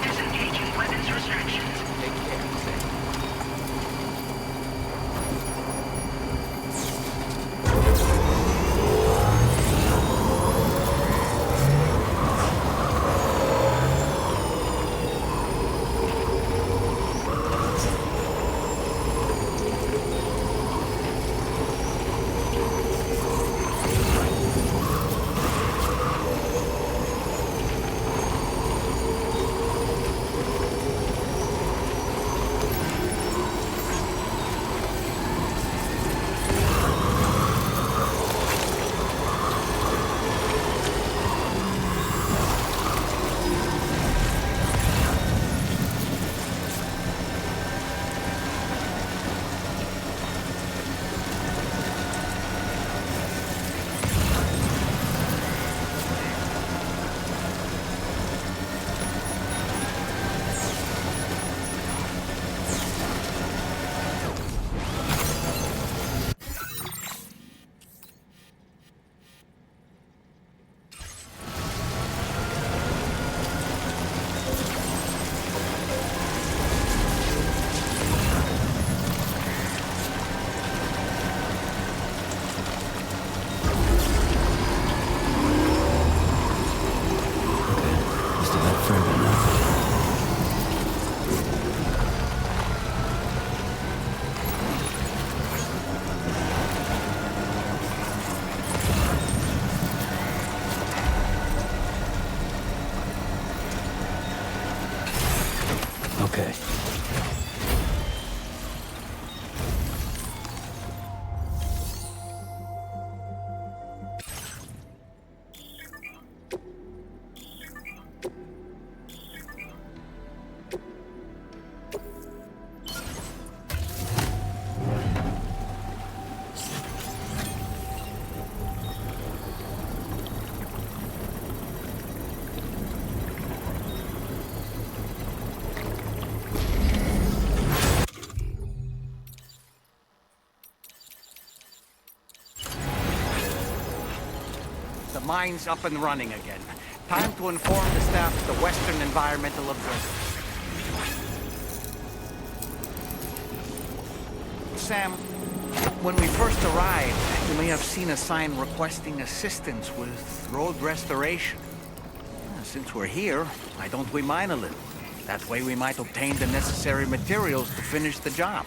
Disengaging weapons restrictions. Take care, Sam. Just about further now. Okay. The mine's up and running again. Time to inform the staff of the Western Environmental Observatory. Sam, when we first arrived, you may have seen a sign requesting assistance with road restoration. Since we're here, why don't we mine a little? That way we might obtain the necessary materials to finish the job.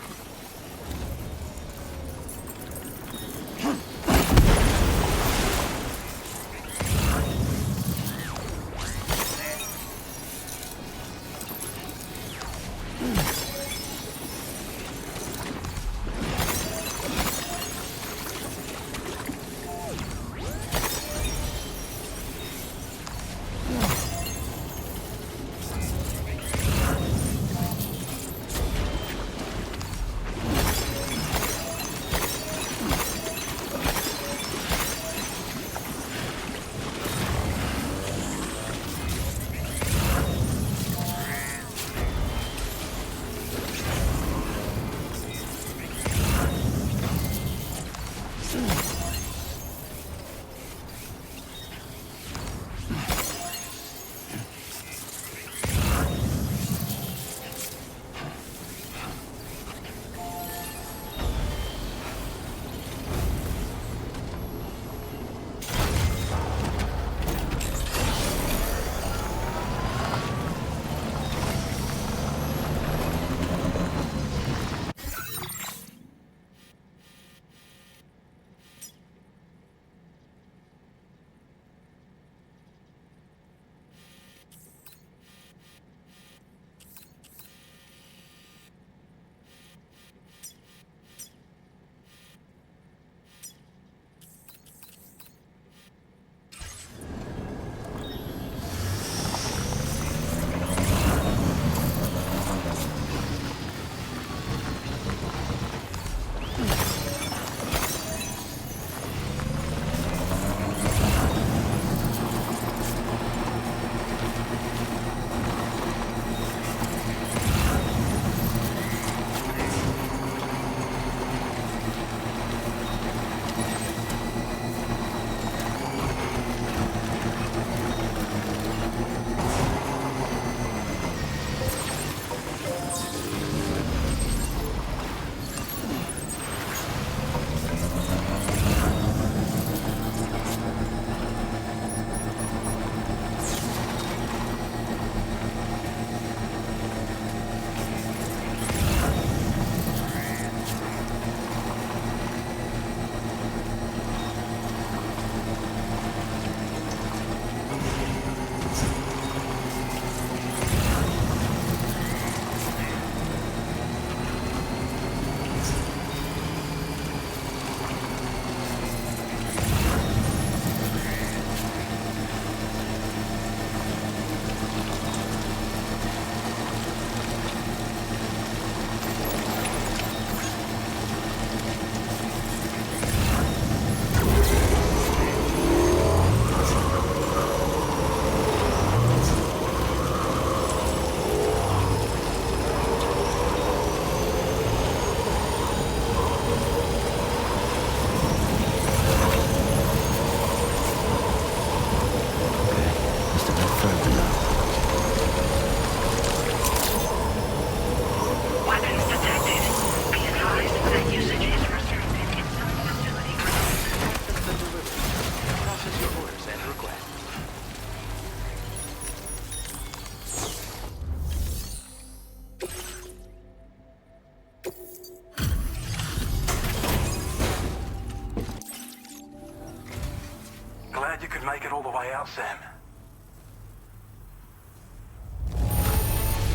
could make it all the way out, Sam.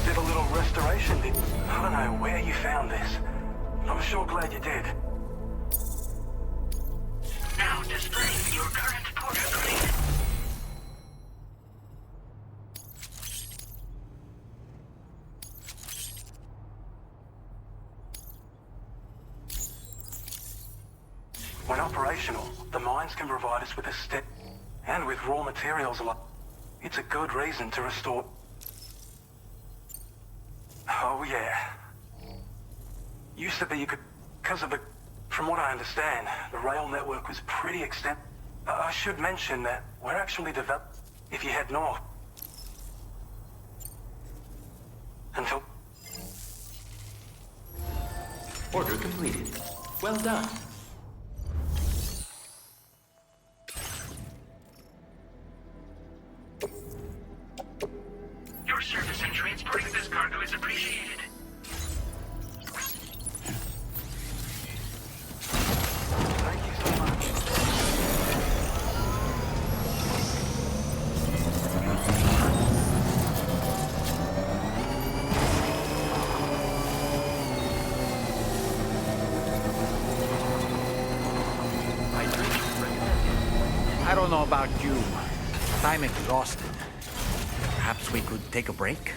Did a little restoration, did... I don't know where you found this. I'm sure glad you did. Now displaying your current porter grade. When operational, the mines can provide us with a step, and with raw materials like... It's a good reason to restore... Oh, yeah. You said that you could... Because of the... From what I understand, the rail network was pretty extensive. I should mention that we're actually developed... If you head north... Until... Order completed. Well done. Your service in transporting this cargo is appreciated. Thank you so much. I don't know about you, but I'm exhausted. Perhaps we could take a break?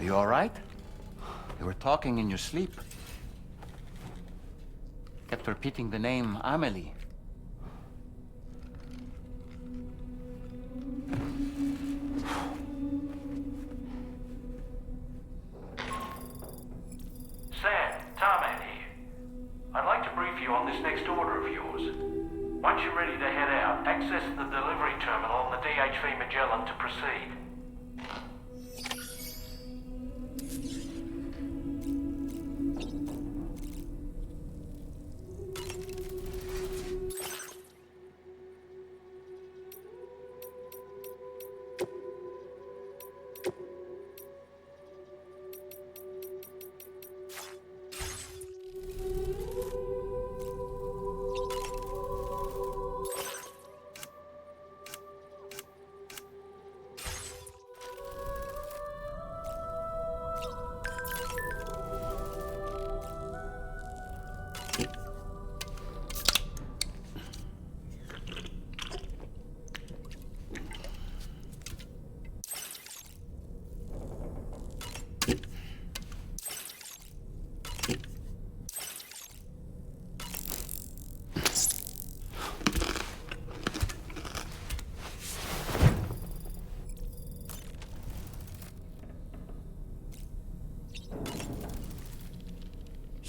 You all right? You were talking in your sleep. Kept repeating the name Amelie. Sam, Tarman here. I'd like to brief you on this next order of yours. Once you're ready to head out, access the delivery terminal on the DHV Magellan to proceed.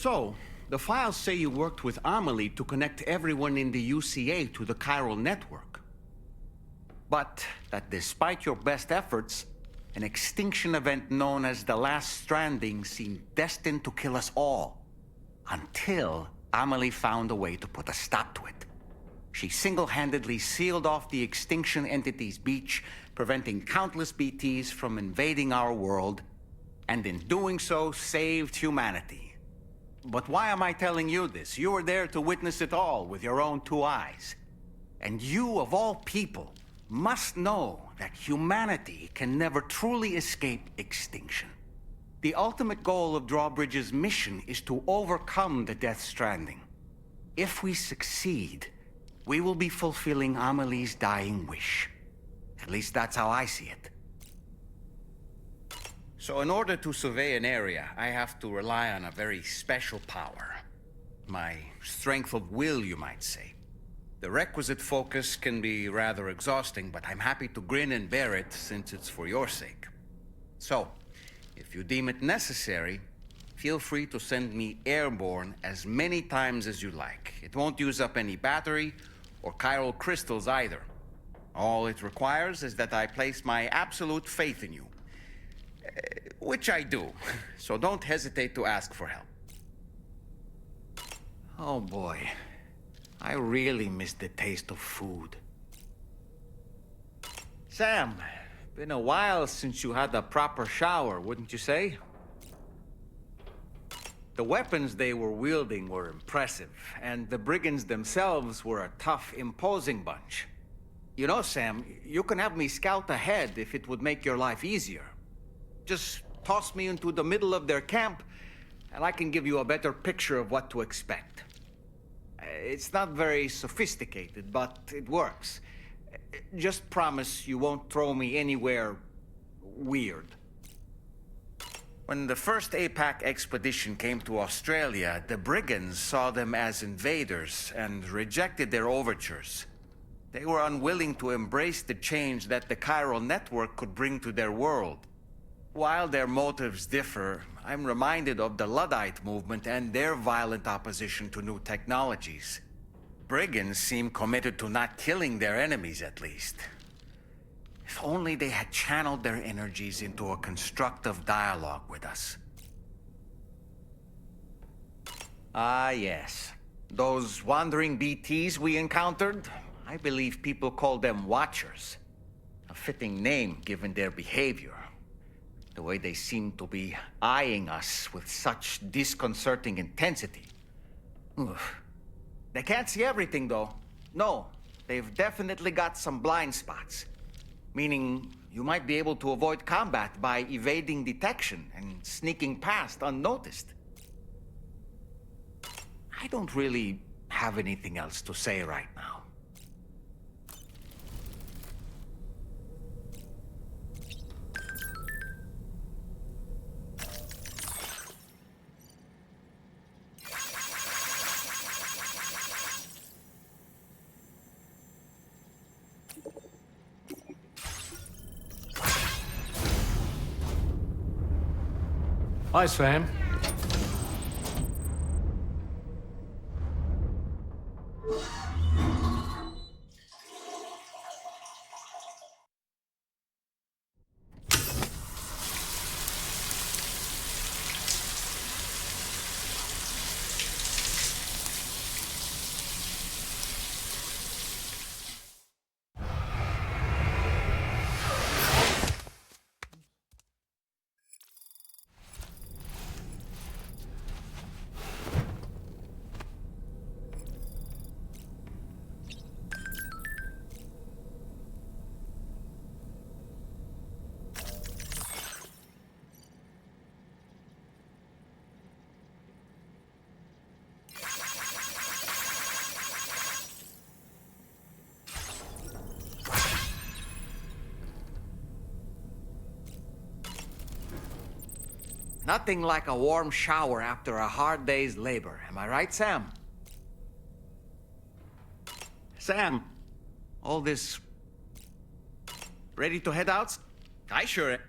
So, the files say you worked with Amelie to connect everyone in the UCA to the chiral network. But that despite your best efforts, an extinction event known as the Last Stranding seemed destined to kill us all. Until Amelie found a way to put a stop to it. She single-handedly sealed off the extinction entity's beach, preventing countless BTs from invading our world, and in doing so, saved humanity. But why am I telling you this? You were there to witness it all with your own two eyes. And you, of all people, must know that humanity can never truly escape extinction. The ultimate goal of Drawbridge's mission is to overcome the Death Stranding. If we succeed, we will be fulfilling Amelie's dying wish. At least that's how I see it. So in order to survey an area, I have to rely on a very special power. My strength of will, you might say. The requisite focus can be rather exhausting, but I'm happy to grin and bear it since it's for your sake. So, if you deem it necessary, feel free to send me airborne as many times as you like. It won't use up any battery or chiral crystals either. All it requires is that I place my absolute faith in you. Which I do, so don't hesitate to ask for help. Oh boy, I really miss the taste of food. Sam, been a while since you had a proper shower, wouldn't you say? The weapons they were wielding were impressive, and the brigands themselves were a tough, imposing bunch. You know, Sam, you can have me scout ahead if it would make your life easier. Just toss me into the middle of their camp, and I can give you a better picture of what to expect. It's not very sophisticated, but it works. Just promise you won't throw me anywhere weird. When the first APAC expedition came to Australia, the brigands saw them as invaders and rejected their overtures. They were unwilling to embrace the change that the chiral network could bring to their world. While their motives differ, I'm reminded of the Luddite movement and their violent opposition to new technologies. Brigands seem committed to not killing their enemies, at least. If only they had channeled their energies into a constructive dialogue with us. Ah, yes. Those wandering BTs we encountered, I believe people call them Watchers. A fitting name given their behavior. The way they seem to be eyeing us with such disconcerting intensity. Oof. They can't see everything, though. No, they've definitely got some blind spots. Meaning, you might be able to avoid combat by evading detection and sneaking past unnoticed. I don't really have anything else to say right now. Hi, Sam. Nothing like a warm shower after a hard day's labor. Am I right, Sam? Sam, all this ready to head out? I sure am.